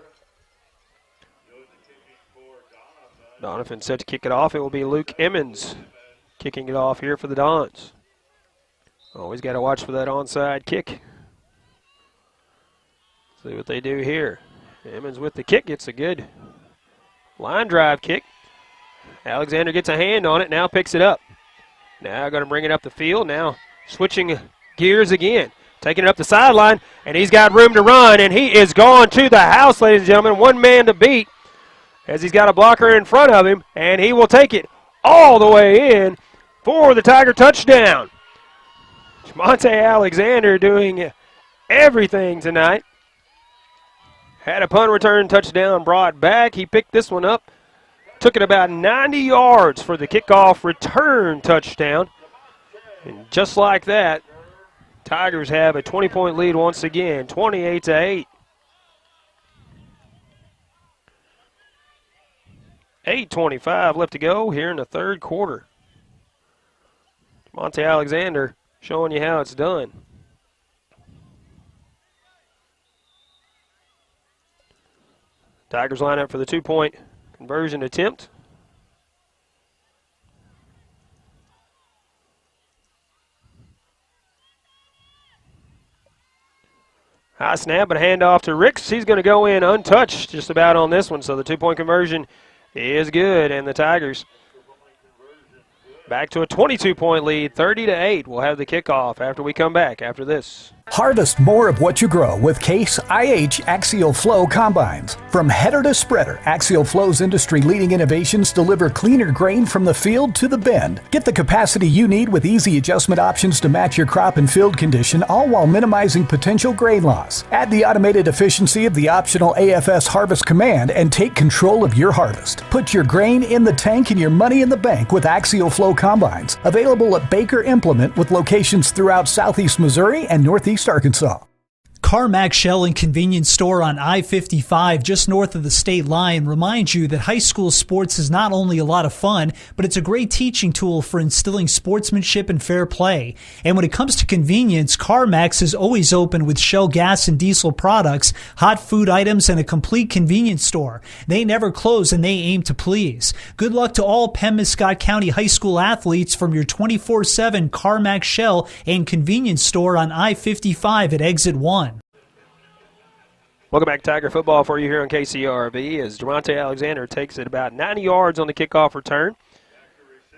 Doniphan set to kick it off. It will be Luke Emmons kicking it off here for the Dons. Always got to watch for that onside kick. See what they do here. Emmons with the kick, gets a good line drive kick. Alexander gets a hand on it, now picks it up. Now going to bring it up the field, now switching gears again. Taking it up the sideline, and he's got room to run, and he is gone to the house, ladies and gentlemen. One man to beat as he's got a blocker in front of him, and he will take it all the way in for the Tiger touchdown. Monte Alexander doing everything tonight. Had a punt return touchdown brought back. He picked this one up. Took it about 90 yards for the kickoff return touchdown. And just like that, Tigers have a 20-point lead once again, 28-8. 8:25 left to go here in the third quarter. Monte Alexander showing you how it's done. Tigers line up for the 2-point conversion attempt. High snap, but a handoff to Ricks. He's going to go in untouched just about on this one, so the 2-point conversion is good, and the Tigers back to a 22-point lead, 30-8. We'll have the kickoff after we come back after this. Harvest more of what you grow with Case IH Axial Flow Combines. From header to spreader, Axial Flow's industry-leading innovations deliver cleaner grain from the field to the bin. Get the capacity you need with easy adjustment options to match your crop and field condition, all while minimizing potential grain loss. Add the automated efficiency of the optional AFS Harvest Command and take control of your harvest. Put your grain in the tank and your money in the bank with Axial Flow Combines. Available at Baker Implement with locations throughout southeast Missouri and northeast Arkansas. Carmack Shell and Convenience Store on I-55 just north of the state line reminds you that high school sports is not only a lot of fun, but it's a great teaching tool for instilling sportsmanship and fair play. And when it comes to convenience, CarMax is always open with Shell gas and diesel products, hot food items, and a complete convenience store. They never close and they aim to please. Good luck to all Penn-Scott County high school athletes from your 24/7 CarMax Shell and Convenience Store on I-55 at Exit 1. Welcome back to Tiger football for you here on KCRV as Demonte Alexander takes it about 90 yards on the kickoff return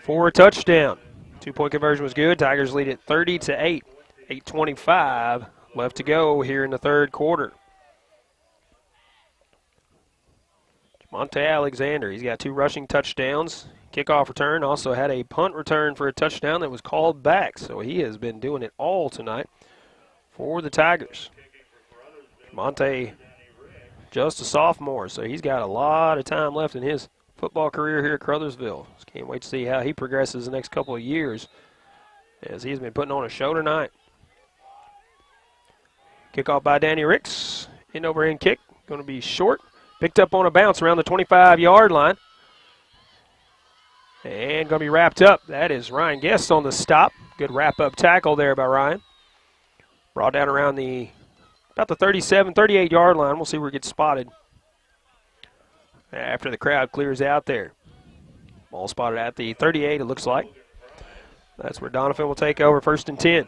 for a touchdown. 2-point conversion was good. Tigers lead it 30-8. 8:25 left to go here in the third quarter. Demonte Alexander, he's got 2 rushing touchdowns. Kickoff return, also had a punt return for a touchdown that was called back. So he has been doing it all tonight for the Tigers. Demonte, just a sophomore, so he's got a lot of time left in his football career here at Caruthersville. Just can't wait to see how he progresses the next couple of years as he's been putting on a show tonight. Kickoff by Danny Ricks. In overhand kick, going to be short. Picked up on a bounce around the 25-yard line. And going to be wrapped up. That is Ryan Guest on the stop. Good wrap-up tackle there by Ryan. Brought down around about the 37, 38-yard line. We'll see where it gets spotted. after the crowd clears out there. Ball spotted at the 38, it looks like. That's where Doniphan will take over, 1st and 10.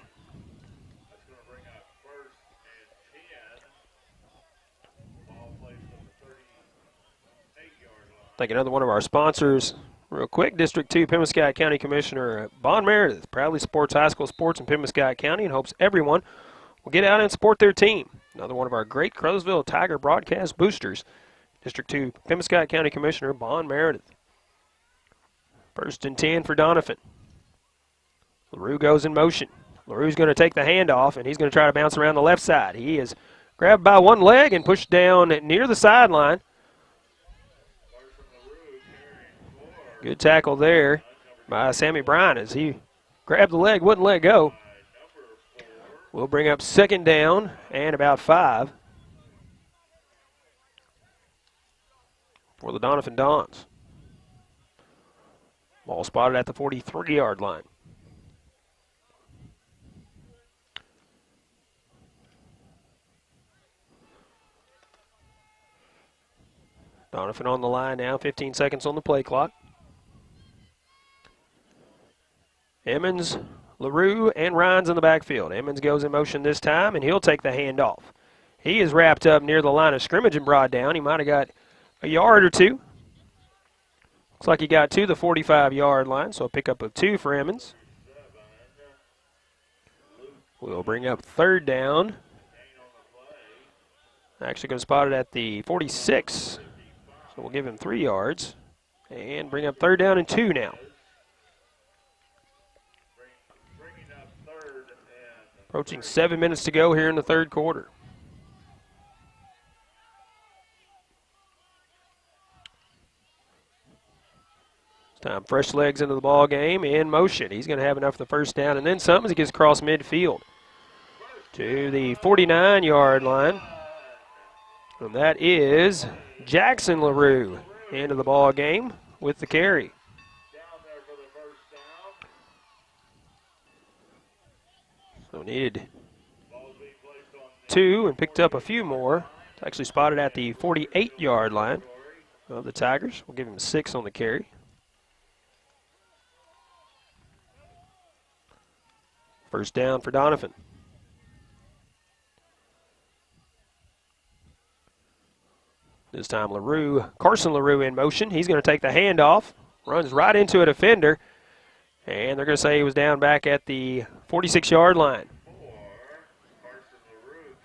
Take another one of our sponsors real quick. District 2 Pembroke County Commissioner Bon Meredith proudly supports high school sports in Pembroke County and hopes everyone will get out and support their team. Another one of our great Caruthersville Tiger broadcast boosters. District 2 Pembroke County Commissioner Bon Meredith. 1st and 10 for Doniphan. LaRue goes in motion. LaRue's going to take the handoff, and he's going to try to bounce around the left side. He is grabbed by one leg and pushed down near the sideline. Good tackle there by Sammy Bryan as he grabbed the leg, wouldn't let go. We'll bring up 2nd down and about 5 for the Doniphan Dons. Ball spotted at the 43-yard line. Doniphan on the line now, 15 seconds on the play clock. Emmons, LaRue, and Rhines in the backfield. Emmons goes in motion this time, and he'll take the handoff. He is wrapped up near the line of scrimmage and brought down. He might have got a yard or two. Looks like he got to the 45-yard line, so a pickup of 2 for Emmons. We'll bring up 3rd down. Actually going to spot it at the 46, so we'll give him 3 yards. And bring up 3rd down and 2 now. Approaching 7 minutes to go here in the 3rd quarter. It's time, fresh legs into the ball game, in motion. He's going to have enough for the 1st down and then some as he gets across midfield to the 49-yard line. And that is Jackson LaRue into the ball game with the carry. So needed 2 and picked up a few more. It's actually spotted at the 48-yard line of the Tigers. We'll give him 6 on the carry. First down for Doniphan. This time Carson LaRue in motion. He's going to take the handoff, runs right into a defender, and they're going to say he was down back at the 46-yard line.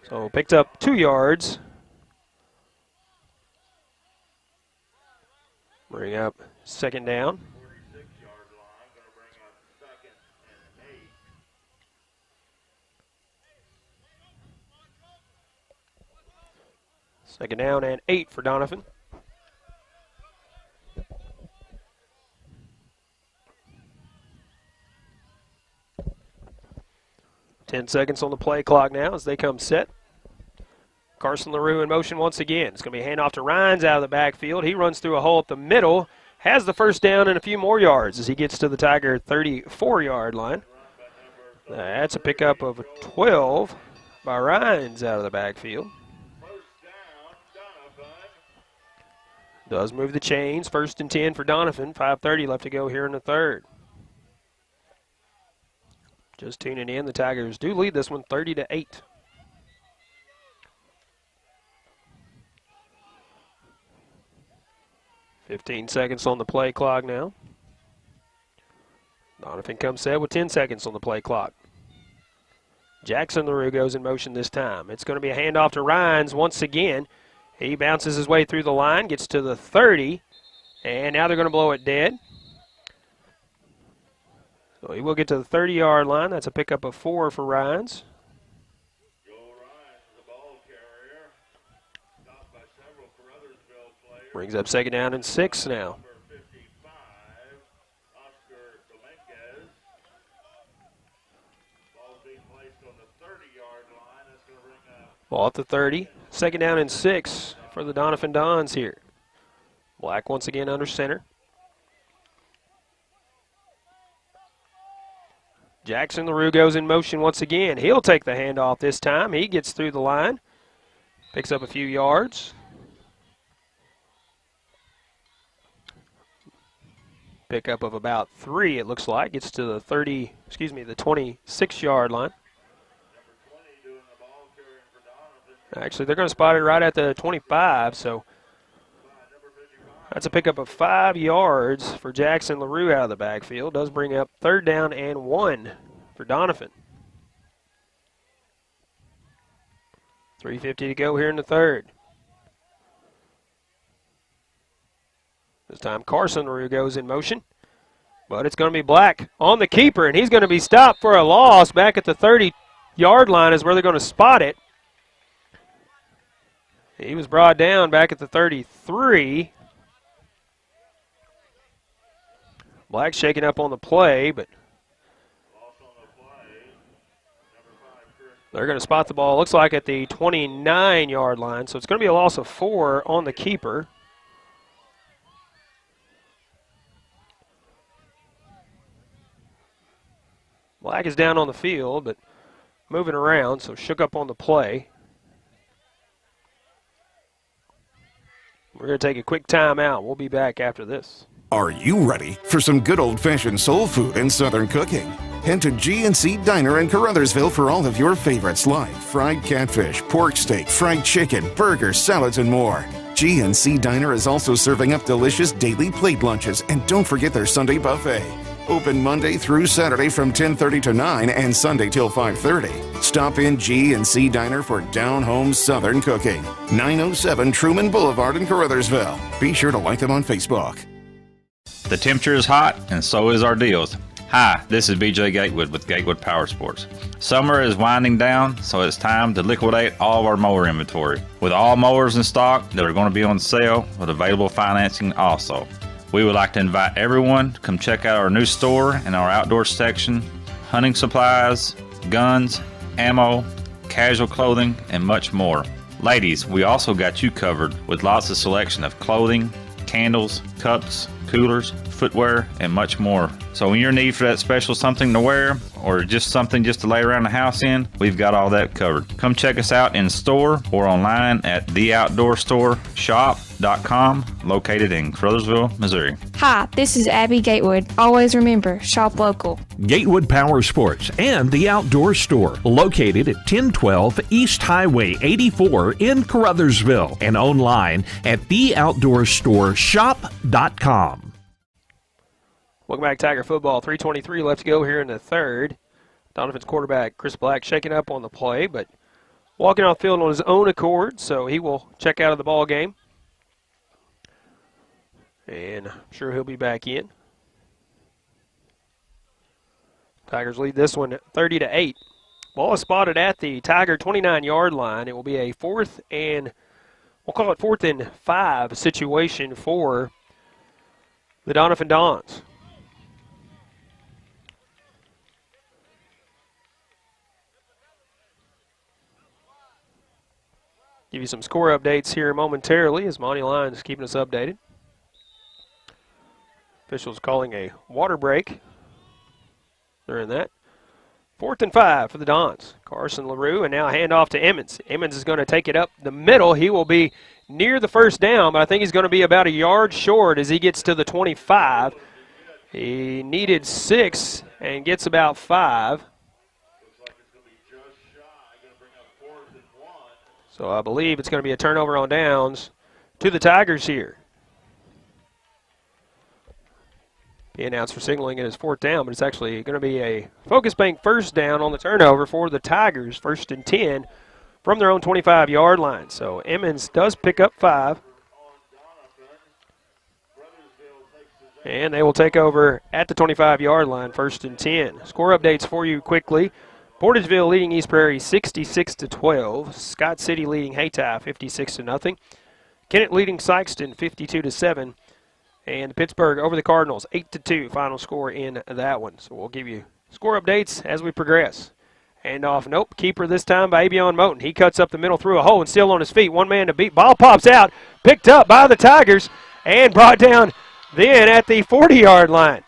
So picked up 2 yards. Bring up 2nd down. Second down and 8 for Doniphan. Ten seconds on the play clock now as they come set. Carson LaRue in motion once again. It's going to be a handoff to Rhines out of the backfield. He runs through a hole up the middle, has the 1st down and a few more yards as he gets to the Tiger 34-yard line. That's a pickup of 12 by Rhines out of the backfield. Does move the chains. 1st and 10 for Doniphan. 5:30 left to go here in the 3rd. Just tuning in, the Tigers do lead this one 30-8. $15 seconds on the play clock now. Doniphan comes set with 10 seconds on the play clock. Jackson LaRue goes in motion this time. It's going to be a handoff to Rhines once again. He bounces his way through the line, gets to the 30, and now they're going to blow it dead. So he will get to the 30-yard line. That's a pickup of 4 for Rhines. Brings up 2nd down and 6 now. Ball at the 30. 2nd down and 6 for the Doniphan Dons here. Black once again under center. Jackson LaRue goes in motion once again. He'll take the handoff this time. He gets through the line. Picks up a few yards. Pickup of about 3, it looks like. Gets to the 26-yard line. Actually, they're going to spot it right at the 25, so that's a pickup of 5 yards for Jackson LaRue out of the backfield. Does bring up 3rd down and 1 for Doniphan. 3:50 to go here in the 3rd. This time Carson LaRue goes in motion, but it's going to be Black on the keeper, and he's going to be stopped for a loss back at the 30-yard line is where they're going to spot it. He was brought down back at the 33. Black shaking up on the play, but they're going to spot the ball, looks like at the 29-yard line, so it's going to be a loss of 4 on the keeper. Black is down on the field, but moving around, so shook up on the play. We're going to take a quick timeout. We'll be back after this. Are you ready for some good old-fashioned soul food and Southern cooking? Head to G&C Diner in Caruthersville for all of your favorites like fried catfish, pork steak, fried chicken, burgers, salads, and more. G&C Diner is also serving up delicious daily plate lunches, and don't forget their Sunday buffet. Open Monday through Saturday from 10:30 to 9 and Sunday till 5:30. Stop in G&C Diner for down-home Southern cooking. 907 Truman Boulevard in Caruthersville. Be sure to like them on Facebook. The temperature is hot, and so is our deals. Hi, this is BJ Gatewood with Gatewood Power Sports. Summer is winding down, so it's time to liquidate all of our mower inventory. With all mowers in stock that are going to be on sale with available financing also. We would like to invite everyone to come check out our new store and our outdoor section, hunting supplies, guns, ammo, casual clothing, and much more. Ladies, we also got you covered with lots of selection of clothing, candles, cups, coolers, footwear, and much more. So when you're in need for that special something to wear or just something just to lay around the house in, we've got all that covered. Come check us out in store or online at theoutdoorstore.shop.com, located in Caruthersville, Missouri. Hi, this is Abby Gatewood. Always remember, shop local. Gatewood Power Sports and the Outdoor Store, located at 1012 East Highway 84 in Caruthersville, and online at theoutdoorstore.shop.com. Welcome back, Tiger football. 3:23 left to go here in the 3rd. Doniphan's quarterback, Chris Black, shaking up on the play, but walking off field on his own accord, so he will check out of the ball game. And I'm sure he'll be back in. Tigers lead this one 30-8. Ball is spotted at the Tiger 29-yard line. It will be a 4th and, we'll call it 4th and 5 situation for the Doniphan Dons. Give you some score updates here momentarily as Monty Lyons keeping us updated. Officials calling a water break during that. 4th and 5 for the Dons. Carson LaRue, and now handoff to Emmons. Emmons is going to take it up the middle. He will be near the 1st down, but I think he's going to be about a yard short as he gets to the 25. He needed 6 and gets about 5. So I believe it's going to be a turnover on downs to the Tigers here. He announced for signaling it as 4th down, but it's actually going to be a Focus Bank 1st down on the turnover for the Tigers, 1st and 10 from their own 25-yard line. So Emmons does pick up 5. And they will take over at the 25-yard line, 1st and 10. Score updates for you quickly. Portageville leading East Prairie 66-12. Scott City leading Hayti 56-0. Kennett leading Sykeston 52-7. And Pittsburgh over the Cardinals 8-2. Final score in that one. So we'll give you score updates as we progress. Handoff, nope. Keeper this time by Abion Moten. He cuts up the middle through a hole and still on his feet. One man to beat. Ball pops out. Picked up by the Tigers and brought down then at the 40-yard line.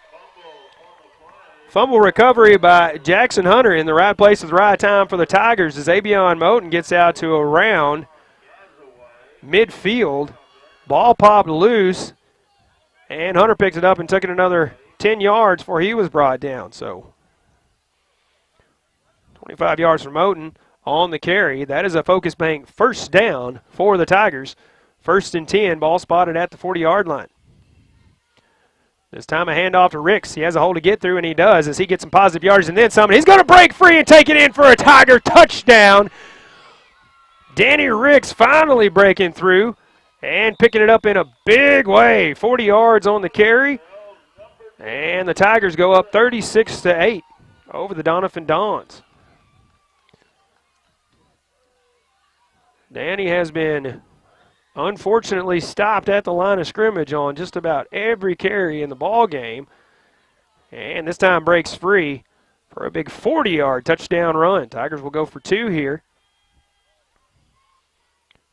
Fumble recovery by Jackson Hunter in the right place at the right time for the Tigers as Abion Moten gets out to around midfield. Ball popped loose, And Hunter picked it up and took it another 10 yards before he was brought down. So 25 yards from Moten on the carry. That is a Focus Bank first down for the Tigers. 1st and 10, ball spotted at the 40-yard line. This time a handoff to Ricks. He has a hole to get through, and he does as he gets some positive yards and then some. And he's going to break free and take it in for a Tiger touchdown. Danny Ricks finally breaking through and picking it up in a big way. 40 yards on the carry. And the Tigers go up 36-8 over the Doniphan Dons. Danny has been unfortunately stopped at the line of scrimmage on just about every carry in the ball game. And this time breaks free for a big 40-yard touchdown run. Tigers will go for 2 here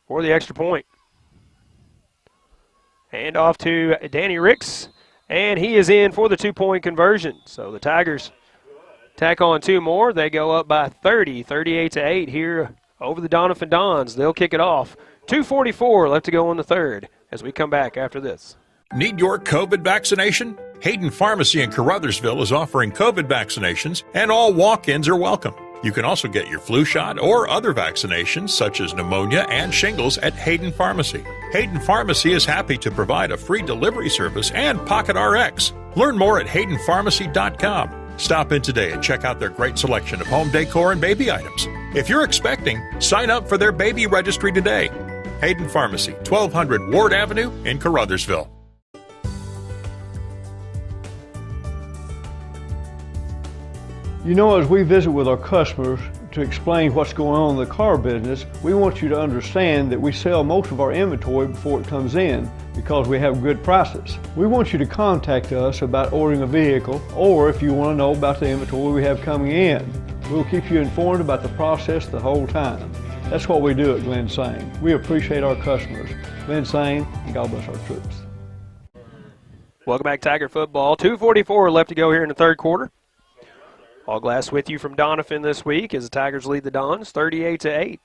for the extra point. Hand off to Danny Ricks, and he is in for the 2-point conversion. So the Tigers tack on 2 more. They go up by 30, 38-8 here over the Doniphan Dons. They'll kick it off. 2:44 left to go in the third as we come back after this. Need your COVID vaccination? Hayden Pharmacy in Caruthersville is offering COVID vaccinations, and all walk-ins are welcome. You can also get your flu shot or other vaccinations such as pneumonia and shingles at Hayden Pharmacy. Hayden Pharmacy is happy to provide a free delivery service and Pocket RX. Learn more at haydenpharmacy.com. Stop in today and check out their great selection of home decor and baby items. If you're expecting, sign up for their baby registry today. Hayden Pharmacy, 1200 Ward Avenue in Caruthersville. You know, as we visit with our customers to explain what's going on in the car business, we want you to understand that we sell most of our inventory before it comes in because we have good prices. We want you to contact us about ordering a vehicle, or if you want to know about the inventory we have coming in. We'll keep you informed about the process the whole time. That's what we do at Glen Sane. We appreciate our customers. Glen Sane, and God bless our troops. Welcome back, Tiger football. 2:44 left to go here in the third quarter. All Glass with you from Doniphan this week as the Tigers lead the Dons 38-8.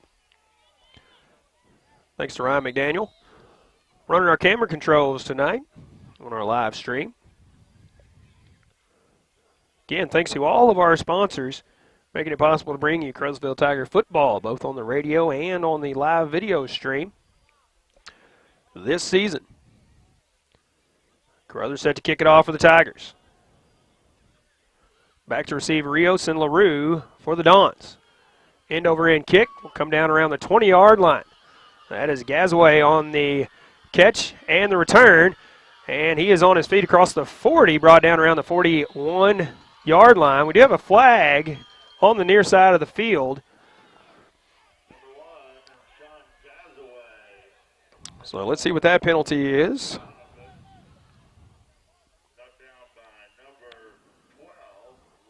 Thanks to Ryan McDaniel running our camera controls tonight on our live stream. Again, thanks to all of our sponsors making it possible to bring you Caruthersville Tiger football, both on the radio and on the live video stream this season. Caruthers set to kick it off for the Tigers. Back to receive Rios and LaRue for the Dons. End over end kick will come down around the 20-yard line. That is Gazaway on the catch and the return. And he is on his feet across the 40, brought down around the 41-yard line. We do have a flag on the near side of the field. So let's see what that penalty is.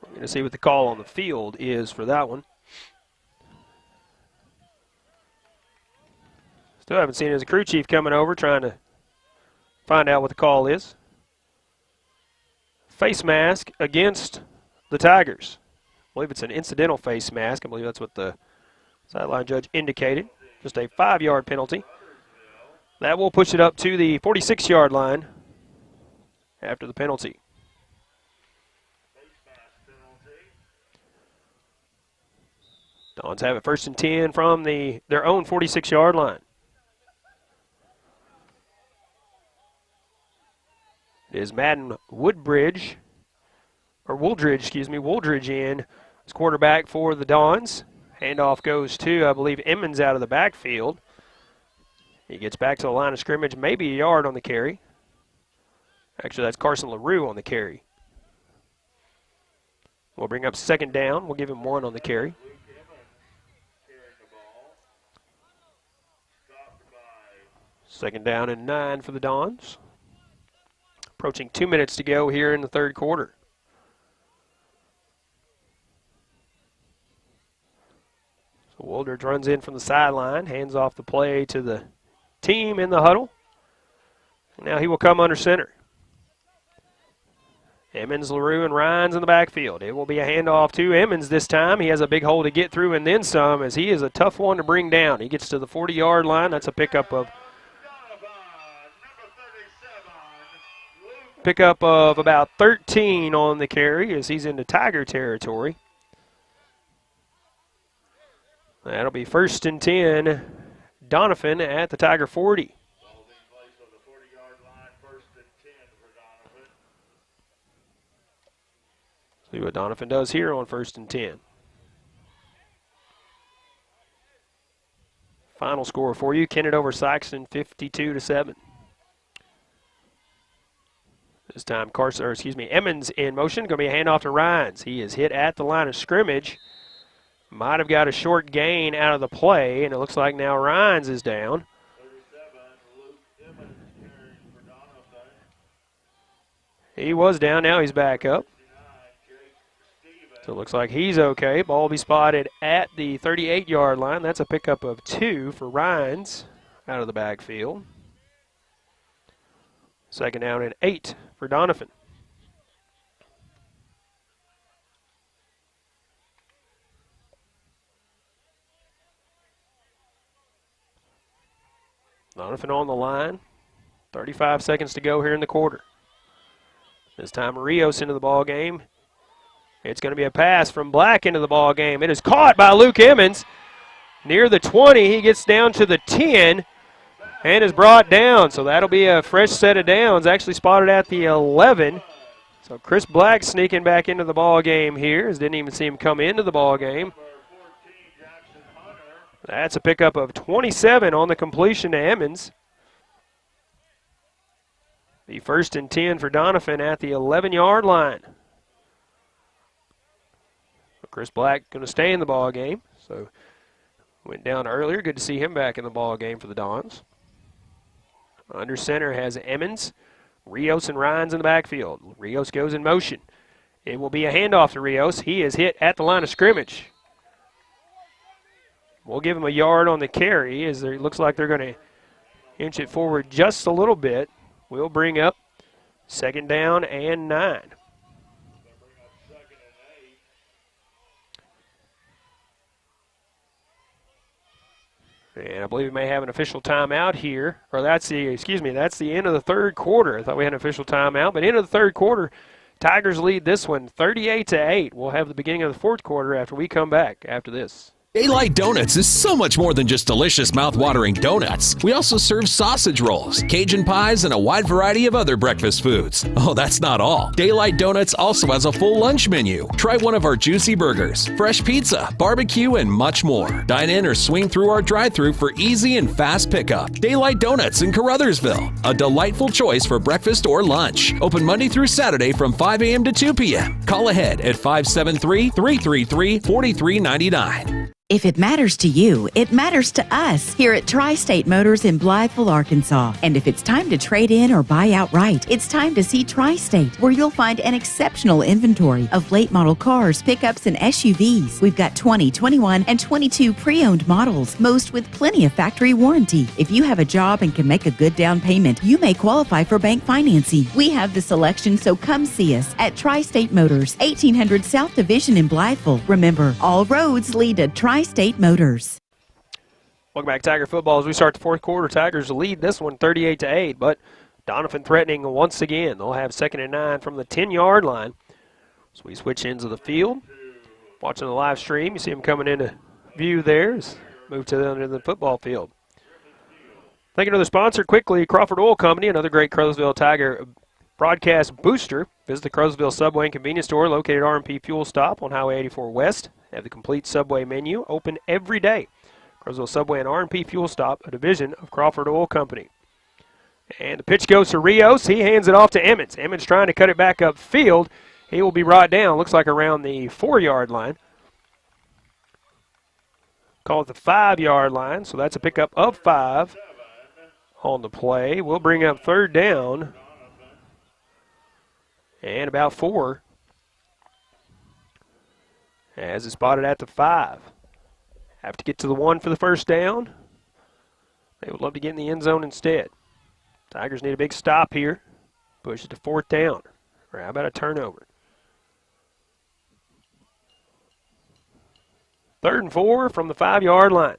We're going to see what the call on the field is for that one. Still haven't seen it as a crew chief coming over trying to find out what the call is. Face mask against the Tigers. I believe it's an incidental face mask. I believe that's what the sideline judge indicated. Just a 5-yard penalty. That will push it up to the 46-yard line after the penalty. Dons have it 1st and 10 from their own 46-yard line. It is Madden Wooldridge in as quarterback for the Dons. Handoff goes to, I believe, Emmons out of the backfield. He gets back to the line of scrimmage, maybe a yard on the carry. Actually, that's Carson LaRue on the carry. We'll bring up 2nd down. We'll give him 1 on the carry. Second down and 9 for the Dons. Approaching 2 minutes to go here in the third quarter. So Wooldridge runs in from the sideline, hands off the play to the team in the huddle. And now he will come under center. Emmons, LaRue, and Rhines in the backfield. It will be a handoff to Emmons this time. He has a big hole to get through and then some, as he is a tough one to bring down. He gets to the 40-yard line. That's a pickup of Pickup of about 13 on the carry as he's into Tiger territory. That'll be 1st and 10. Doniphan at the Tiger 40. See what Doniphan does here on 1st and 10. Final score for you, Kennett over Saxon, 52-7. This time Emmons in motion. Going to be a handoff to Rhines. He is hit at the line of scrimmage. Might have got a short gain out of the play, and it looks like now Rhines is down. He was down, now he's back up. So it looks like he's okay. Ball will be spotted at the 38-yard line. That's a pickup of 2 for Rhines out of the backfield. 2nd down and 8 for Doniphan. Doniphan on the line. 35 seconds to go here in the quarter. This time Rios into the ball game. It's going to be a pass from Black into the ball game. It is caught by Luke Emmons near the 20. He gets down to the 10 and is brought down. So that'll be a fresh set of downs, actually spotted at the 11. So Chris Black sneaking back into the ball game here. Didn't even see him come into the ball game. That's a pickup of 27 on the completion to Emmons. The 1st and 10 for Doniphan at the 11-yard line. Chris Black going to stay in the ball game. So went down earlier. Good to see him back in the ball game for the Dons. Under center has Emmons, Rios, and Rhines in the backfield. Rios goes in motion. It will be a handoff to Rios. He is hit at the line of scrimmage. We'll give him a yard on the carry as it looks like they're going to inch it forward just a little bit. We'll bring up 2nd down and 9. And I believe we may have an official timeout here. Or that's the end of the 3rd quarter. I thought we had an official timeout, but end of the 3rd quarter, Tigers lead this one 38-8. We'll have the beginning of the 4th quarter after we come back after this. Daylight Donuts is so much more than just delicious mouth-watering donuts. We also serve sausage rolls, Cajun pies, and a wide variety of other breakfast foods. Oh, that's not all. Daylight Donuts also has a full lunch menu. Try one of our juicy burgers, fresh pizza, barbecue, and much more. Dine in or swing through our drive-thru for easy and fast pickup. Daylight Donuts in Caruthersville, a delightful choice for breakfast or lunch. Open Monday through Saturday from 5 a.m. to 2 p.m. Call ahead at 573-333-4399. If it matters to you, it matters to us here at Tri-State Motors in Blytheville, Arkansas. And if it's time to trade in or buy outright, it's time to see Tri-State, where you'll find an exceptional inventory of late model cars, pickups, and SUVs. We've got 20, 21, and 22 pre-owned models, most with plenty of factory warranty. If you have a job and can make a good down payment, you may qualify for bank financing. We have the selection, so come see us at Tri-State Motors, 1800 South Division in Blytheville. Remember, all roads lead to Tri-State Motors. Welcome back, Tiger football. As we start the 4th quarter, Tigers lead this one 38-8, but Doniphan threatening once again. They'll have 2nd and 9 from the 10-yard line. So we switch ends of the field. Watching the live stream, you see him coming into view there. Move to the end of the football field. Thank you to the sponsor quickly, Crawford Oil Company, another great Caruthersville Tiger broadcast booster. Visit the Caruthersville Subway and Convenience Store located at R&P Fuel Stop on Highway 84 West. They have the complete Subway menu, open every day. Caruthersville Subway and R&P Fuel Stop, a division of Crawford Oil Company. And the pitch goes to Rios. He hands it off to Emmons. Emmons trying to cut it back upfield. He will be brought down, looks like around the 4-yard line. Call it the 5-yard line, so that's a pickup of 5 on the play. We'll bring up 3rd down and about 4. As it's spotted at the 5. Have to get to the 1 for the 1st down. They would love to get in the end zone instead. Tigers need a big stop here. Push it to 4th down. Or how about a turnover? 3rd and 4 from the 5-yard line.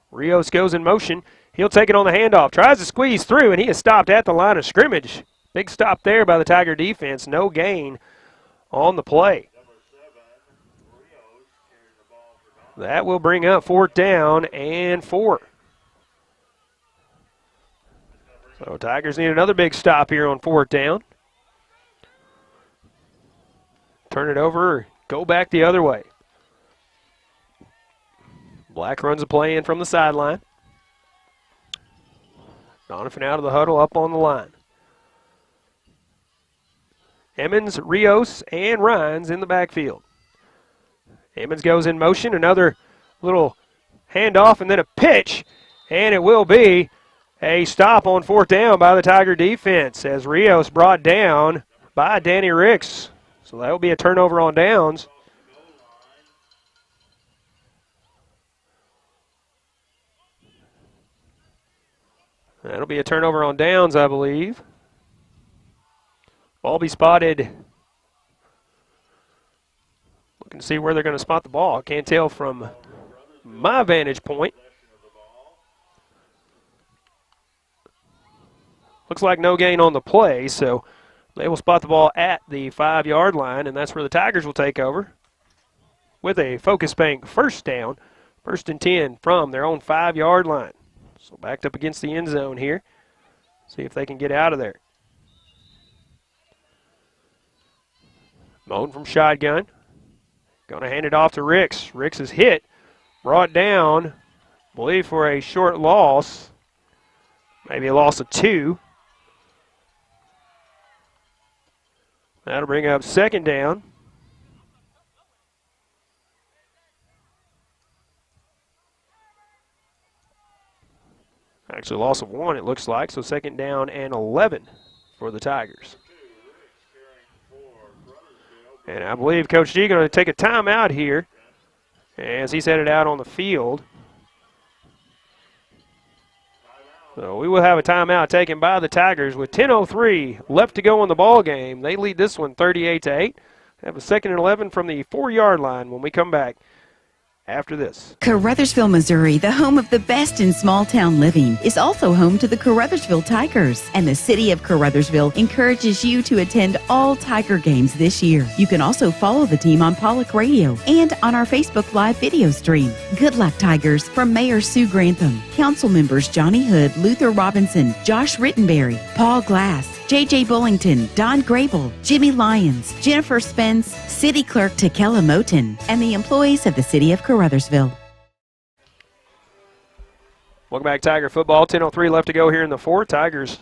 Rios goes in motion. He'll take it on the handoff. Tries to squeeze through, and he is stopped at the line of scrimmage. Big stop there by the Tiger defense. No gain on the play. That will bring up 4th down and 4. So Tigers need another big stop here on 4th down. Turn it over, go back the other way. Black runs a play in from the sideline. Doniphan out of the huddle, up on the line. Emmons, Rios, and Rhines in the backfield. Emmons goes in motion, another little handoff, and then a pitch, and it will be a stop on 4th down by the Tiger defense as Rios brought down by Danny Ricks. So that will be a turnover on downs. That'll be a turnover on downs, I believe. Ball be spotted. Looking to see where they're going to spot the ball. Can't tell from my vantage point. Looks like no gain on the play, so they will spot the ball at the 5-yard line, and that's where the Tigers will take over with a Focus Bank first down, 1st and 10 from their own 5-yard line. So backed up against the end zone here. See if they can get out of there. Moan from shotgun. Going to hand it off to Ricks. Ricks is hit, brought down, I believe for a short loss, maybe a loss of 2. That'll bring up 2nd down. Actually, loss of 1, it looks like, so 2nd down and 11 for the Tigers. And I believe Coach G going to take a timeout here as he's headed out on the field. So we will have a timeout taken by the Tigers with 10:03 left to go in the ball game. They lead this one 38-8. Have a 2nd and 11 from the 4-yard line when we come back after this. Caruthersville, Missouri, the home of the best in small town living, is also home to the Caruthersville Tigers. And the city of Caruthersville encourages you to attend all Tiger games this year. You can also follow the team on Pollock Radio and on our Facebook Live video stream. Good luck, Tigers, from Mayor Sue Grantham, Council members Johnny Hood, Luther Robinson, Josh Rittenberry, Paul Glass, J.J. Bullington, Don Grable, Jimmy Lyons, Jennifer Spence, City Clerk Takela Moten, and the employees of the City of Caruthersville. Welcome back, Tiger football. 10:03 left to go here in the 4th. Tigers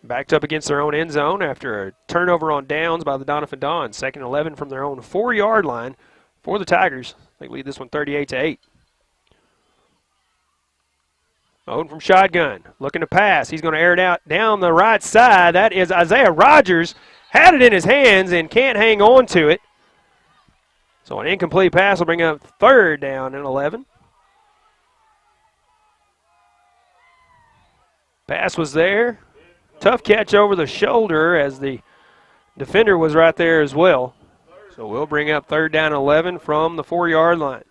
backed up against their own end zone after a turnover on downs by the Doniphan Dons. 2nd and 11 from their own 4-yard line for the Tigers. They lead this one 38-8. Owen from shotgun, looking to pass. He's going to air it out down the right side. That is Isaiah Rogers. Had it in his hands and can't hang on to it. So an incomplete pass will bring up 3rd down and 11. Pass was there. Tough catch over the shoulder as the defender was right there as well. So we'll bring up 3rd down and 11 from the 4-yard line.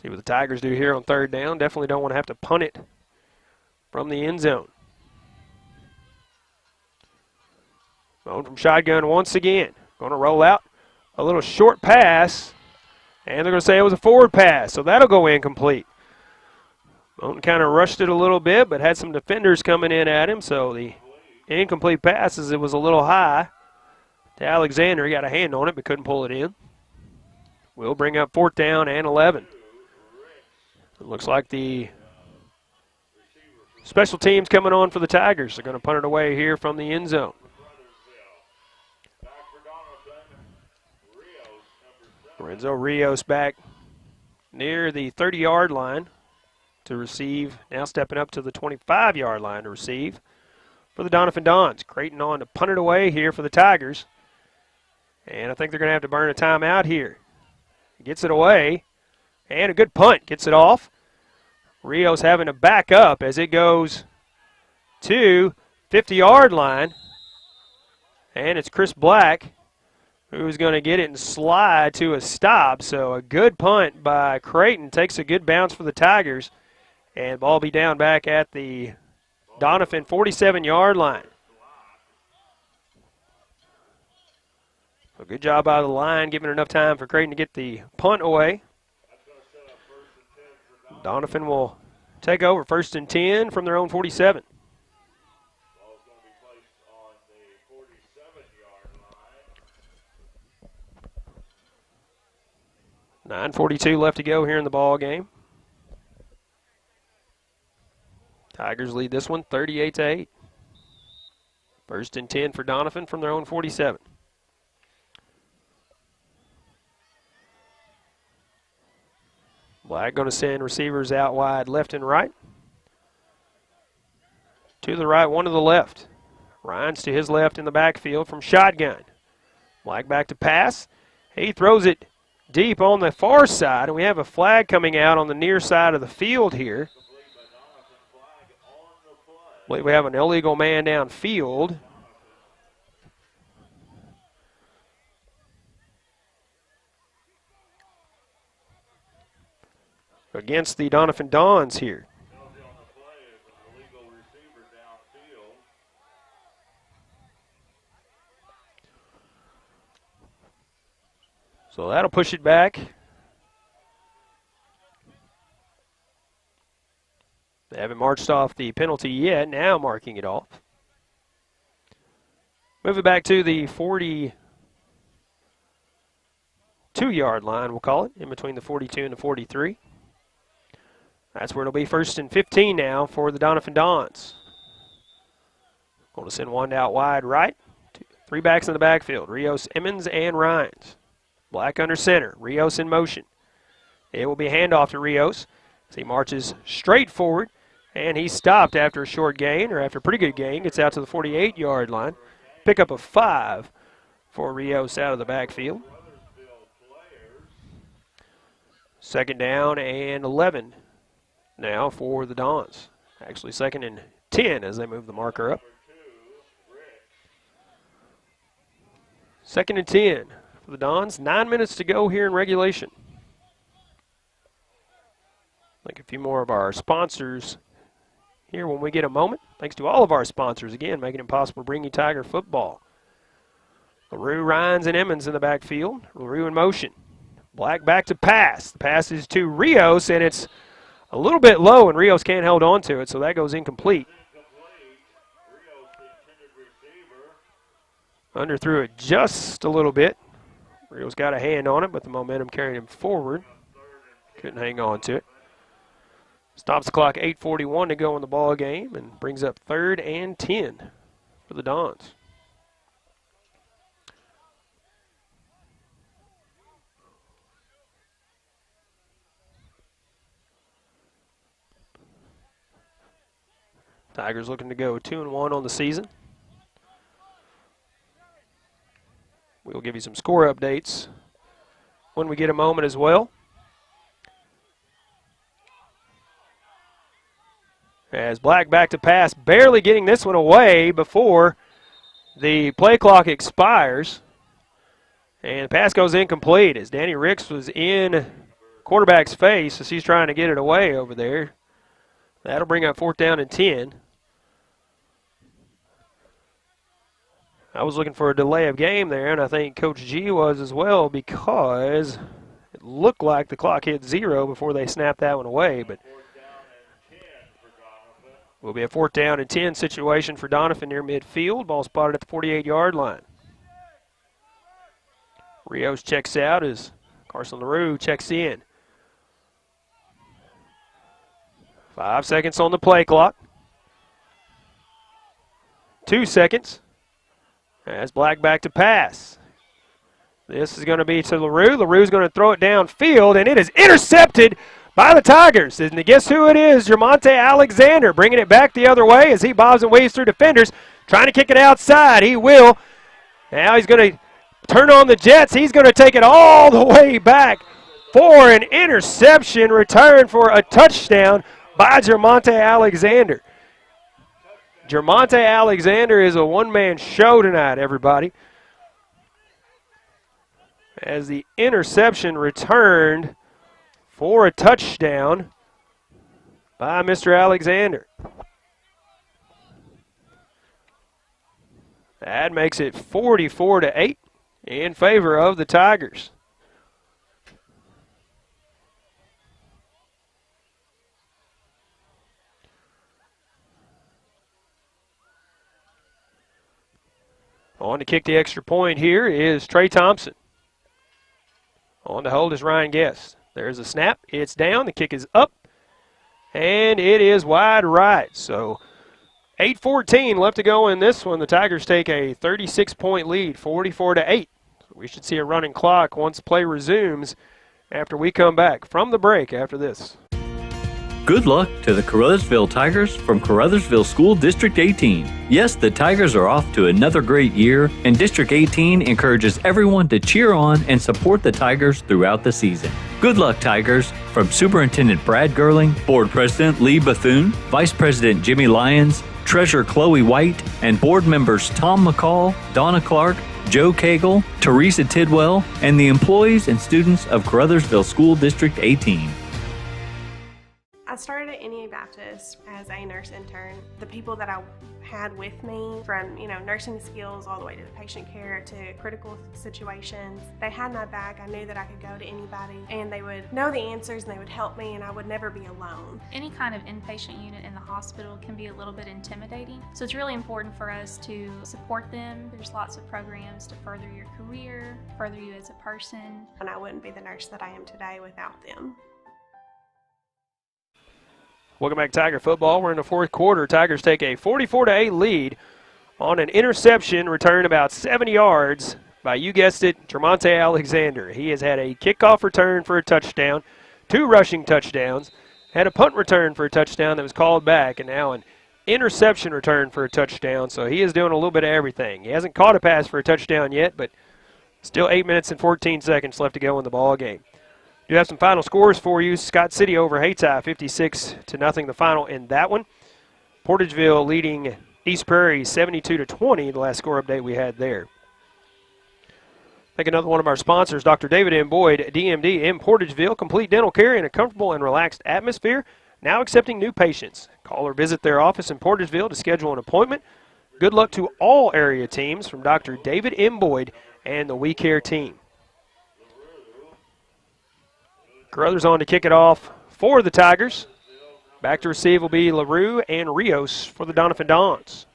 See what the Tigers do here on 3rd down. Definitely don't want to have to punt it from the end zone. Going from shotgun once again. Going to roll out a little short pass, and they're going to say it was a forward pass, so that'll go incomplete. Moten kind of rushed it a little bit, but had some defenders coming in at him, so the incomplete passes, it was a little high to Alexander. He got a hand on it, but couldn't pull it in. We'll bring up 4th down and 11. It looks like the special teams coming on for the Tigers. They're going to punt it away here from the end zone. Lorenzo Rios back near the 30-yard line to receive. Now stepping up to the 25-yard line to receive for the Doniphan Dons. Creighton on to punt it away here for the Tigers. And I think they're going to have to burn a timeout here. Gets it away. And a good punt. Gets it off. Rios having to back up as it goes to 50-yard line. And it's Chris Black who's going to get it and slide to a stop. So a good punt by Creighton. Takes a good bounce for the Tigers. And ball be down back at the Doniphan 47-yard line. A good job by the line, giving enough time for Creighton to get the punt away. Doniphan will take over 1st and 10 from their own 47. 9:42 left to go here in the ball game. Tigers lead this one 38-8. 1st and 10 for Doniphan from their own 47. Black going to send receivers out wide left and right. To the right, one to the left. Ryan's to his left in the backfield from shotgun. Black back to pass. He throws it deep on the far side, and we have a flag coming out on the near side of the field here. I believe we have an illegal man downfield. Against the Doniphan Dons here. So that'll push it back. They haven't marched off the penalty yet, now marking it off. Move it back to the 42-yard line, we'll call it, in between the 42 and the 43. That's where it'll be 1st and 15 now for the Doniphan Dons. Going to send one out wide right. 3 backs in the backfield, Rios, Emmons, and Rhines. Black under center, Rios in motion. It will be a handoff to Rios as he marches straight forward, and he's stopped after a short gain, or after a pretty good gain. Gets out to the 48-yard line. Pick up a 5 for Rios out of the backfield. 2nd down and 11 now for the Dons. Actually 2nd and 10 as they move the marker up. 2nd and 10 for the Dons. 9 minutes to go here in regulation. I think a few more of our sponsors here when we get a moment. Thanks to all of our sponsors, again, making it possible to bring you Tiger football. LaRue, Rhines, and Emmons in the backfield. LaRue in motion. Black back to pass. The pass is to Rios, and it's a little bit low, and Rios can't hold on to it, so that goes incomplete. Underthrew it just a little bit. Rios got a hand on it, but the momentum carried him forward. Couldn't hang on to it. Stops the clock, 8:41 to go in the ball game, and brings up 3rd and 10 for the Dons. Tigers looking to go 2-1 on the season. We'll give you some score updates when we get a moment as well. As Black back to pass, barely getting this one away before the play clock expires. And the pass goes incomplete as Danny Ricks was in quarterback's face as he's trying to get it away over there. That'll bring up 4th down and 10. I was looking for a delay of game there, and I think Coach G was as well, because it looked like the clock hit 0 before they snapped that one away. But will be a 4th down and 10 situation for Doniphan near midfield. Ball spotted at the 48-yard line. Rios checks out as Carson LaRue checks in. 5 seconds on the play clock. 2 seconds. As Black back to pass. This is going to be to LaRue. LaRue's going to throw it downfield, and it is intercepted by the Tigers. And guess who it is? Jermonte Alexander bringing it back the other way as he bobs and weaves through defenders, trying to kick it outside. He will. Now he's going to turn on the Jets. He's going to take it all the way back for an interception, return for a touchdown by Jermonte Alexander. Jermonte Alexander is a one-man show tonight, everybody. as the interception returned for a touchdown by Mr. Alexander. That makes it 44-8 in favor of the Tigers. On to kick the extra point here is Trey Thompson. On to hold is Ryan Guest. There's a snap. It's down. The kick is up. And it is wide right. So 8:14 left to go in this one. The Tigers take a 36-point lead, 44-8. We should see a running clock once play resumes after we come back from the break after this. Good luck to the Caruthersville Tigers from Caruthersville School District 18. Yes, the Tigers are off to another great year, and District 18 encourages everyone to cheer on and support the Tigers throughout the season. Good luck, Tigers, from Superintendent Brad Gerling, Board President Lee Bethune, Vice President Jimmy Lyons, Treasurer Chloe White, and board members Tom McCall, Donna Clark, Joe Cagle, Teresa Tidwell, and the employees and students of Caruthersville School District 18. I started at NEA Baptist as a nurse intern. The people that I had with me, from nursing skills all the way to patient care to critical situations, they had my back. I knew that I could go to anybody and they would know the answers and they would help me, and I would never be alone. Any kind of inpatient unit in the hospital can be a little bit intimidating, so it's really important for us to support them. There's lots of programs to further your career, further you as a person. And I wouldn't be the nurse that I am today without them. Welcome back to Tiger football. We're in the fourth quarter. Tigers take a 44-8 lead on an interception returned about 70 yards by, you guessed it, Tremonte Alexander. He has had a kickoff return for a touchdown, 2 rushing touchdowns, had a punt return for a touchdown that was called back, and now an interception return for a touchdown. So he is doing a little bit of everything. He hasn't caught a pass for a touchdown yet, but still 8 minutes and 14 seconds left to go in the ball game. Do have some final scores for you. Scott City over Hayti, 56-0 the final in that one. Portageville leading East Prairie 72-20, the last score update we had there. I think another one of our sponsors, Dr. David M. Boyd, DMD in Portageville, complete dental care in a comfortable and relaxed atmosphere, now accepting new patients. Call or visit their office in Portageville to schedule an appointment. Good luck to all area teams from Dr. David M. Boyd and the We Care team. Carruthers on to kick it off for the Tigers. Back to receive will be LaRue and Rios for the Doniphan Dons.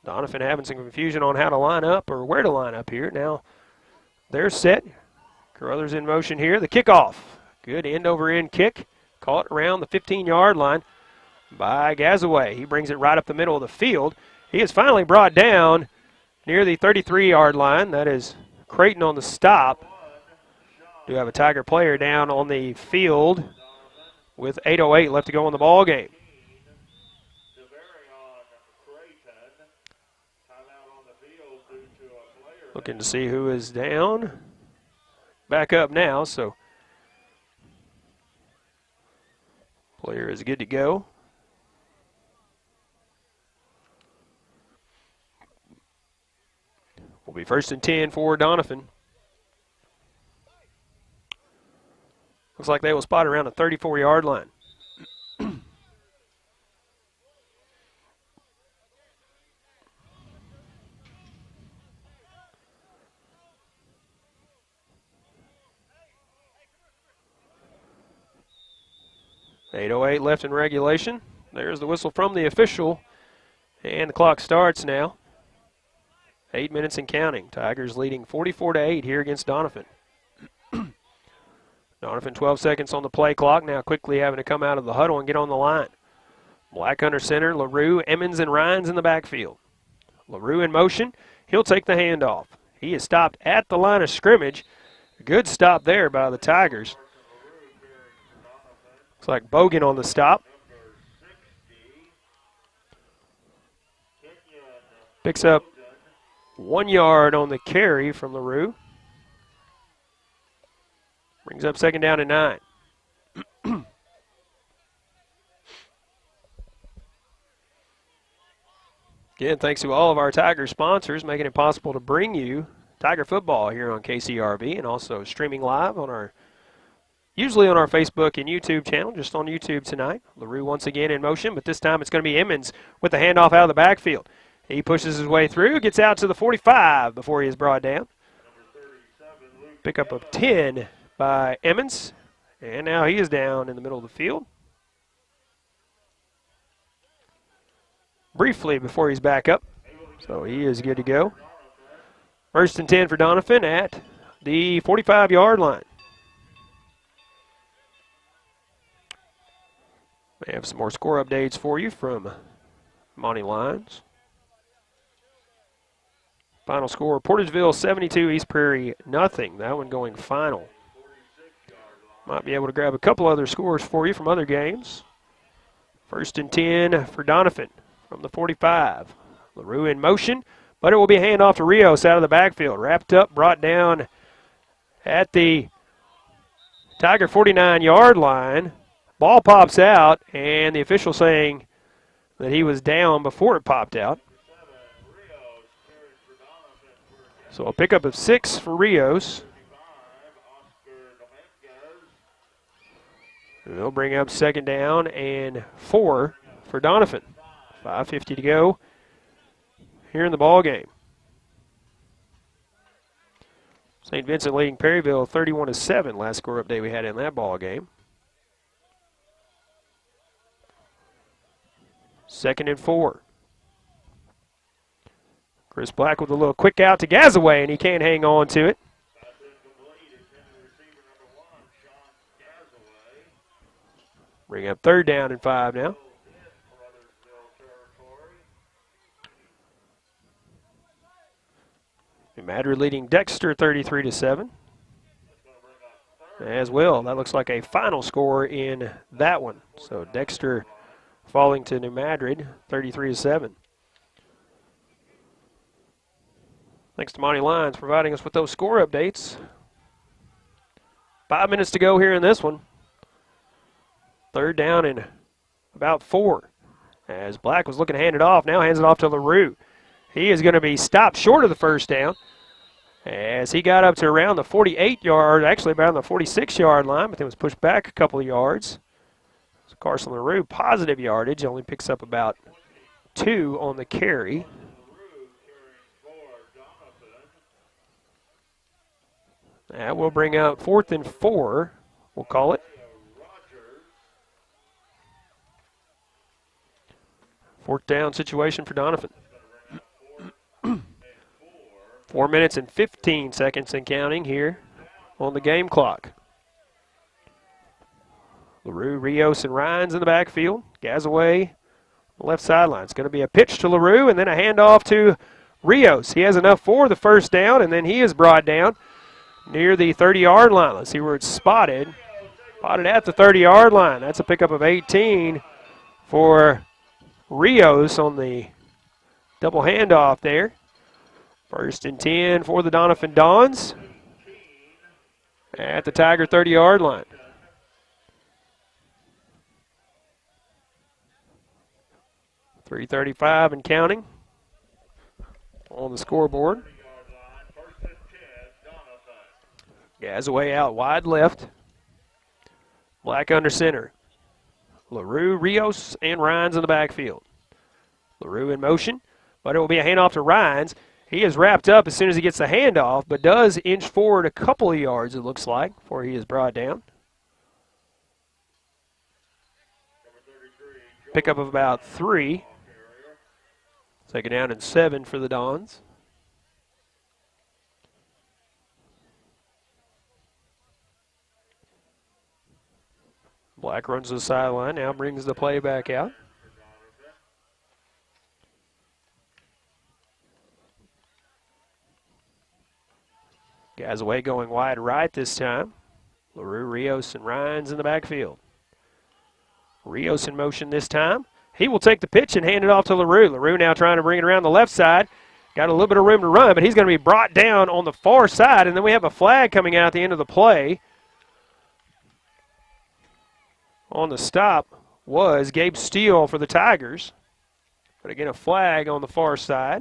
Doniphan having some confusion on how to line up or where to line up here. Now they're set. Carruthers in motion here. The kickoff. Good end-over-end kick. Caught around the 15-yard line by Gazaway. He brings it right up the middle of the field. He is finally brought down near the 33-yard line. That is Creighton on the stop. Do have a Tiger player down on the field with 8:08 left to go in the ball game. Looking to see who is down. Back up now, so player is good to go. Will be 1st and 10 for Doniphan. Looks like they will spot around the 34-yard line. .808 left in regulation. There's the whistle from the official, and the clock starts now. 8 minutes and counting. Tigers leading 44-8 here against Doniphan. Doniphan 12 seconds on the play clock. Now quickly having to come out of the huddle and get on the line. Black under center. LaRue, Emmons, and Ryans in the backfield. LaRue in motion. He'll take the handoff. He is stopped at the line of scrimmage. Good stop there by the Tigers. Looks like Bogan on the stop. Picks up 1 yard on the carry from LaRue. Brings up 2nd down and 9. Again, thanks to all of our Tiger sponsors making it possible to bring you Tiger football here on KCRV and also streaming live on usually on our Facebook and YouTube channel, just on YouTube tonight. LaRue once again in motion, but this time it's going to be Emmons with the handoff out of the backfield. He pushes his way through, gets out to the 45 before he is brought down. Pickup of 10 by Emmons, and now he is down in the middle of the field. Briefly before he's back up, so he is good to go. 1st and 10 for Doniphan at the 45-yard line. We have some more score updates for you from Monty Lyons. Final score, Portageville 72, East Prairie nothing. That one going final. Might be able to grab a couple other scores for you from other games. 1st and 10 for Doniphan from the 45. LaRue in motion, but it will be a handoff to Rios out of the backfield. Wrapped up, brought down at the Tiger 49-yard line. Ball pops out, and the official saying that he was down before it popped out. So a pickup of 6 for Rios. And they'll bring up 2nd down and 4 for Doniphan. 5:50 to go here in the ball game. St. Vincent leading Perryville 31-7. Last score update we had in that ball game. 2nd and 4. Chris Black with a little quick out to Gazaway, and he can't hang on to it. Bring up 3rd down and 5 now. Madrid leading Dexter 33-7. As well, that looks like a final score in that one. So Dexter falling to New Madrid 33-7. Thanks to Monty Lyons providing us with those score updates. 5 minutes to go here in this one. 3rd down and about 4. As Black was looking to hand it off, now hands it off to LaRue. He is going to be stopped short of the 1st down as he got up to around the 48-yard, actually around the 46-yard line, but then was pushed back a couple of yards. So Carson LaRue, positive yardage, only picks up about 2 on the carry. That will bring out 4th and 4, we'll call it. Fourth down situation for Doniphan. 4 minutes and 15 seconds and counting here on the game clock. LaRue, Rios, and Rhines in the backfield. Gazaway, left sideline. It's going to be a pitch to LaRue and then a handoff to Rios. He has enough for the 1st down, and then he is brought down near the 30-yard line. Let's see where it's spotted. Spotted at the 30-yard line. That's a pickup of 18 for Rios on the double handoff there. 1st and 10 for the Doniphan Dons at the Tiger 30-yard line. .335 and counting on the scoreboard. Gazaway out wide left. Black under center. LaRue, Rios, and Rhines in the backfield. LaRue in motion, but it will be a handoff to Rhines. He is wrapped up as soon as he gets the handoff, but does inch forward a couple of yards, it looks like, before he is brought down. Pickup of about 3. 2nd down and 7 for the Dons. Black runs to the sideline, now brings the play back out. Gazaway going wide right this time. LaRue, Rios, and Rhines in the backfield. Rios in motion this time. He will take the pitch and hand it off to LaRue. LaRue now trying to bring it around the left side. Got a little bit of room to run, but he's going to be brought down on the far side, and then we have a flag coming out at the end of the play. On the stop was Gabe Steele for the Tigers. But again, a flag on the far side.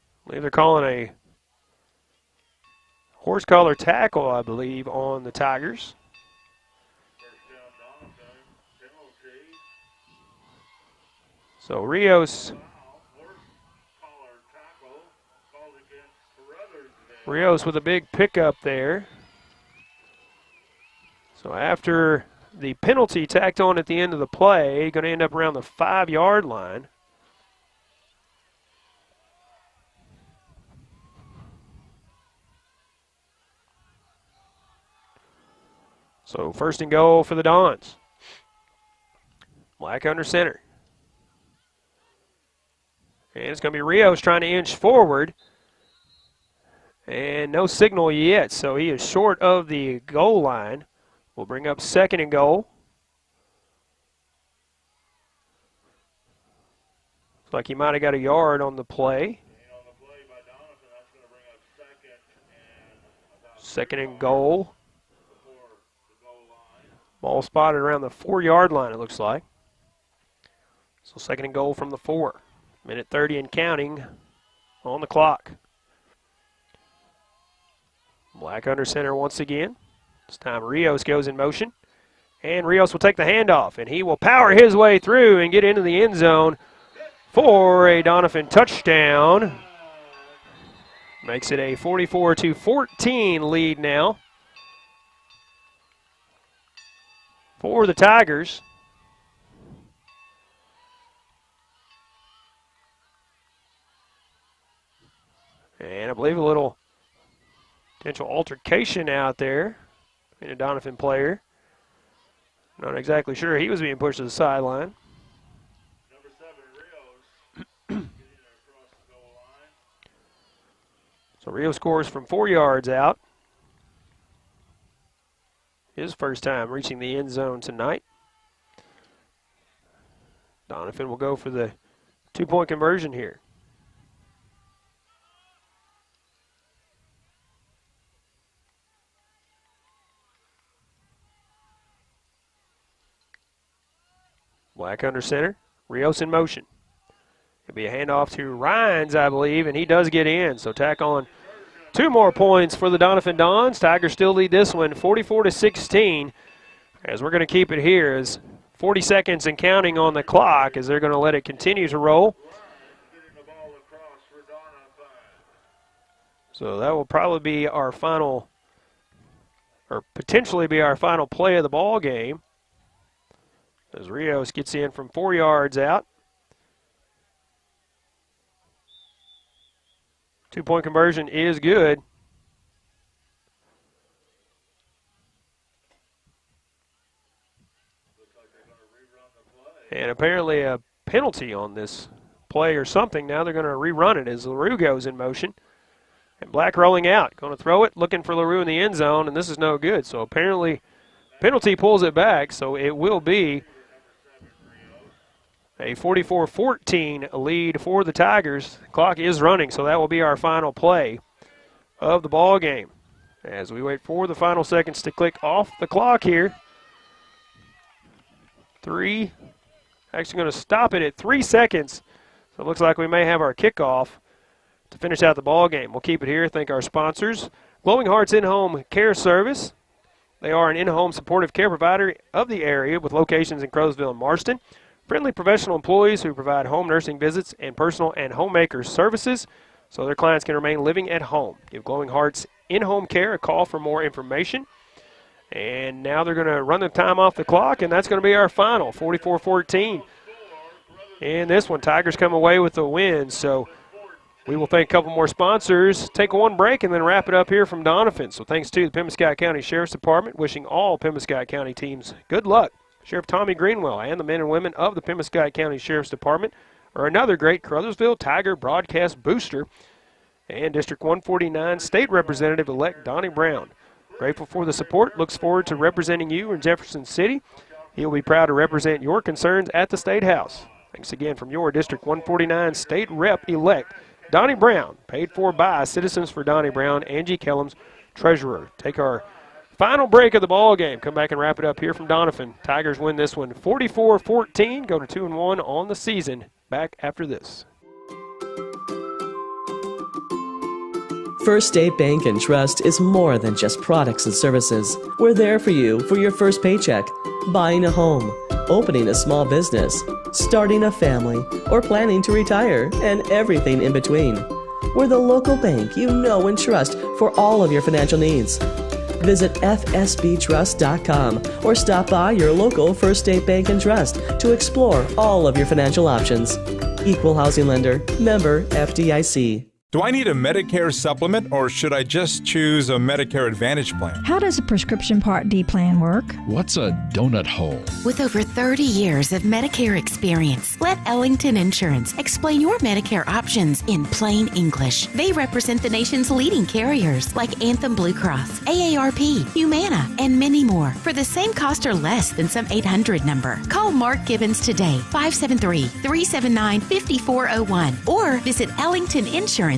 I believe they're calling a horse collar tackle, I believe, on the Tigers. So Rios with a big pickup there. So after the penalty tacked on at the end of the play, going to end up around the 5-yard line. So first and goal for the Dons. Black under center. And it's going to be Rios trying to inch forward. And no signal yet, so he is short of the goal line. We'll bring up second and goal. Looks like he might have got a yard on the play. Second and goal. Ball spotted around the 4-yard line, it looks like. So second and goal from the 4. Minute 30 and counting on the clock. Black under center once again. This time Rios goes in motion. And Rios will take the handoff, and he will power his way through and get into the end zone for a Doniphan touchdown. Makes it a 44-14 lead now for the Tigers. And I believe a little potential altercation out there in a Doniphan player. Not exactly sure. He was being pushed to the sideline. So Rios scores from 4 yards out. His first time reaching the end zone tonight. Doniphan will go for the 2-point conversion here. Black under center. Rios in motion. It'll be a handoff to Rhines, I believe, and he does get in. So tack on 2 more points for the Doniphan Dons. Tigers still lead this one 44-16. As we're going to keep it here as 40 seconds and counting on the clock as they're going to let it continue to roll. So that will probably be our final, or potentially be our final play of the ball game. As Rios gets in from 4 yards out. 2-point conversion is good. And apparently a penalty on this play or something. Now they're going to rerun it as LaRue goes in motion. And Black rolling out. Going to throw it, looking for LaRue in the end zone, and this is no good. So apparently penalty pulls it back, so it will be a 44-14 lead for the Tigers. The clock is running, so that will be our final play of the ball game. As we wait for the final seconds to click off the clock here. 3, actually going to stop it at 3 seconds. So it looks like we may have our kickoff to finish out the ball game. We'll keep it here. Thank our sponsors. Glowing Hearts In-Home Care Service. They are an in-home supportive care provider of the area with locations in Crowsville and Marston. Friendly professional employees who provide home nursing visits and personal and homemaker services so their clients can remain living at home. Give Glowing Hearts In-Home Care a call for more information. And now they're going to run the time off the clock, and that's going to be our final, 44-14. And this one, Tigers come away with the win. So we will thank a couple more sponsors, take one break, and then wrap it up here from Doniphan. So thanks to the Pembina County Sheriff's Department, wishing all Pembina County teams good luck. Sheriff Tommy Greenwell and the men and women of the Pembina County Sheriff's Department are another great Caruthersville Tiger broadcast booster. And District 149 State Representative-elect Donnie Brown. Grateful for the support, looks forward to representing you in Jefferson City. He'll be proud to represent your concerns at the State House. Thanks again from your District 149 State Rep-elect, Donnie Brown, paid for by Citizens for Donnie Brown, Angie Kellums, Treasurer. Take our Final break of the ball game. Come back and wrap it up here from Doniphan. Tigers win this one 44-14, go to 2-1 on the season. Back after this. First State Bank and Trust is more than just products and services. We're there for you for your first paycheck, buying a home, opening a small business, starting a family, or planning to retire, and everything in between. We're the local bank you know and trust for all of your financial needs. Visit fsbtrust.com or stop by your local First State Bank and Trust to explore all of your financial options. Equal housing lender, member FDIC. Do I need a Medicare supplement or should I just choose a Medicare Advantage plan? How does a prescription Part D plan work? What's a donut hole? With over 30 years of Medicare experience, let Ellington Insurance explain your Medicare options in plain English. They represent the nation's leading carriers like Anthem Blue Cross, AARP, Humana, and many more for the same cost or less than some 800 number. Call Mark Gibbons today, 573-379-5401, or visit ellingtoninsurance.com.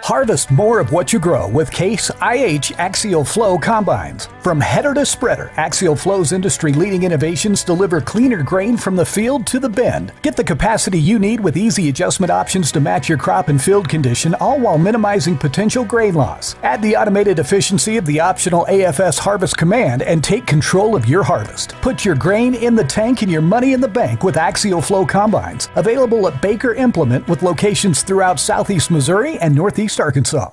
Harvest more of what you grow with Case IH Axial Flow Combines. From header to spreader, Axial Flow's industry-leading innovations deliver cleaner grain from the field to the bin. Get the capacity you need with easy adjustment options to match your crop and field condition, all while minimizing potential grain loss. Add the automated efficiency of the optional AFS Harvest Command and take control of your harvest. Put your grain in the tank and your money in the bank with Axial Flow Combines. Available at Baker Implement with locations throughout Southeast Missouri and Northeast Arkansas.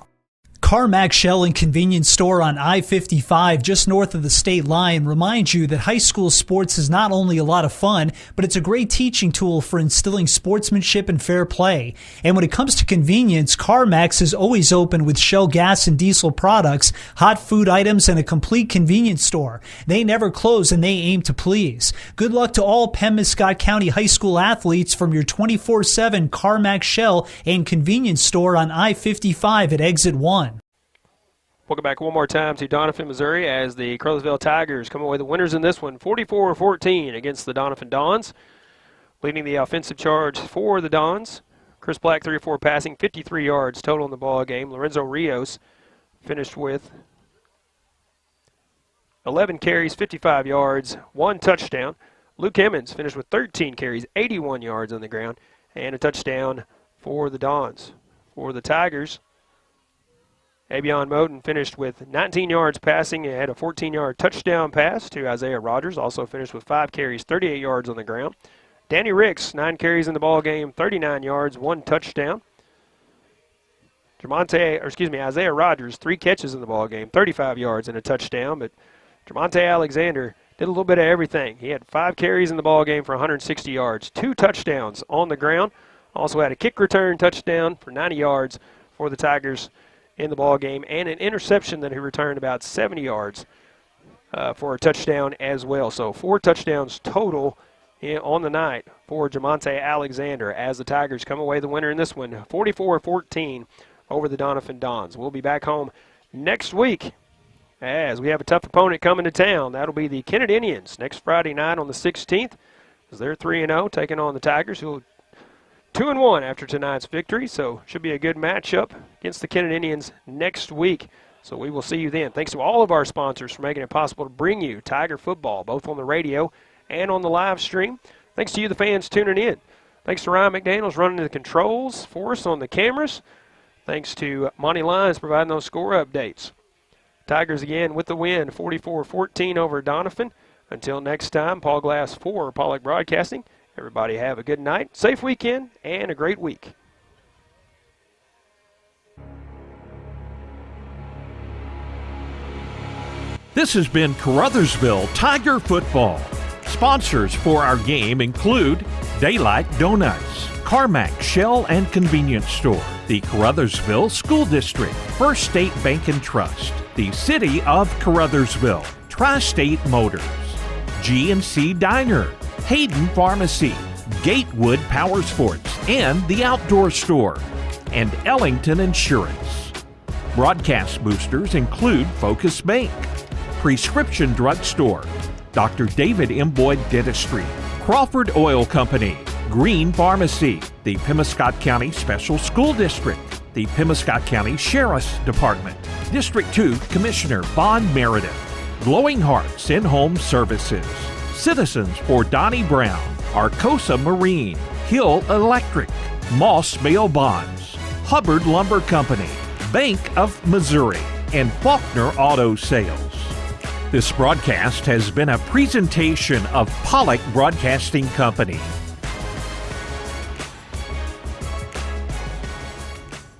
Carmack Shell and Convenience Store on I-55 just north of the state line reminds you that high school sports is not only a lot of fun, but it's a great teaching tool for instilling sportsmanship and fair play. And when it comes to convenience, CarMax is always open with Shell gas and diesel products, hot food items, and a complete convenience store. They never close and they aim to please. Good luck to all Penn-Scott County high school athletes from your 24/7 CarMax Shell and Convenience Store on I-55 at Exit 1. Welcome back one more time to Doniphan, Missouri, as the Caruthersville Tigers come away the winners in this one, 44-14 against the Doniphan Dons. Leading the offensive charge for the Dons, Chris Black, 3 or 4 passing, 53 yards total in the ball game. Lorenzo Rios finished with 11 carries, 55 yards, 1 touchdown. Luke Emmons finished with 13 carries, 81 yards on the ground, and a touchdown for the Dons. For the Tigers, Abion Moten finished with 19 yards passing and had a 14-yard touchdown pass to Isaiah Rogers. Also finished with 5 carries, 38 yards on the ground. Danny Ricks, 9 carries in the ball game, 39 yards, 1 touchdown. Isaiah Rogers, 3 catches in the ball game, 35 yards and a touchdown. But Jermonte Alexander did a little bit of everything. He had 5 carries in the ball game for 160 yards, 2 touchdowns on the ground. Also had a kick return touchdown for 90 yards for the Tigers in the ball game, and an interception that he returned about 70 yards for a touchdown as well. So 4 touchdowns total on the night for Jermonte Alexander as the Tigers come away the winner in this one, 44-14 over the Doniphan Dons. We'll be back home next week as we have a tough opponent coming to town. That'll be the Kennett Indians next Friday night on the 16th, as they're 3-0 taking on the Tigers, who will 2-1 after tonight's victory, so should be a good matchup against the Kennett Indians next week. So we will see you then. Thanks to all of our sponsors for making it possible to bring you Tiger football, both on the radio and on the live stream. Thanks to you, the fans, tuning in. Thanks to Ryan McDaniels running the controls for us on the cameras. Thanks to Monty Lyons providing those score updates. Tigers again with the win, 44-14 over Doniphan. Until next time, Paul Glass for Pollock Broadcasting. Everybody have a good night, safe weekend, and a great week. This has been Caruthersville Tiger Football. Sponsors for our game include Daylight Donuts, Carmack Shell and Convenience Store, the Caruthersville School District, First State Bank and Trust, the City of Caruthersville, Tri-State Motors, G&C Diner, Hayden Pharmacy, Gatewood Power Sports, and the Outdoor Store, and Ellington Insurance. Broadcast boosters include Focus Bank, Prescription Drug Store, Dr. David M. Boyd Dentistry, Crawford Oil Company, Green Pharmacy, the Penn-Scott County Special School District, the Pemiscot County Sheriff's Department, District 2 Commissioner Bond Meredith, Glowing Hearts In-Home Services, Citizens for Donnie Brown, Arcosa Marine, Hill Electric, Moss Bail Bonds, Hubbard Lumber Company, Bank of Missouri, and Faulkner Auto Sales. This broadcast has been a presentation of Pollock Broadcasting Company.